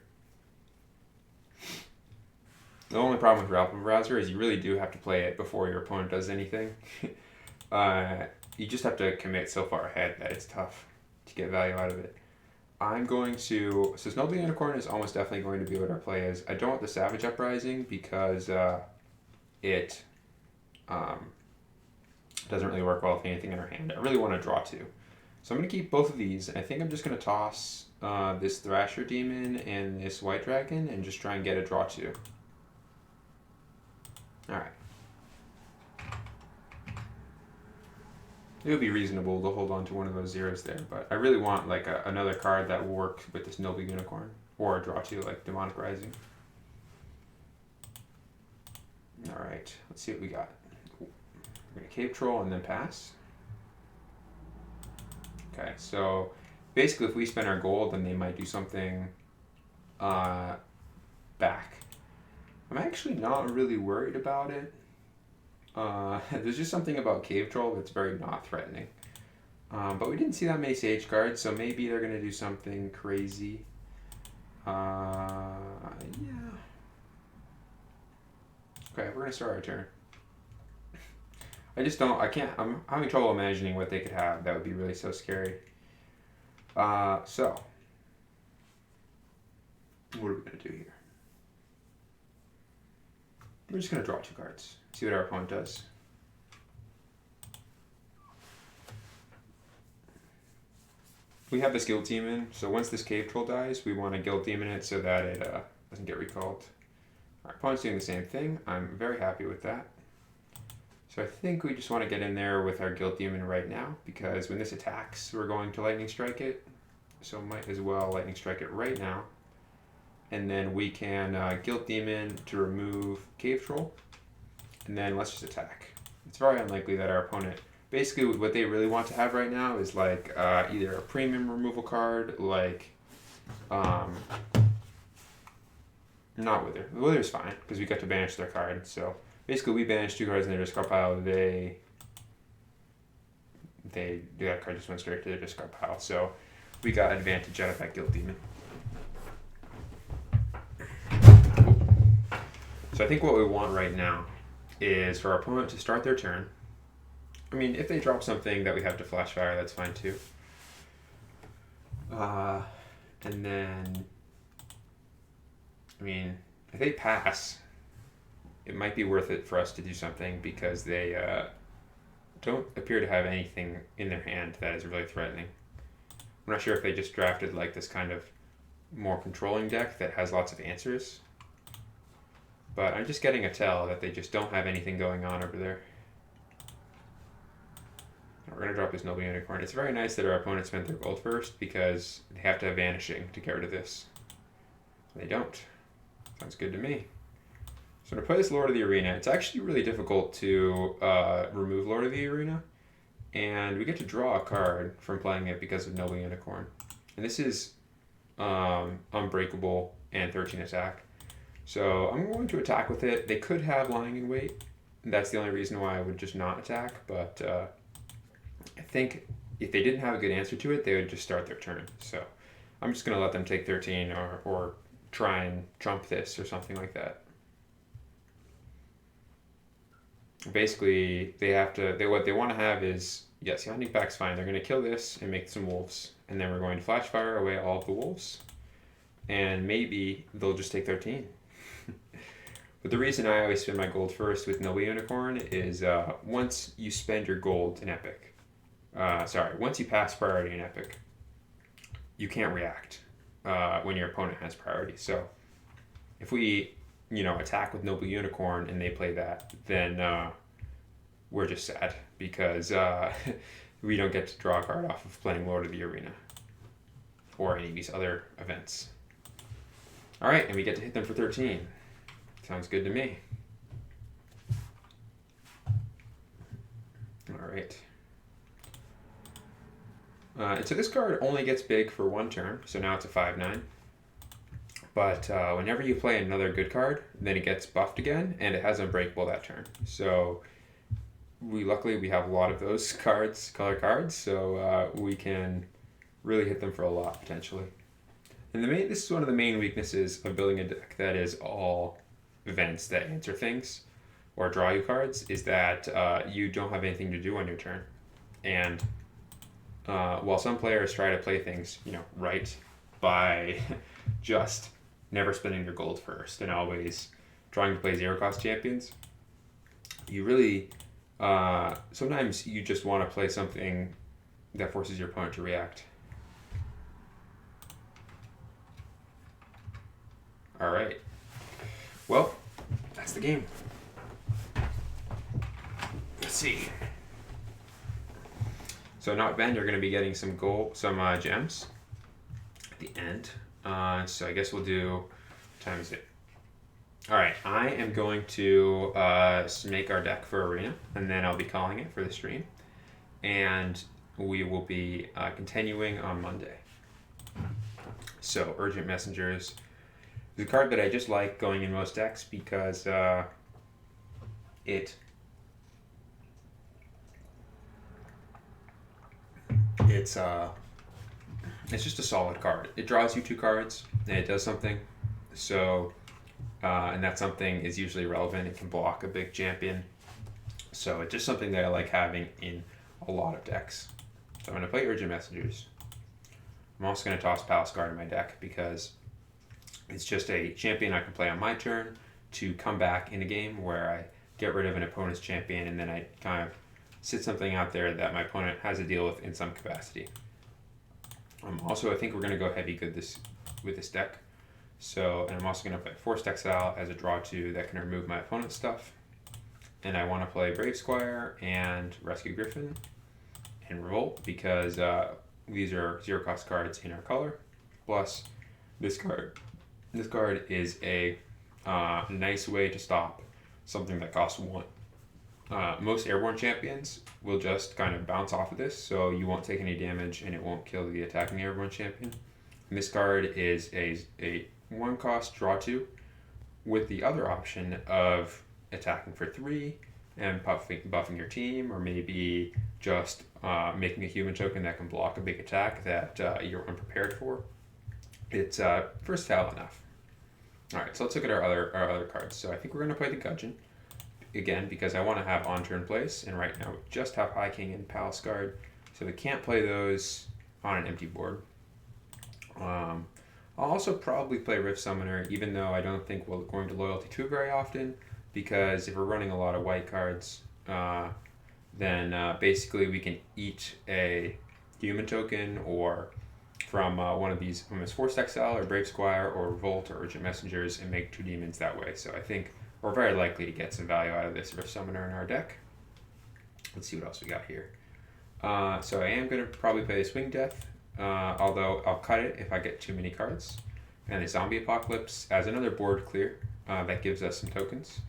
The only problem with Rabble Rouser is you really do have to play it before your opponent does anything. You just have to commit so far ahead that it's tough to get value out of it. So Noble Unicorn is almost definitely going to be what our play is. I don't want the Savage Uprising because it doesn't really work well with anything in our hand. I really want to draw 2. So I'm going to keep both of these. I think I'm just going to toss this Thrasher Demon and this White Dragon and just try and get a draw 2. Alright. It would be reasonable to hold on to one of those zeros there, but I really want like another card that will work with this Noble Unicorn, or a draw 2 like Demonic Rising. Alright, let's see what we got. We're going to Cave Troll and then pass. Okay, so basically, if we spend our gold, then they might do something back. I'm actually not really worried about it. There's just something about Cave Troll that's very not threatening. But we didn't see that many Sage cards, so maybe they're going to do something crazy. Yeah. Okay, we're going to start our turn. I'm having trouble imagining what they could have. That would be really so scary. So, what are we going to do here? We're just going to draw 2 cards. See what our opponent does. We have this Guild Demon, so once this Cave Troll dies, we want to Guild Demon it so that it doesn't get recalled. Our opponent's doing the same thing. I'm very happy with that. So I think we just want to get in there with our Guild Demon right now, because when this attacks, we're going to Lightning Strike it. So might as well Lightning Strike it right now. And then we can Guild Demon to remove Cave Troll. And then let's just attack. It's very unlikely that our opponent... Basically, what they really want to have right now is like either a premium removal card, like... not Wither. Wither's fine, because we got to banish their card. So basically, we banish 2 cards in their discard pile. That card just went straight to their discard pile. So we got advantage out of that Guild Demon. So I think what we want right now is for our opponent to start their turn. I mean, if they drop something that we have to flash fire, that's fine too. And then, I mean, if they pass, it might be worth it for us to do something because they don't appear to have anything in their hand that is really threatening. I'm not sure if they just drafted like this kind of more controlling deck that has lots of answers. But I'm just getting a tell that they just don't have anything going on over there. We're going to drop this Noble Unicorn. It's very nice that our opponent spent their gold first because they have to have Vanishing to get rid of this. They don't. Sounds good to me. So to play this Lord of the Arena, it's actually really difficult to remove Lord of the Arena. And we get to draw a card from playing it because of Noble Unicorn. And this is Unbreakable and 13 attack. So I'm going to attack with it. They could have Lying in Wait. That's the only reason why I would just not attack. But I think if they didn't have a good answer to it, they would just start their turn. So I'm just going to let them take 13 or try and trump this or something like that. Basically, what they want to have is, yes, Hunting Pack's fine. They're going to kill this and make some wolves. And then we're going to flash fire away all of the wolves. And maybe they'll just take 13. But the reason I always spend my gold first with Noble Unicorn is once you spend your gold in Epic, once you pass priority in Epic, you can't react when your opponent has priority. So if we, attack with Noble Unicorn and they play that, then we're just sad because we don't get to draw a card off of playing Lord of the Arena or any of these other events. All right, and we get to hit them for 13. Sounds good to me. All right. And so this card only gets big for 1 turn, so now it's a 5/9. But whenever you play another good card, then it gets buffed again, and it has Unbreakable that turn. So luckily we have a lot of those cards, color cards, so we can really hit them for a lot potentially. And this is one of the main weaknesses of building a deck that is all events that answer things or draw you cards, is that you don't have anything to do on your turn. And while some players try to play things, right by just never spending your gold first and always trying to play 0-cost champions, you really sometimes you just want to play something that forces your opponent to react. All right. Well, that's the game. Let's see. So not Ben, you're going to be getting some gems at the end. So I guess we'll do, what time is it? All right, I am going to make our deck for Arena, and then I'll be calling it for the stream. And we will be continuing on Monday. So Urgent Messengers is a card that I just like going in most decks because it it's it's just a solid card. It draws you 2 cards and it does something. So and that something is usually relevant. It can block a big champion. So it's just something that I like having in a lot of decks. So I'm going to play Urgent Messengers. I'm also going to toss Palace Guard in my deck because it's just a champion I can play on my turn to come back in a game where I get rid of an opponent's champion and then I kind of sit something out there that my opponent has to deal with in some capacity. Also, I think we're going to go heavy good with this deck. So, and I'm also going to play Forced Exile as a draw 2 that can remove my opponent's stuff. And I want to play Brave Squire and Rescue Griffin and Revolt because these are 0-cost cards in our color. Plus, this card. This card is a nice way to stop something that costs 1. Most airborne champions will just kind of bounce off of this, so you won't take any damage and it won't kill the attacking airborne champion. And this card is a 1-cost draw 2 with the other option of attacking for 3 and buffing your team, or maybe just making a human token that can block a big attack that you're unprepared for. It's versatile enough. Alright, so let's look at our other cards. So I think we're going to play the Gudgeon again because I want to have on-turn plays, and right now we just have High King and Palace Guard, so we can't play those on an empty board. I'll also probably play Rift Summoner, even though I don't think we're going to Loyalty 2 very often, because if we're running a lot of white cards, then basically we can eat a human token or from one of these, from this Forced Exile or Brave Squire or Revolt or Urgent Messengers, and make 2 demons that way. So I think we're very likely to get some value out of this Rift Summoner in our deck. Let's see what else we got here. So I am going to probably play Swing Death, although I'll cut it if I get too many cards. And the Zombie Apocalypse as another board clear that gives us some tokens.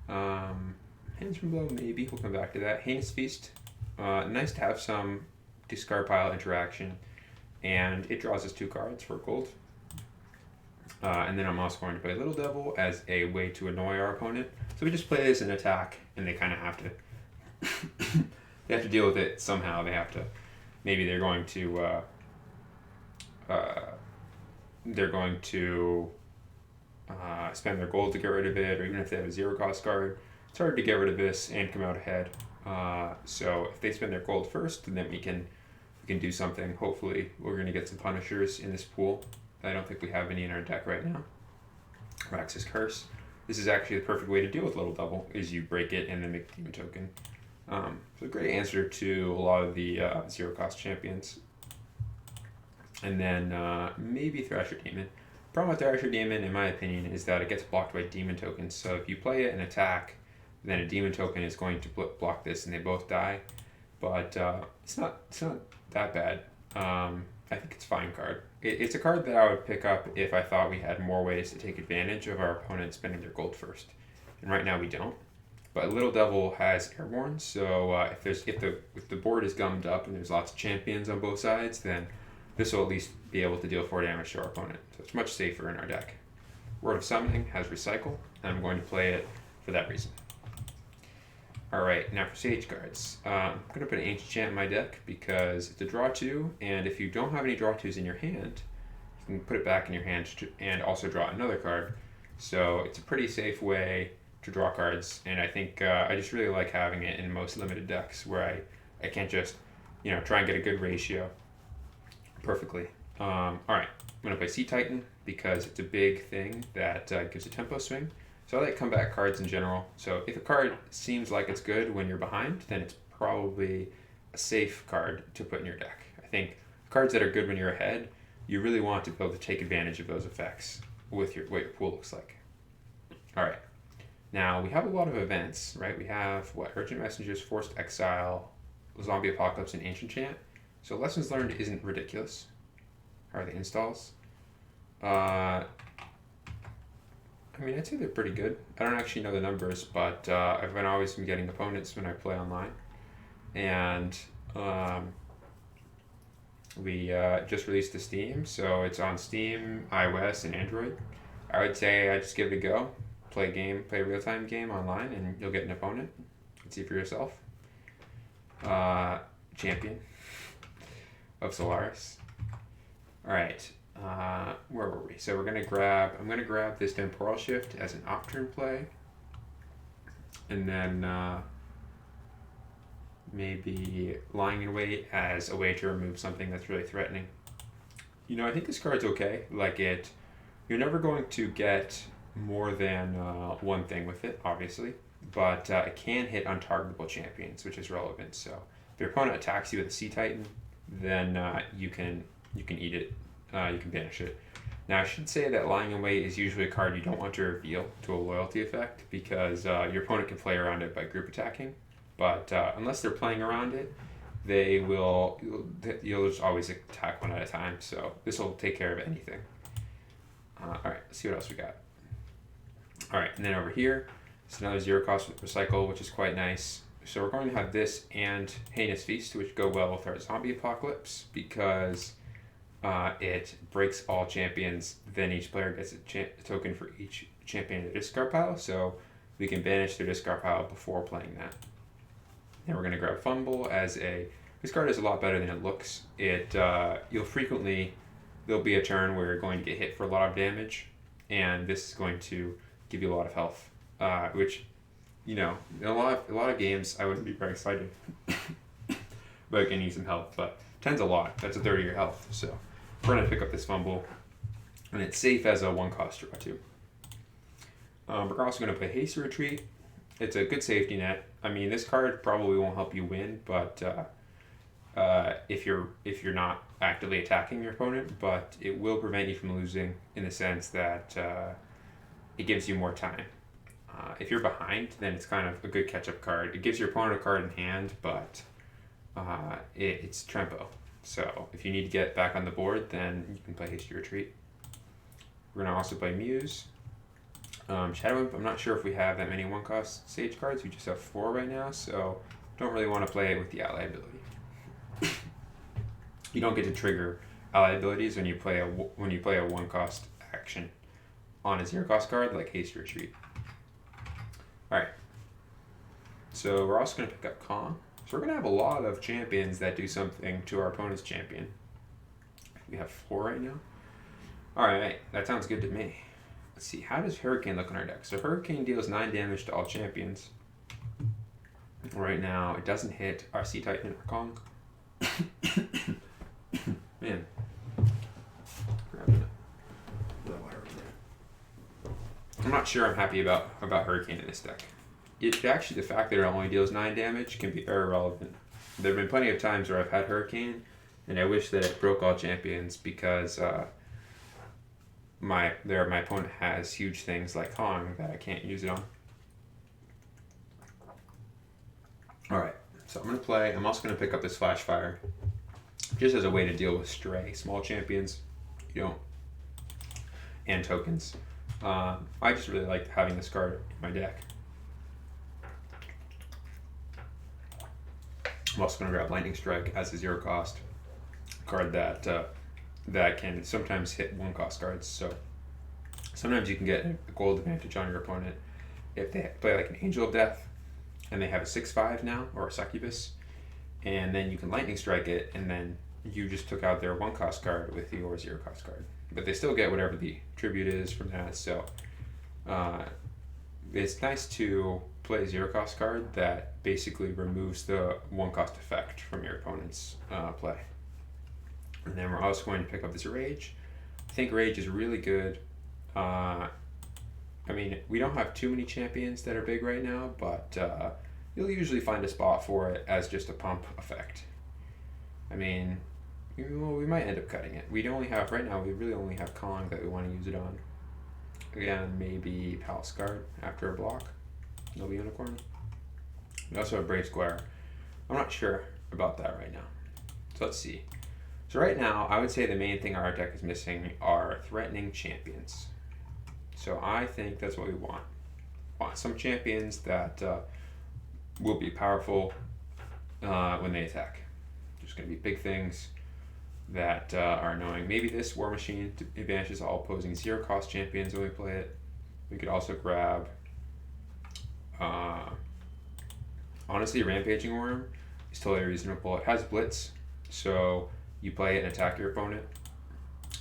Hands from Below, maybe. We'll come back to that. Heinous Feast. Nice to have some discard pile interaction. And it draws us 2 cards for gold. And then I'm also going to play Little Devil as a way to annoy our opponent. So we just play this in attack, and they kind of have to they have to deal with it somehow. They have to, maybe they're going to spend their gold to get rid of it, or even if they have a 0-cost card, it's hard to get rid of this and come out ahead. So if they spend their gold first, then we can do something. Hopefully we're going to get some Punishers in this pool. I don't think we have any in our deck right now. Rax's Curse. This is actually the perfect way to deal with Little Devil, is you break it and then make a demon token. So a great answer to a lot of the 0-cost champions. And then maybe Thrasher Demon. Problem with Thrasher Demon, in my opinion, is that it gets blocked by demon tokens. So if you play it and attack, then a demon token is going to block this and they both die. But it's not that bad. I think it's a fine card. It's a card that I would pick up if I thought we had more ways to take advantage of our opponent spending their gold first. And right now we don't. But Little Devil has Airborne, so if the board is gummed up and there's lots of champions on both sides, then this will at least be able to deal 4 damage to our opponent. So it's much safer in our deck. Word of Summoning has Recycle, and I'm going to play it for that reason. Alright, now for Sage cards. I'm going to put an Ancient Chant in my deck because it's a draw 2, and if you don't have any draw 2s in your hand, you can put it back in your hand and also draw another card. So it's a pretty safe way to draw cards, and I think I just really like having it in most limited decks where I can't just try and get a good ratio perfectly. Alright, I'm going to play Sea Titan because it's a big thing that gives a tempo swing. So I like comeback cards in general. So if a card seems like it's good when you're behind, then it's probably a safe card to put in your deck. I think cards that are good when you're ahead, you really want to be able to take advantage of those effects with what your pool looks like. Alright, now we have a lot of events, right? We have, Urgent Messengers, Forced Exile, Zombie Apocalypse, and Ancient Chant. So Lessons Learned isn't ridiculous. How are the installs? I'd say they're pretty good. I don't actually know the numbers, but I've always been getting opponents when I play online. And We just released the Steam, so it's on Steam, iOS, and Android. I would say I just give it a go. Play a real time game online, and you'll get an opponent. See for yourself. Champion of Solaris. All right. Where were we? So I'm gonna grab this Temporal Shift as an off-turn play, and then maybe Lying in Wait as a way to remove something that's really threatening. I think this card's okay. You're never going to get more than one thing with it, obviously, but it can hit untargetable champions, which is relevant. So if your opponent attacks you with a Sea Titan, then you can eat it. You can banish it. Now I should say that Lying in Wait is usually a card you don't want to reveal to a loyalty effect, because your opponent can play around it by group attacking. But unless they're playing around it, you'll just always attack one at a time. So this will take care of anything. All right, let's see what else we got. All right, and then over here, it's another 0 cost recycle, which is quite nice. So we're going to have this and Heinous Feast, which go well with our Zombie Apocalypse, because it breaks all champions. Then each player gets a token for each champion in the discard pile, so we can banish their discard pile before playing that. Then we're going to grab Fumble as this card is a lot better than it looks. There'll be a turn where you're going to get hit for a lot of damage, and this is going to give you a lot of health, which, in a lot of games, I wouldn't be very excited about getting some health, but 10's a lot. That's a third of your health, so we're going to pick up this Fumble, and it's safe as a 1-cost draw too. We're also going to play Hasty Retreat. It's a good safety net. I mean, this card probably won't help you win, but if you're not actively attacking your opponent, but it will prevent you from losing in the sense that it gives you more time. If you're behind, then it's kind of a good catch-up card. It gives your opponent a card in hand, but it's Trempo. So if you need to get back on the board, then you can play Hasty Retreat. We're going to also play Muse. Shadow Imp, I'm not sure if we have that many 1-cost Sage cards. We just have 4 right now, so don't really want to play it with the ally ability. You don't get to trigger ally abilities when you play a 1-cost action on a 0-cost card like Hasty Retreat. Alright. So we're also going to pick up Kong. So we're going to have a lot of champions that do something to our opponent's champion. We have 4 right now. Alright, that sounds good to me. Let's see, how does Hurricane look on our deck? So Hurricane deals 9 damage to all champions. Right now, it doesn't hit our Sea Titan or Kong. Man. I'm not sure I'm happy about Hurricane in this deck. The fact that it only deals 9 damage can be very relevant. There have been plenty of times where I've had Hurricane, and I wish that it broke all champions, because my opponent has huge things like Kong that I can't use it on. Alright, so I'm also going to pick up this Flash Fire, just as a way to deal with stray small champions, and tokens. I just really like having this card in my deck. I'm also going to grab Lightning Strike as a 0-cost card that can sometimes hit 1-cost cards. So sometimes you can get a gold advantage on your opponent if they play like an Angel of Death and they have a 6/5 now, or a Succubus, and then you can Lightning Strike it, and then you just took out their 1-cost card with your 0-cost card. But they still get whatever the tribute is from that, so it's nice to play a 0-cost card that basically removes the 1-cost effect from your opponent's play. And then we're also going to pick up this Rage. I think Rage is really good. I mean, we don't have too many champions that are big right now, but you'll usually find a spot for it as just a pump effect. I mean, we might end up cutting it. We really only have Kong that we want to use it on. Again, maybe Palace Guard after a block. Noble Unicorn. We also have Brave Square. I'm not sure about that right now. So let's see. So right now, I would say the main thing our deck is missing are threatening champions. So I think that's what we want. Want some champions that will be powerful when they attack. There's going to be big things that are annoying. Maybe this War Machine advantages all opposing zero cost champions when we play it. We could also grab, honestly, Rampaging Worm is totally reasonable. It has Blitz, so you play it and attack your opponent.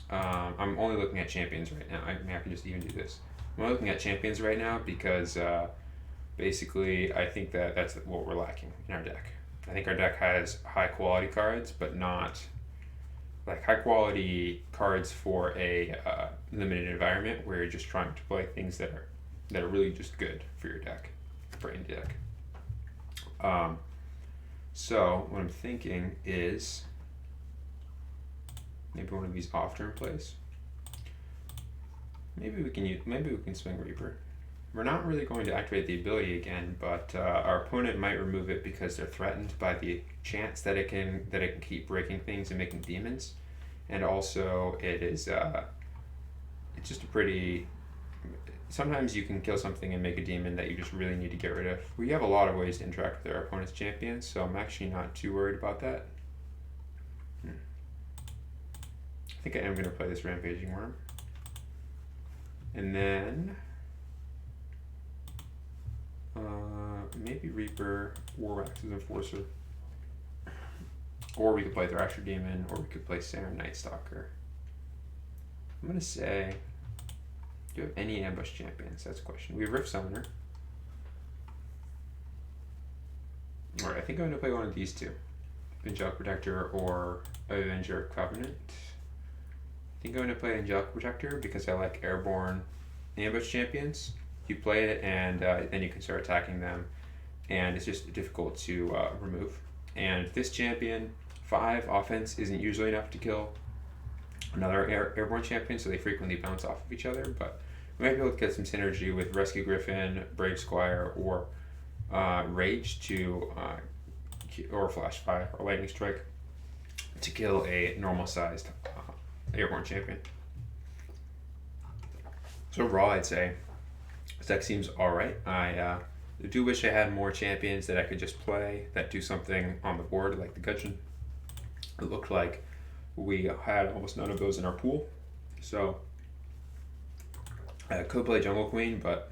I'm only looking at champions right now. I mean, I can just even do this. I'm only looking at champions right now because basically I think that that's what we're lacking in our deck. I think our deck has high quality cards, but not like high quality cards for a limited environment where you're just trying to play things that are really just good for your deck, for any deck. So what I'm thinking is maybe one of these off-turn plays. Maybe we can swing Reaper. We're not really going to activate the ability again, but our opponent might remove it because they're threatened by the chance that it can keep breaking things and making demons, and also it's just a pretty. Sometimes you can kill something and make a demon that you just really need to get rid of. We have a lot of ways to interact with our opponent's champions, so I'm actually not too worried about that. I think I am going to play this Rampaging Worm. And then maybe Reaper, Warwax's Enforcer. Or we could play Thrasher Demon, or we could play Serum Night Stalker. I'm going to say, do you have any ambush champions? That's a question. We have Rift Summoner. Alright, I think I'm going to play one of these two. Angelic Protector or Avenger Covenant. I think I'm going to play Angelic Protector because I like airborne ambush champions. You play it and then you can start attacking them, and it's just difficult to remove. And this champion, 5 offense isn't usually enough to kill another airborne champion, so they frequently bounce off of each other, but we might be able to get some synergy with Rescue Griffin, Brave Squire, or Rage to, or Flash Fire, or Lightning Strike to kill a normal sized airborne champion. So overall, I'd say this deck seems alright. I do wish I had more champions that I could just play that do something on the board, like the Gudgeon. It looked like we had almost none of those in our pool, so I could play Jungle Queen, but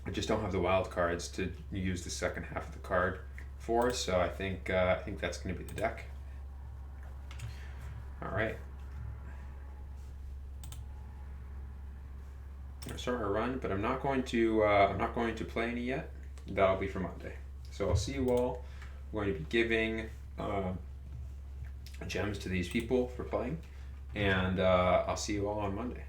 I just don't have the wild cards to use the second half of the card for. So I think that's going to be the deck. All right. I'm gonna start our run, but I'm not going to play any yet. That'll be for Monday. So I'll see you all. We're going to be giving gems to these people for playing, and I'll see you all on Monday.